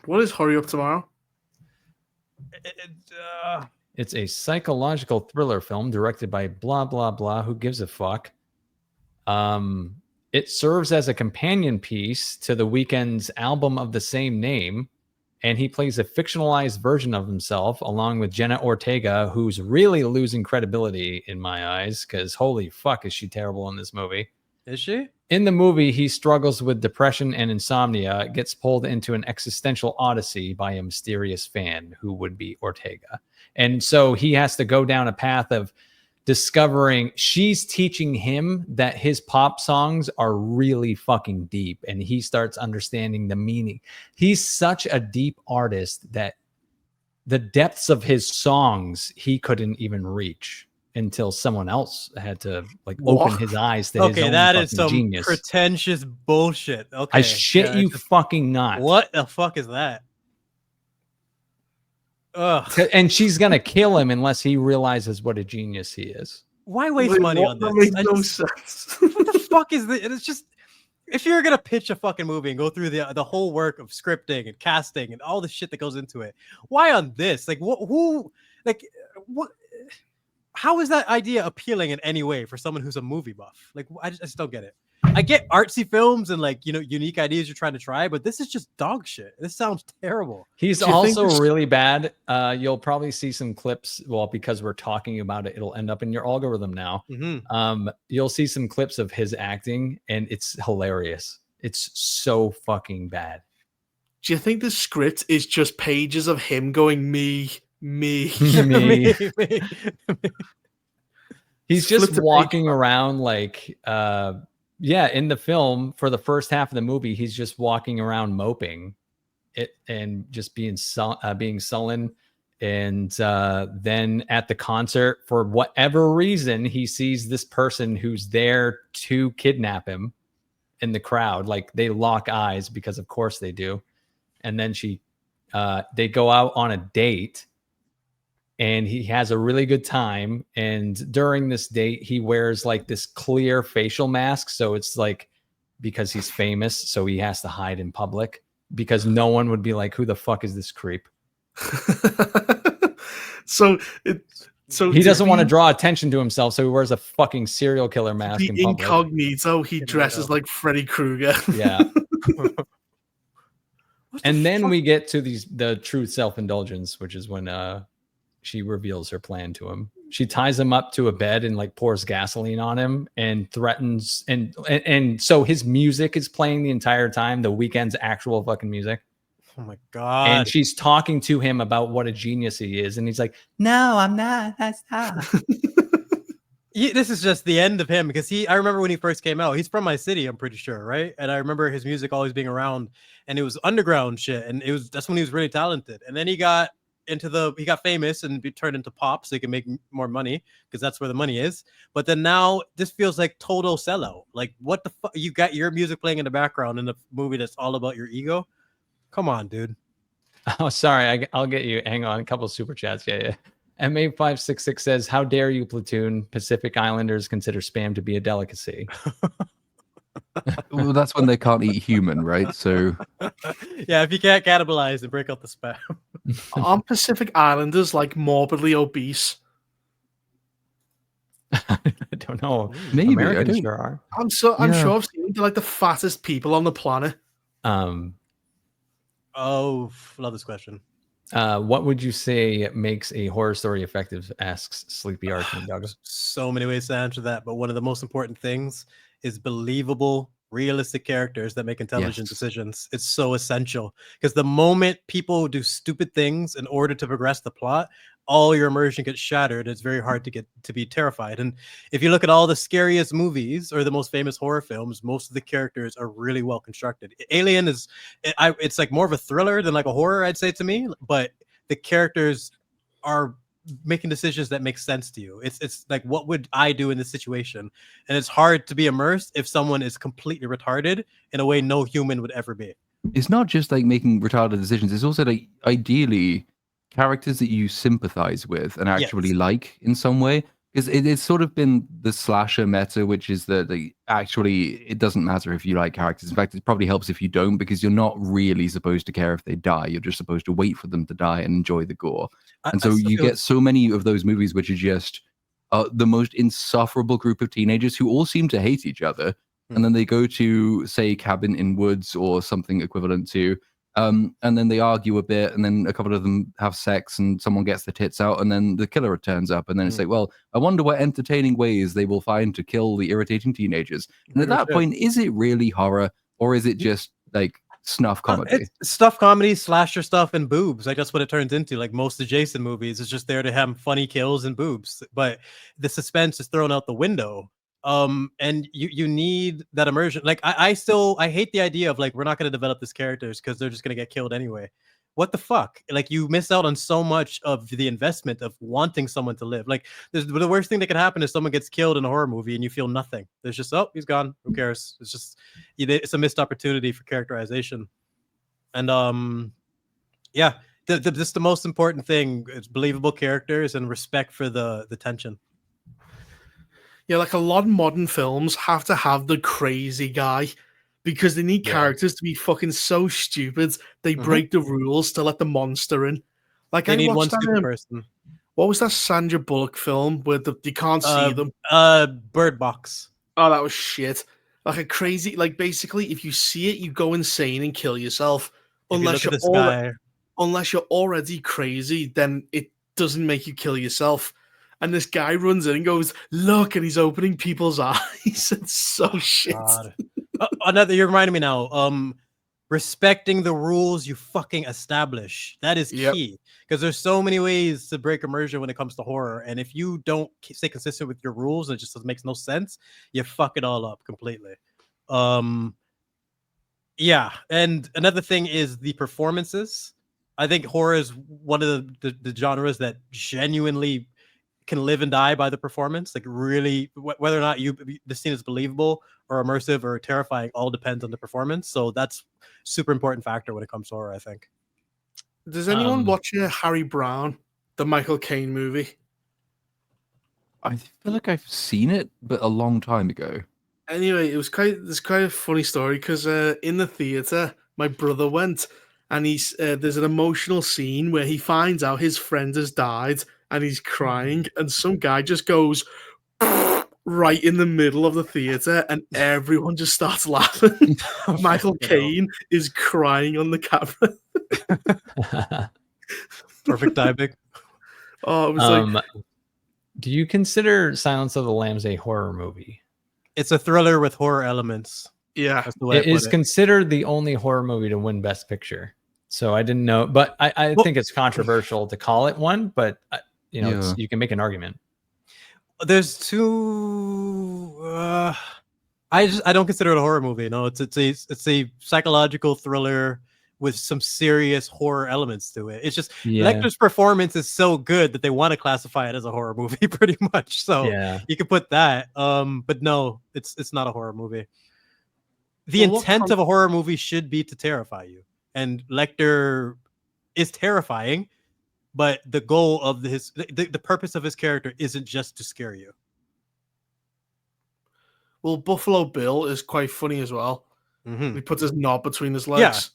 What is Hurry Up Tomorrow? It's a psychological thriller film directed by blah blah blah. Who gives a fuck? It serves as a companion piece to The Weeknd's album of the same name, and he plays a fictionalized version of himself along with Jenna Ortega, who's really losing credibility in my eyes because holy fuck is she terrible in this movie. Is she? In the movie, he struggles with depression and insomnia, gets pulled into an existential odyssey by a mysterious fan who would be Ortega. And so he has to go down a path of discovering she's teaching him that his pop songs are really fucking deep, and he starts understanding the meaning. He's such a deep artist that the depths of his songs he couldn't even reach until someone else had to like open What? his eyes to his Okay, own that is fucking some genius. pretentious bullshit. Okay, I shit yeah, you just- fucking not. What the fuck is that? Ugh. And she's gonna kill him unless he realizes what a genius he is. Why waste Wait, money what? on That this? makes I no just- sense. What the fuck is this? It's just if you're gonna pitch a fucking movie and go through the whole work of scripting and casting and all the shit that goes into it, why on this? Like what? How is that idea appealing in any way for someone who's a movie buff? Like I just don't get it. I get artsy films and like unique ideas you're trying to try, but this is just dog shit. This sounds terrible. He's Do you think also this- really bad. You'll probably see some clips. Well, because we're talking about it, it'll end up in your algorithm now. Mm-hmm. You'll see some clips of his acting, and it's hilarious. It's so fucking bad. Do you think the script is just pages of him going me? Me. Me. He's Flip just the page. walking around like in the film for the first half of the movie, he's just walking around moping it and just being sullen. And then at the concert, for whatever reason, he sees this person who's there to kidnap him in the crowd. Like they lock eyes because of course they do. And then they go out on a date. And he has a really good time. And during this date, he wears like this clear facial mask. So it's like because he's famous, so he has to hide in public because no one would be like, who the fuck is this creep? So So He to doesn't want to be- draw attention to himself, so he wears a fucking serial killer mask be in public. incognito. He Get rid dresses of. like Freddy Krueger. Yeah. What the And then fuck? we get to the true self-indulgence, which is when she reveals her plan to him. She ties him up to a bed and like pours gasoline on him and threatens and so his music is playing the entire time, the Weeknd's actual fucking music. Oh my And god. she's talking to him about what a genius he is, and he's like, "No, I'm not. That's not." This is just the end of him because I remember when he first came out, he's from my city, I'm pretty sure, right? And I remember his music always being around, and it was underground shit, and that's when he was really talented. And then he got famous and turned into pop so he could make more money because that's where the money is. But then now this feels like total sellout. Like, what the fuck? You got your music playing in the background in a movie that's all about your ego? Come on, dude. Oh, sorry. I'll get you. Hang on. A couple of super chats. Yeah. MA566 says, "How dare you, Platoon? Pacific Islanders consider spam to be a delicacy." Well, that's when they can't eat human, right? So Yeah, if you can't cannibalize and break out the spam. Aren't Pacific Islanders like morbidly obese? I don't know. maybe I Americans don't. sure are. I'm Yeah. sure I've seen them. They're like the fattest people on the planet. Oh, love this question. What would you say makes a horror story effective? Asks Sleepy Arkin Douglas. So many ways to answer that, but one of the most important things is believable, realistic characters that make intelligent Yes. decisions. It's so essential because the moment people do stupid things in order to progress the plot, all your immersion gets shattered. It's very hard to be terrified. And if you look at all the scariest movies or the most famous horror films, most of the characters are really well constructed. Alien it's like more of a thriller than like a horror, I'd say, to me, but the characters are making decisions that make sense to you. It's like, what would I do in this situation? And it's hard to be immersed if someone is completely retarded in a way no human would ever be. It's not just like making retarded decisions. It's also like ideally characters that you sympathize with and actually Yes. like in some way. Because it's sort of been the slasher meta, which is that actually it doesn't matter if you like characters. In fact, it probably helps if you don't, because you're not really supposed to care if they die. You're just supposed to wait for them to die and enjoy the gore. And so you get so many of those movies which are just the most insufferable group of teenagers who all seem to hate each other. And then they go to, say, Cabin in Woods or something equivalent to, and then they argue a bit, and then a couple of them have sex, and someone gets the tits out, and then the killer turns up, and then it's like, well, I wonder what entertaining ways they will find to kill the irritating teenagers. And at that point, is it really horror, or is it just like snuff comedy? It's stuff comedy, slasher stuff, and boobs. Like, that's what it turns into. Like most of Jason movies, it's just there to have funny kills and boobs, but the suspense is thrown out the window. And you need that immersion. Like, I hate the idea of like, we're not going to develop these characters because they're just going to get killed anyway. What the fuck? Like, you miss out on so much of the investment of wanting someone to live. Like, the worst thing that can happen is someone gets killed in a horror movie and you feel nothing. There's just, oh, he's gone, who cares? It's a missed opportunity for characterization. And yeah, just the most important thing is believable characters and respect for the tension. Yeah, like a lot of modern films have to have the crazy guy because they need characters to be fucking so stupid they break the rules to let the monster in. Like, They I need watched one stupid that, person. what was that Sandra Bullock film where you can't see them? Bird Box. Oh, that was shit. Like a crazy, like basically, if you see it, you go insane and kill yourself. If Unless you you're look at the sky. unless you're already crazy, then it doesn't make you kill yourself. And this guy runs in and goes, "Look!" and he's opening people's eyes. It's so shit. God. You're reminding me now. Respecting the rules you fucking establish. That is key. Because there's so many ways to break immersion when it comes to horror. And if you don't stay consistent with your rules, it just makes no sense. You fuck it all up completely. Yeah. And another thing is the performances. I think horror is one of the genres that genuinely can live and die by the performance. Like, really, whether or not the scene is believable or immersive or terrifying all depends on the performance. So that's super important factor when it comes to horror, I think. Does anyone watch Harry Brown, the Michael Caine movie? I feel like I've seen it, but a long time ago. Anyway, it's quite a funny story because in the theater, my brother went, and there's an emotional scene where he finds out his friend has died, and he's crying, and some guy just goes right in the middle of the theater, and everyone just starts laughing. Michael Caine is crying on the camera. Perfect timing. Oh, it was like, do you consider Silence of the Lambs a horror movie? It's a thriller with horror elements. yeah. That's the way I It put is considered the only horror movie to win Best Picture. So I didn't know, but I Well- think it's controversial to call it one, but you know, Yeah. you can make an argument. There's two. I don't consider it a horror movie. No, it's a psychological thriller with some serious horror elements to it. It's just Lecter's performance is so good that they want to classify it as a horror movie, pretty much. So Yeah. you could put that. But no, it's not a horror movie. The Well, what intent com- of a horror movie should be to terrify you, and Lecter is terrifying. But the goal of the purpose of his character isn't just to scare you. Well, Buffalo Bill is quite funny as well. Mhm. He puts his knob between his legs.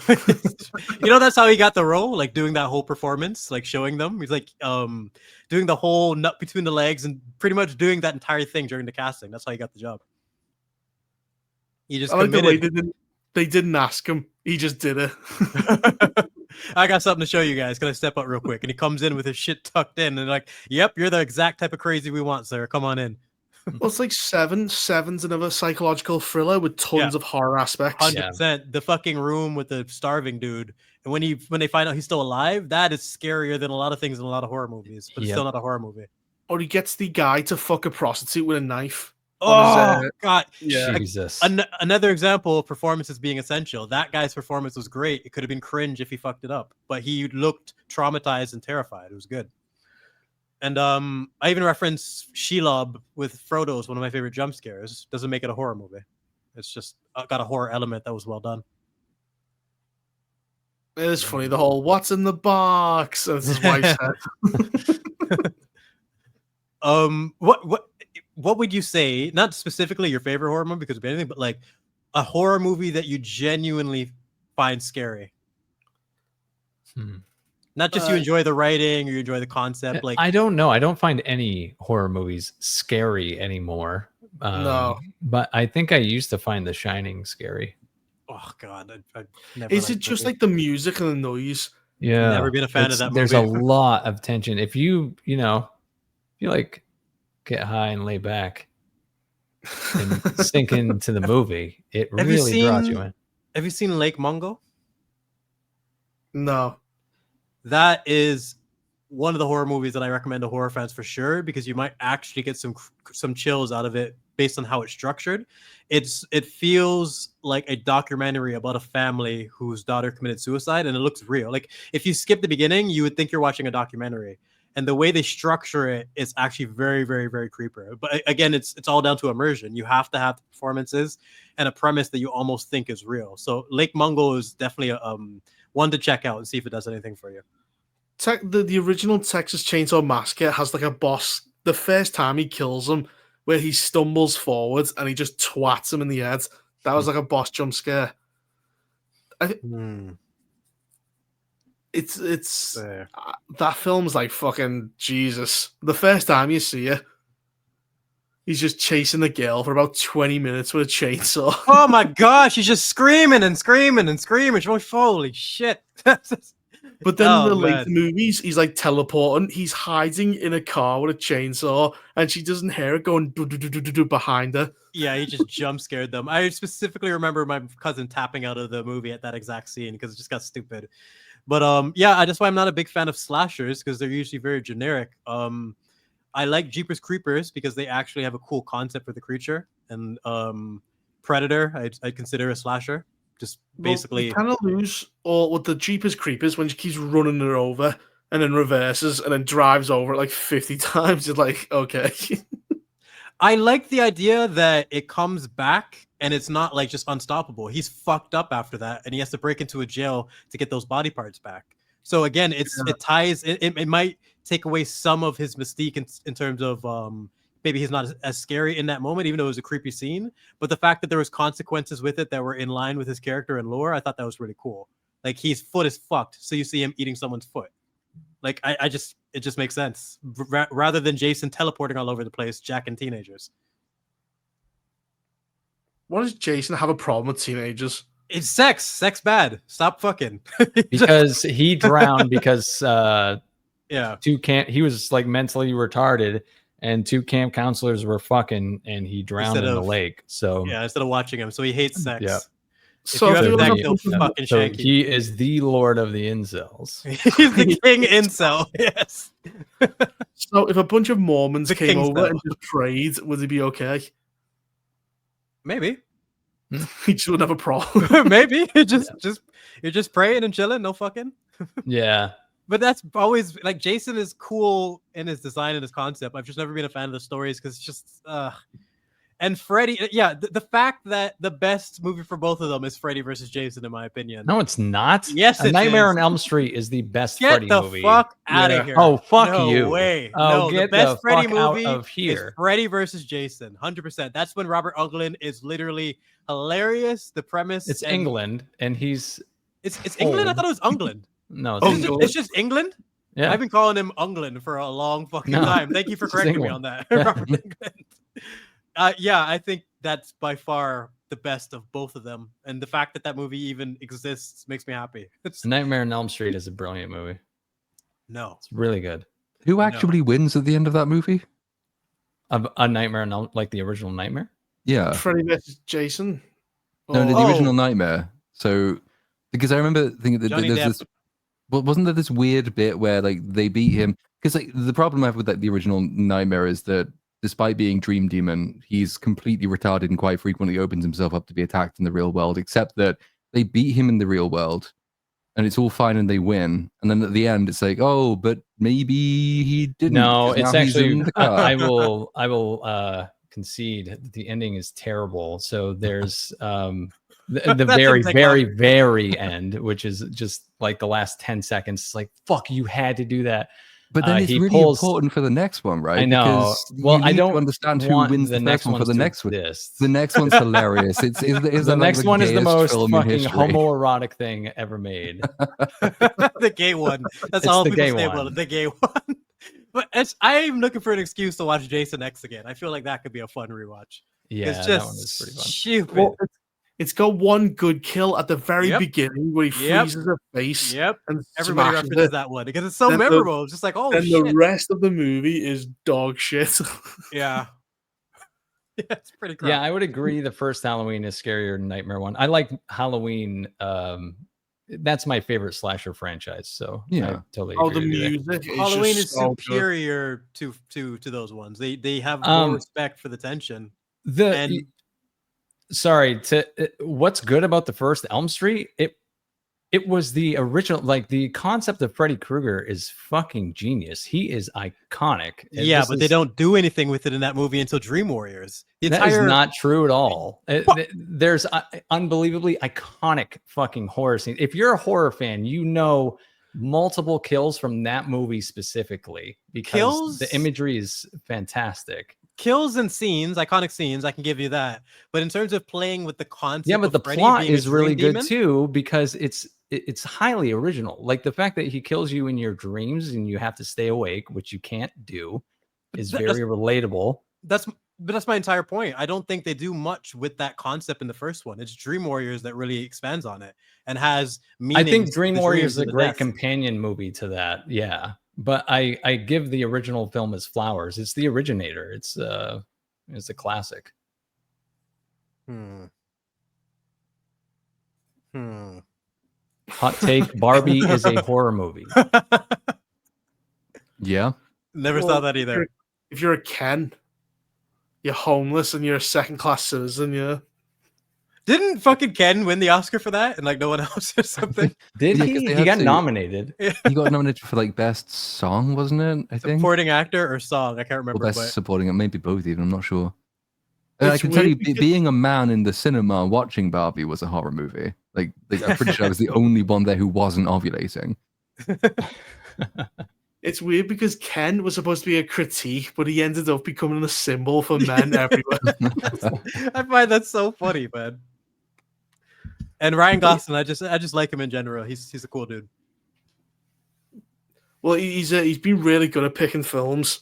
You know, that's how he got the role, like doing that whole performance, like showing them. He's like doing the whole nut between the legs and pretty much doing that entire thing during the casting. That's how he got the job. He just I like the way committed. they didn't ask him. He just did it. I got something to show you guys. Can I step up real quick? And he comes in with his shit tucked in and like, yep, you're the exact type of crazy we want, sir. Come on in. Well, it's like Seven's another psychological thriller with tons of horror aspects. 100%. The fucking room with the starving dude. And when they find out he's still alive, that is scarier than a lot of things in a lot of horror movies. But it's still not a horror movie. Or he gets the guy to fuck a prostitute with a knife. Oh, God. Yeah. Jesus. Another example of performances being essential. That guy's performance was great. It could have been cringe if he fucked it up, but he looked traumatized and terrified. It was good. And I even reference Shelob with Frodo's one of my favorite jump scares. Doesn't make it a horror movie. It's just got a horror element that was well done. It is funny, the whole "what's in the box" as his wife said. What would you say? Not specifically your favorite horror movie because of anything, but like a horror movie that you genuinely find scary. Not just you enjoy the writing or you enjoy the concept. Like I don't know. I don't find any horror movies scary anymore. No. But I think I used to find The Shining scary. oh God, I never. Is it liked just movie. like the music and the noise? Yeah, Never been a fan of that There's a movie. lot of tension. If you like get high and lay back and sink into the movie, it Have you really draws you seen- in. Have you seen Lake Mungo? No. That is one of the horror movies that I recommend to horror fans for sure, because you might actually get some chills out of it based on how it's structured. It feels like a documentary about a family whose daughter committed suicide, and it looks real. Like if you skip the beginning, you would think you're watching a documentary. And the way they structure it is actually very, very, very creeper. But again, it's all down to immersion. You have to have the performances and a premise that you almost think is real. So Lake Mungo is definitely a one to check out and see if it does anything for you. The original Texas Chainsaw Massacre has like a boss. The first time he kills him, where he stumbles forwards and he just twats him in the head. That was like a boss jump scare. It's that film's like fucking Jesus. The first time you see it, he's just chasing the girl for about 20 minutes with a chainsaw. Oh my gosh, he's just screaming and screaming and screaming. Holy shit. But then Oh, in the man. later movies, he's like teleporting. He's hiding in a car with a chainsaw, and she doesn't hear it going behind her. Yeah, he just jump scared them. I specifically remember my cousin tapping out of the movie at that exact scene because it just got stupid. But yeah, that's why I'm not a big fan of slashers, because they're usually very generic. I like Jeepers Creepers because they actually have a cool concept for the creature. And Predator, I'd consider a slasher. Just basically, you kind of lose all with the Jeepers Creepers when she keeps running her over and then reverses and then drives over it like 50 times. It's like, okay. I like the idea that it comes back and it's not like just unstoppable. He's fucked up after that and he has to break into a jail to get those body parts back. So again, it ties, it might take away some of his mystique in terms of maybe he's not as scary in that moment, even though it was a creepy scene. But the fact that there was consequences with it that were in line with his character and lore, I thought that was really cool. Like his foot is fucked, so you see him eating someone's foot. Like it just makes sense rather than Jason teleporting all over the place, jacking teenagers. Why does Jason have a problem with teenagers? It's sex bad. Stop fucking. Because he drowned because yeah, he was like mentally retarded, and 2 camp counselors were fucking, and he drowned in the lake. So yeah, instead of watching him, so he hates sex. Yeah. If So you if have you sex, have he'll fucking So shank you. he is the lord of the incels. He's the king incel. Yes. So if a bunch of Mormons The came king's over cell. and just prayed, would he be okay? Maybe. He just wouldn't have a problem. Maybe. You're just praying and chilling, no fucking. Yeah. But that's always like Jason is cool in his design and his concept. I've just never been a fan of the stories because it's just and Freddy, yeah, the fact that the best movie for both of them is Freddy versus Jason, in my opinion. No, it's not. Yes, A it Nightmare is. on Elm Street is the best Get Freddy the movie. fuck out Yeah. of here. Oh, fuck no you. way. Oh, No, get the best the Freddy fuck out movie of is here. Freddy versus Jason. 100%. That's when Robert Englund is literally hilarious. The premise. It's and- England, and he's It's England? I old. thought it was England. no, Oh, it's England. It's just England? Yeah. I've been calling him England for a long fucking No, time. Thank you for it's just correcting me England. on that, Yeah. Robert Englund. Yeah, I think that's by far the best of both of them, and the fact that that movie even exists makes me happy. It's Nightmare on Elm Street is a brilliant movie. no, It's really good. Who actually wins at the end of that movie? A Nightmare on Elm, like the original Nightmare. Yeah. Freddy versus Jason. No, the Oh. original Nightmare. So, because I remember thinking that Johnny there's Depp. this. Well, wasn't there this weird bit where like they beat him? Because like the problem I have with like, the original Nightmare is that despite being Dream Demon, he's completely retarded and quite frequently opens himself up to be attacked in the real world. Except that they beat him in the real world, and it's all fine and they win. And then at the end, it's like, oh, but maybe he didn't. No, 'cause it's now he's actually. in the car. I will concede that the ending is terrible. So there's the That's very, exactly very, why. very end, which is just like the last 10 seconds. It's like, fuck, you had to do that. But then it's he really pulls- important for the next one, right? I know. Because Well, you I need don't to understand who want wins the the next first one for ones the to next one. exist. The next one's hilarious. Is The that next like one is the gayest most film in fucking history? homoerotic thing ever made. the gay one. That's It's all the people gay say about one. it. The gay one. But I'm looking for an excuse to watch Jason X again. I feel like that could be a fun rewatch. Yeah, It's that just one is pretty fun. stupid. Well, it's got one good kill at the very Yep. beginning where he Yep. freezes her face Yep. and Everybody smashes references it. that one because it's so Then the- memorable. It's just like, oh Then shit. the rest of the movie is dog shit. Yeah. Yeah, it's pretty crap. Yeah, I would agree. The first Halloween is scarier than Nightmare one. I like Halloween. That's my favorite slasher franchise. So Yeah. I totally Oh, agree the with you there. music. Halloween is just so good. superior to those ones. They have more respect for the tension. And Sorry, what's good about the first Elm Street? It was the original, like the concept of Freddy Krueger is fucking genius. He is iconic. And yeah, this but they is- don't do anything with it in that movie until Dream Warriors. The That is entire not true at all. What? There's unbelievably iconic fucking horror scenes. If you're a horror fan, you know multiple kills from that movie specifically because Kills? the imagery is fantastic. kills and scenes, iconic scenes, I can give you that. But in terms of playing with the concept, Yeah, but of the Freddy plot being a is really dream good demon, too because it's highly original. Like the fact that he kills you in your dreams and you have to stay awake, which you can't do, is very relatable. That's my entire point. I don't think they do much with that concept in the first one. It's Dream Warriors that really expands on it and has I think meanings to Dream the Warriors is dreams a and the great deaths. companion movie to that. Yeah. But I give the original film its flowers. It's the originator. It's a classic. Hmm. Hot take, Barbie is a horror movie. Yeah. Never Well, saw that either. If you're a Ken, you're homeless and you're a second-class citizen. Yeah. Didn't fucking Ken win the Oscar for that and like no one else or something? Did Yeah, 'cause he? they He had got to- nominated. He got nominated for like best song, wasn't it? I think. Supporting actor or song? I can't Or remember. best But supporting it, maybe both even. I'm not sure. And I It's can tell you, weird because- being a man in the cinema watching Barbie was a horror movie. Like I'm pretty sure I was the only one there who wasn't ovulating. It's weird because Ken was supposed to be a critique, but he ended up becoming a symbol for men everywhere. I find that so funny, man. And Ryan Gosling, I just like him in general. He's a cool dude. Well, he's been really good at picking films,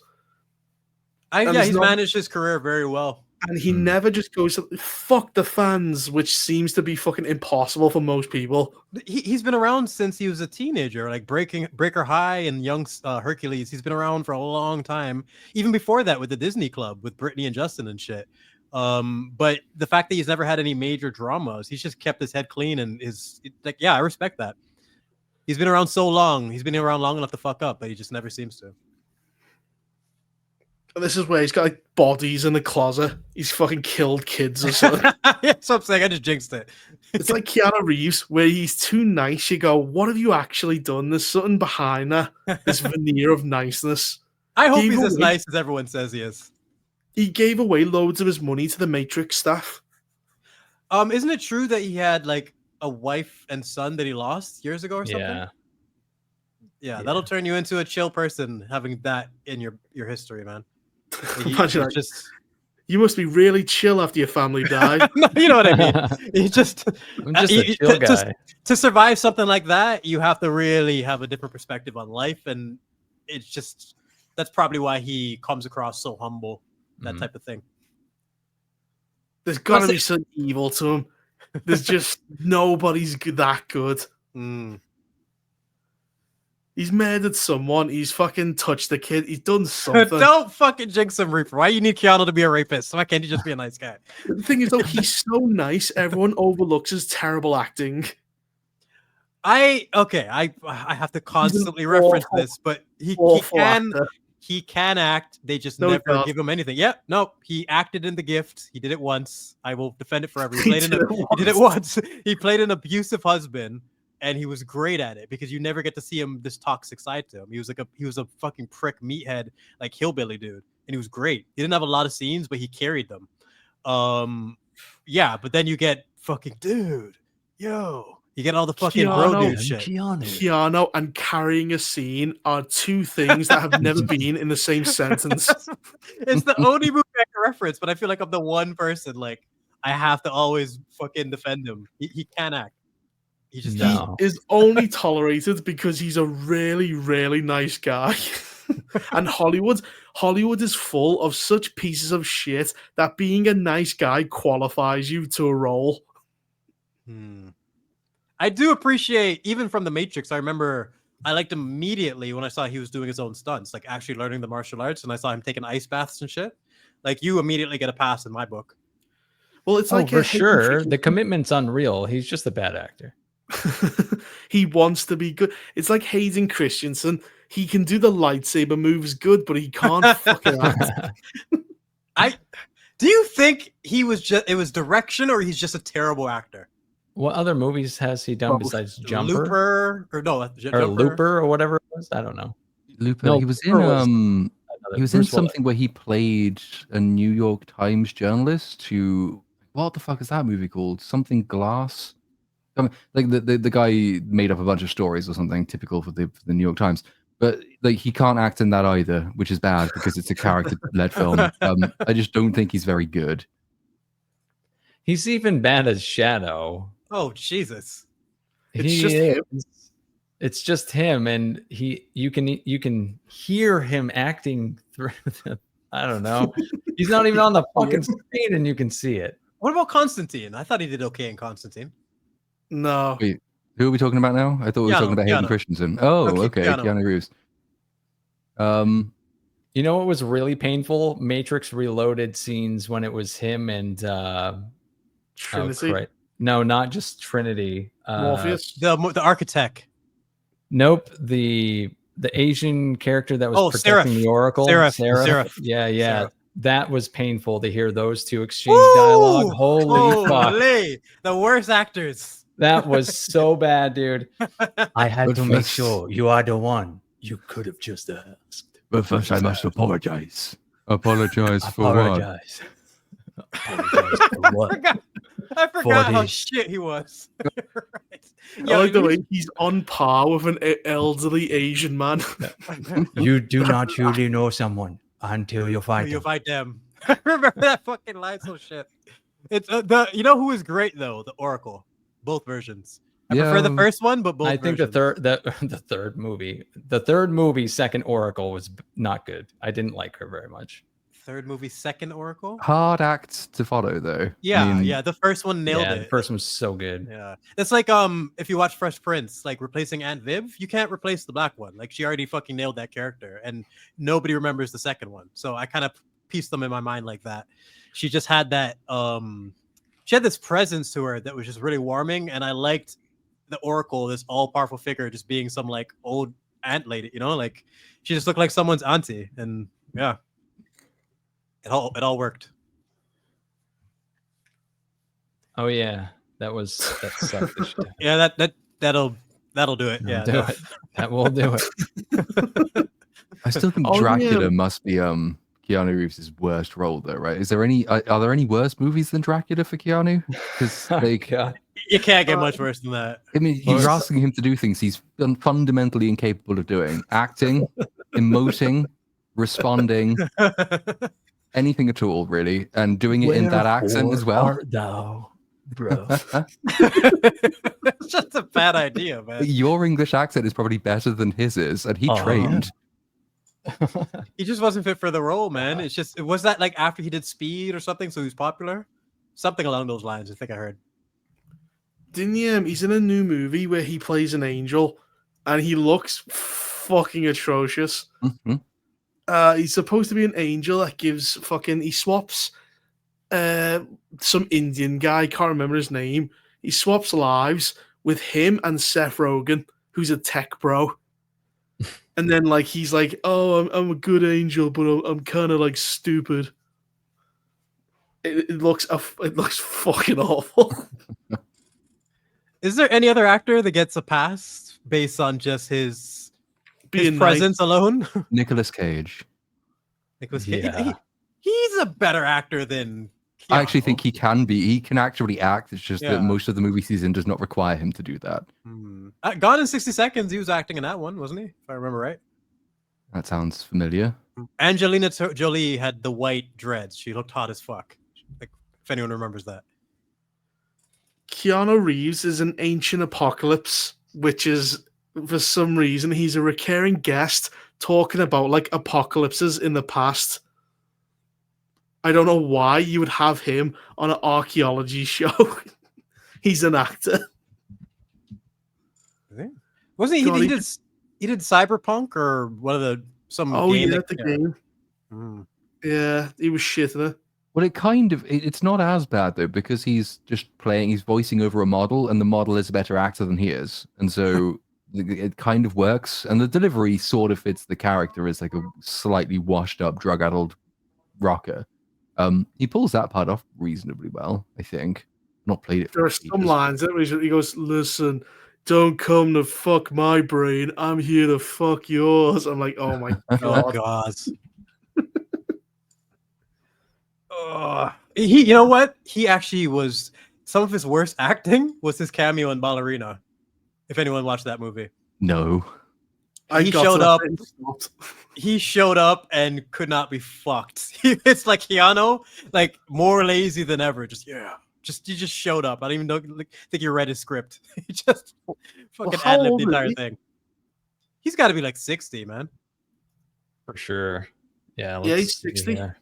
He's managed his career very well. and he never just goes fuck the fans, which seems to be fucking impossible for most people. He's been around since he was a teenager, like Breaker High and Young Hercules. He's been around for a long time, even before that with the Disney Club with Brittany and Justin and shit. But the fact that he's never had any major dramas, he's just kept his head clean and is like, yeah, I respect that. He's been around so long. He's been around long enough to fuck up, but he just never seems to. This is where he's got like bodies in the closet. He's fucking killed kids or something. That's what I'm saying. I just jinxed it. It's like Keanu Reeves, where he's too nice. You go, what have you actually done? There's something behind that. This veneer of niceness. I hope he's as nice as everyone says he is. He gave away loads of his money to the Matrix staff. Isn't it true that he had like a wife and son that he lost years ago or something? Yeah, that'll turn you into a chill person having that in your history, man. Imagine you must be really chill after your family died. No, you know what I mean. I'm just a chill guy. To survive something like that, you have to really have a different perspective on life, and it's just that's probably why he comes across so humble. That type of thing. There's got to be some evil to him. There's just nobody's that good. He's murdered someone. He's fucking touched the kid. He's done something. Don't fucking jinx him, Reaper. Why you need Keanu to be a rapist? Why can't he just be a nice guy? The thing is, though, he's so nice. Everyone overlooks his terrible acting. I have to constantly reference this, but he can act. They just never give him anything. Yeah, no, he acted in The Gift. He did it once. I will defend it forever. He did it once. He played an abusive husband. And he was great at it because you never get to see him this toxic side to him. He was a fucking prick meathead, like hillbilly dude, and he was great. He didn't have a lot of scenes, but he carried them. Yeah, but then you get fucking dude, yo, you get all the fucking bro dude shit. Keanu and carrying a scene are two things that have never been in the same sentence. It's the only movie I can reference, but I feel like I'm the one person like I have to always fucking defend him. He can act. He is only tolerated because he's a really, really nice guy. And Hollywood is full of such pieces of shit that being a nice guy qualifies you to a role. I do appreciate, even from The Matrix, I remember I liked him immediately when I saw he was doing his own stunts, like actually learning the martial arts, and I saw him taking ice baths and shit. Like, you immediately get a pass in my book. Well, it's like for sure. The commitment's unreal. He's just a bad actor. He wants to be good. It's like Hayden Christensen. He can do the lightsaber moves good, but he can't fucking act. Do you think it was direction, or he's just a terrible actor? What other movies has he done besides Jumper? Looper or whatever it was? I don't know. Looper. No, he was in something where he played a New York Times journalist who, what the fuck is that movie called? Something Glass. Like the guy made up a bunch of stories or something typical for the New York Times, but like he can't act in that either, which is bad because it's a character-led film. I just don't think he's very good. He's even bad as Shadow. Oh Jesus! It's just him, and you can hear him acting through. I don't know. He's not even on the fucking screen, and you can see it. What about Constantine? I thought he did okay in Constantine. No. Wait, who are we talking about now? I thought we were talking about Hayden Christensen. Oh, okay. Keanu Reeves. You know what was really painful? Matrix Reloaded scenes when it was him and Trinity. No, not just Trinity. Morpheus. The architect. Nope. The Asian character that was protecting the Oracle. Seraph. Yeah. Seraph. That was painful to hear those two exchange dialogue. Holy fuck. The worst actors. That was so bad, dude. I had to make sure you are the one. You could have just asked. But first I must apologize. Apologize for what? Apologize for what? I forgot how shit he was. Right. I like the way he's on par with an elderly Asian man. You do not really know someone until you fight them. You fight them. I remember that fucking line. So shit. It's you know who is great though? The Oracle. Both versions. I prefer the first one, but both. I think versions. the third movie, Second Oracle, was not good. I didn't like her very much. Third movie, Second Oracle. Hard act to follow, though. Yeah, I mean, yeah. The first one nailed Yeah, it. the first one's so good. Yeah, it's like if you watch Fresh Prince, like replacing Aunt Viv, you can't replace the black one. Like she already fucking nailed that character, and nobody remembers the second one. So I kind of pieced them in my mind like that. She just had that she had this presence to her that was just really warming, and I liked the Oracle, this all-powerful figure, just being some like old aunt lady, you know, like she just looked like someone's auntie, and yeah, it all worked. Oh yeah, that's selfish. Yeah, that'll do it. Yeah, do it. That will do it. I still think Oh, Dracula yeah. must be Keanu Reeves' worst role, though, right? Is there any? Are there any worse movies than Dracula for Keanu? Because like, God. you can't get much worse than that. I mean, you're Worse. asking him to do things he's fundamentally incapable of doing: acting, emoting, responding, anything at all, really, and doing it in that accent as well. Art thou, bro? It's just a bad idea, man. Your English accent is probably better than his is, and he Oh, trained. He just wasn't fit for the role, man. It's just, was that like after he did Speed or something, so he was popular? Something along those lines, I think I heard. Didn't he? He's in a new movie where he plays an angel, and he looks fucking atrocious. Mhm. He's supposed to be an angel that gives fucking. He swaps some Indian guy, can't remember his name. He swaps lives with him and Seth Rogen, who's a tech bro. And then like he's like, "Oh, I'm a good angel, but I'm kind of like stupid." It looks fucking awful. Is there any other actor that gets a pass based on just his Being presence alone? Nicolas Cage. Nicolas Cage. Yeah. He's a better actor than I actually Keanu. think he can be. He can actually act. It's just Yeah. that most of the movies he's in does not require him to do that. Gone in 60 Seconds, he was acting in that one, wasn't he? If I remember right. That sounds familiar. Angelina Jolie had the white dreads. She looked hot as fuck. Like, if anyone remembers that. Keanu Reeves is an ancient apocalypse, which is, for some reason, he's a recurring guest talking about like apocalypses in the past. I don't know why you would have him on an archaeology show. He's an actor. Wasn't he? God, He did Cyberpunk or one of some Oh game. yeah, that- the game. Mm. Yeah, he was shit in it. Well, it's not as bad though, because he's just he's voicing over a model, and the model is a better actor than he is, and so it kind of works. And the delivery sort of fits the character as like a slightly washed up, drug-addled rocker. He pulls that part off reasonably well, I think. Not played it. There are for some ages. lines that he goes, "Listen, don't come to fuck my brain. I'm here to fuck yours." I'm like, oh my Oh god. god. You know what? He actually was. Some of his worst acting was his cameo in Ballerina. If anyone watched that movie, No. I he got to showed that up. bit and stopped. He showed up and could not be fucked. It's like Keanu, like more lazy than ever. He just showed up. I don't even know. Think he read his script. He just fucking how ad-libbed old the is entire he? thing. He's got to be like 60, man. For sure. Yeah. Yeah, he's let's see 60. here.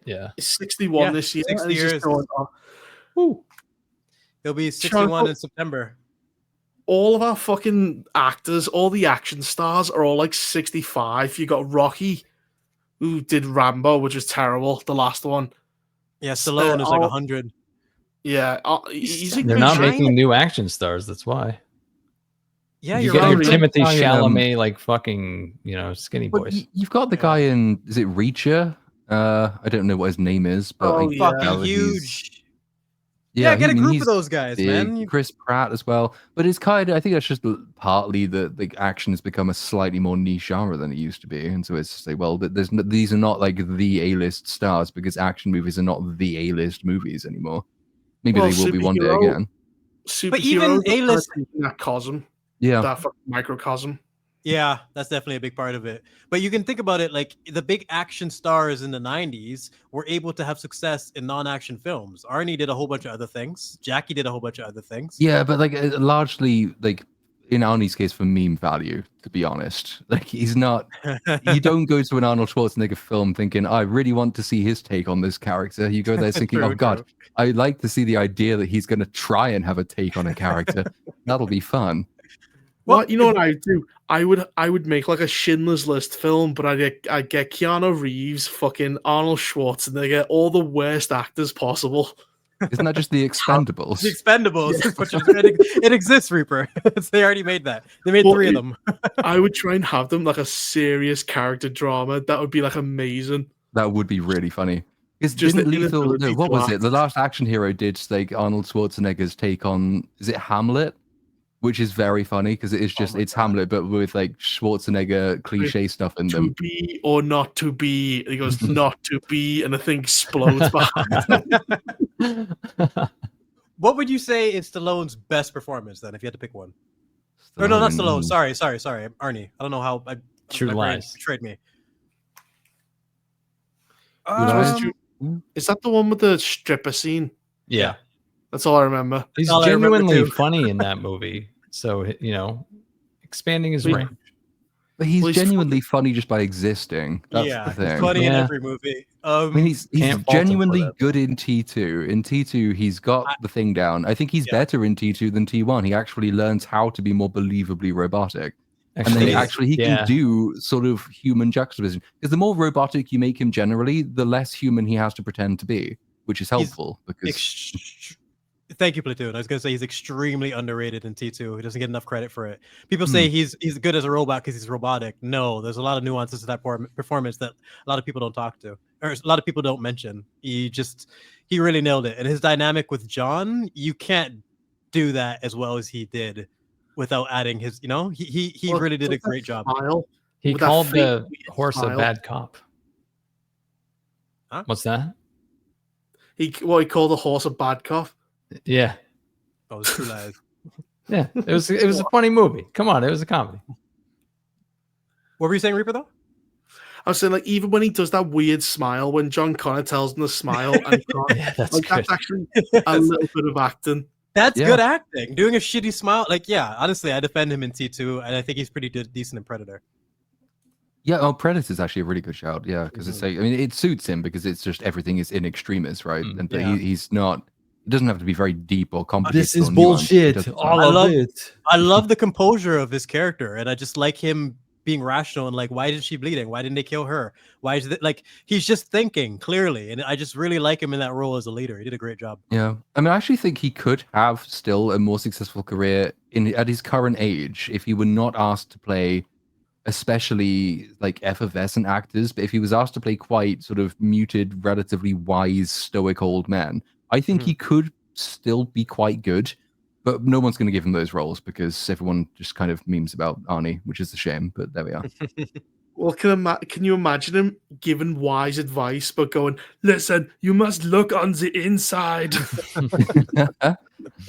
Yeah. He's 61 Yeah, this year. 60 and he's just years. going, "Oh." He'll be 61 Charles- in September. All of our fucking actors, all the action stars are all like 65. You got Rocky, who did Rambo, which was terrible, the last one. Yeah, Stallone is like all- 100. Yeah, he's in They're good not shape. making new action stars. That's why. Yeah, You you're get right. your right. Timothy I, Chalamet, like fucking, skinny But boys. you've got the Yeah. guy in, is it Reacher? I don't know what his name is, but Oh, I yeah. Fucking gather he's- huge. Yeah, get a group of those guys, big. man. You- Chris Pratt as well, but it's kind of, I think that's just partly that the action has become a slightly more niche genre than it used to be, and so it's just like, well, these are not like the A-list stars because action movies are not the A-list movies anymore. Maybe Well, they will be one day superhero- again. Superheroes But even are kinda A-list- taking that cosm, Yeah, that fucking microcosm. Yeah, that's definitely a big part of it. But you can think about it like the big action stars in the 90s were able to have success in non-action films. Arnie did a whole bunch of other things. Jackie did a whole bunch of other things. Yeah, but like largely like in Arnie's case for meme value, to be honest. Like he's not. You don't go to an Arnold Schwarzenegger film thinking, I really want to see his take on this character. You go there thinking, True, oh God, true. I'd like to see the idea that he's going to try and have a take on a character. That'll be fun. Well, you know what I would do? I would make like a Schindler's List film, but I'd get Keanu Reeves, fucking Arnold Schwarzenegger, all the worst actors possible. Isn't that just the Expendables? The Expendables. It exists, Reaper. They already made that. They made Well, 3 of them. I would try and have them like a serious character drama. That would be like amazing. That would be really funny. Because Just didn't the Lethal? inability No, what to was act. it? The Last Action Hero did like Arnold Schwarzenegger's take on. Is it Hamlet? Which is very funny because it is just my it's God. Hamlet, but with like Schwarzenegger cliche stuff in To them. be or not to be. And he goes, not to be, and the thing explodes behind him. What would you say is Stallone's best performance then, if you had to pick one? Or no, not Stallone. Sorry. Arnie. I don't know how. True my brain Lies. betrayed me. Is that the one with the stripper scene? Yeah. That's all I remember. He's all I remember genuinely too. funny in that movie. So, expanding his Yeah. range. But he's Well, he's genuinely funny just by existing. That's yeah, the he's thing. funny in Yeah. every movie. I mean, he's Can't fault him for genuinely that. good in T2. In T2, he's got the thing down. I think he's Yeah. better in T2 than T1. He actually learns how to be more believably robotic. And then Actually, he can do sort of human juxtaposition. Because the more robotic you make him generally, the less human he has to pretend to be, which is helpful. Because Thank you, Platoon. I was gonna say he's extremely underrated in T2. He doesn't get enough credit for it. People say he's good as a robot because he's robotic. No, there's a lot of nuances to that performance that a lot of people don't talk to, or a lot of people don't mention. He really nailed it. And his dynamic with John, you can't do that as well as he did without adding his. He Well, really did a with that great job. smile, he with that called fake the weird horse a smile. bad cop. Huh? What's that? He called the horse a bad cop. Yeah. Oh, it's True Lies. Yeah. It was a funny movie. Come on, it was a comedy. What were you saying, Reaper? Though I was saying, like, even when he does that weird smile, when John Connor tells him to smile, and he can't, Yeah, that's like, good. that's actually a little bit of acting. that's Yeah. good acting. Doing a shitty smile, like honestly, I defend him in T2, and I think he's pretty decent in Predator. yeah, Predator's actually a really good shout. Yeah, because it's like, I mean, it suits him because it's just everything is in extremis, right? And but Yeah. he's not. It doesn't have to be very deep or complicated. This is or nuanced. He bullshit. does it All I of love- it. I love the composure of his character, and I just like him being rational and like, why is she bleeding? Why didn't they kill her? Why is it like he's just thinking clearly, and I just really like him in that role as a leader. He did a great job. Yeah, I mean, I actually think he could have still a more successful career at his current age if he were not asked to play, especially like effervescent actors. But if he was asked to play quite sort of muted, relatively wise, stoic old men, I think he could still be quite good. But no one's going to give him those roles because everyone just kind of memes about Arnie, which is a shame. But there we are. Well, can you imagine him giving wise advice, but going, listen, you must look on the inside.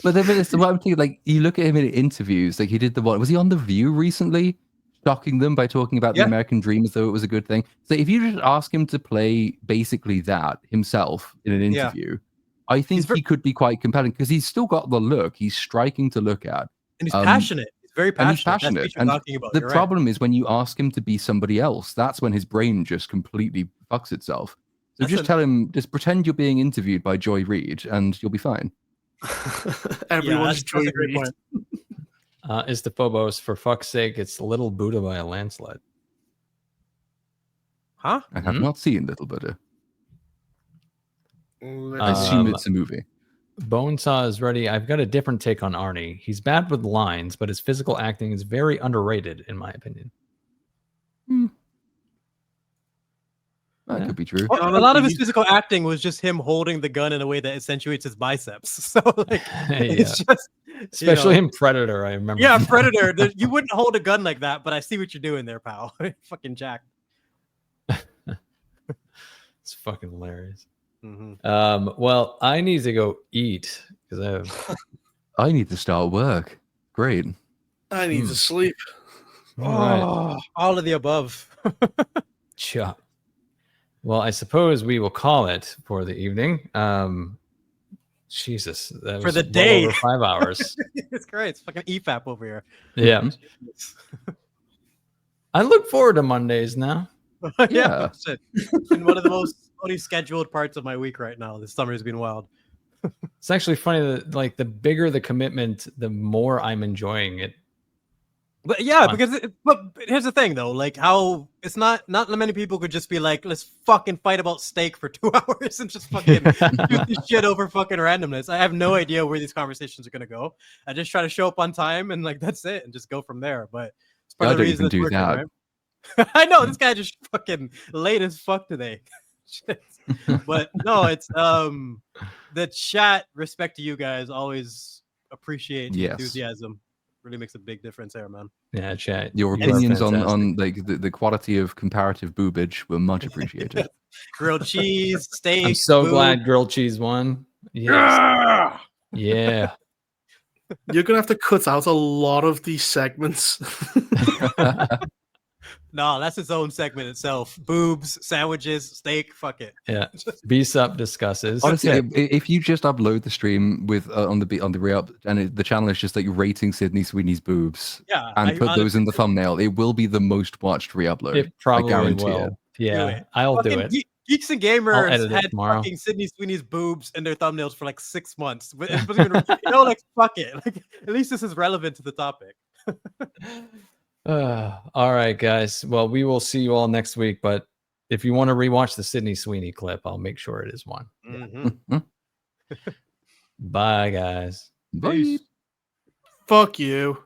But then it's what I'm thinking, like you look at him in interviews, like he did the one. Was he on The View recently, shocking them by talking about the Yeah. American dream as though it was a good thing? So if you just ask him to play basically that himself in an Yeah. interview, I think he could be quite compelling because he's still got the look. He's striking to look at, And he's passionate. He's very passionate. and he's passionate. That's what And you're talking about. the You're right. problem is when you ask him to be somebody else, that's when his brain just completely fucks itself. So That's just tell him, just pretend you're being interviewed by Joy Reid, and you'll be fine. Everyone's that's a great Joy point. Reid. Is the Phobos, for fuck's sake, it's Little Buddha by a landslide. Huh? I have not seen Little Buddha. I Let's assume Um, it's a movie. Bonesaw is ready. I've got a different take on Arnie. He's bad with lines, but his physical acting is very underrated, in my opinion. That could be true. Well, a lot of his physical acting was just him holding the gun in a way that accentuates his biceps. So like, it's just Especially in Predator, I remember. Yeah, Predator. You wouldn't hold a gun like that, but I see what you're doing there, pal. Fucking Jack. It's fucking hilarious. Mm-hmm. Well, I need to go eat because I need to start work. Great. I need to sleep. All right. Oh, all of the above. Cha. Well, I suppose we will call it for the evening. Jesus, that For was the well day. over 5 hours. It's great. It's fucking EFAP over here. Yeah. I look forward to Mondays now. Yeah. Shit. It's been one of the most funny scheduled parts of my week right now. This summer has been wild. It's actually funny that like the bigger the commitment, the more I'm enjoying it. But yeah, fun. because but here's the thing though, like how it's not many people could just be like, let's fucking fight about steak for 2 hours and just fucking do this shit over fucking randomness. I have no idea where these conversations are gonna go. I just try to show up on time and like that's it, and just go from there. But it's part I of the don't reason even it's do working, that. right? I know this guy just fucking late as fuck today. Shit. But no, it's the chat. Respect to you guys. Always appreciate the Yes. enthusiasm. Really makes a big difference there, man. Yeah, chat. Your you are opinions on fantastic. like the quality of comparative boobage were much appreciated. Grilled cheese, steak. I'm so boob. glad grilled cheese won. Yes. Yeah. You're gonna have to cut out a lot of these segments. No, that's its own segment itself. Boobs, sandwiches, steak. Fuck it. Yeah. BSUP discusses. Honestly, Yeah. if you just upload the stream with on the re-up and the channel is just like rating Sydney Sweeney's boobs Yeah, and I put those in the honestly- thumbnail, it will be the most watched re-upload. It probably guarantee will. it. Yeah, it. I'll do Fucking it. Geeks and Gamers edit it had tomorrow. fucking Sydney Sweeney's boobs in their thumbnails for like 6 months. But it wasn't even, like fuck it. Like at least this is relevant to the topic. All right, guys. Well, we will see you all next week. But if you want to rewatch the Sydney Sweeney clip, I'll make sure it is one. Mhm. Bye, guys. Bye. Peace. Fuck you.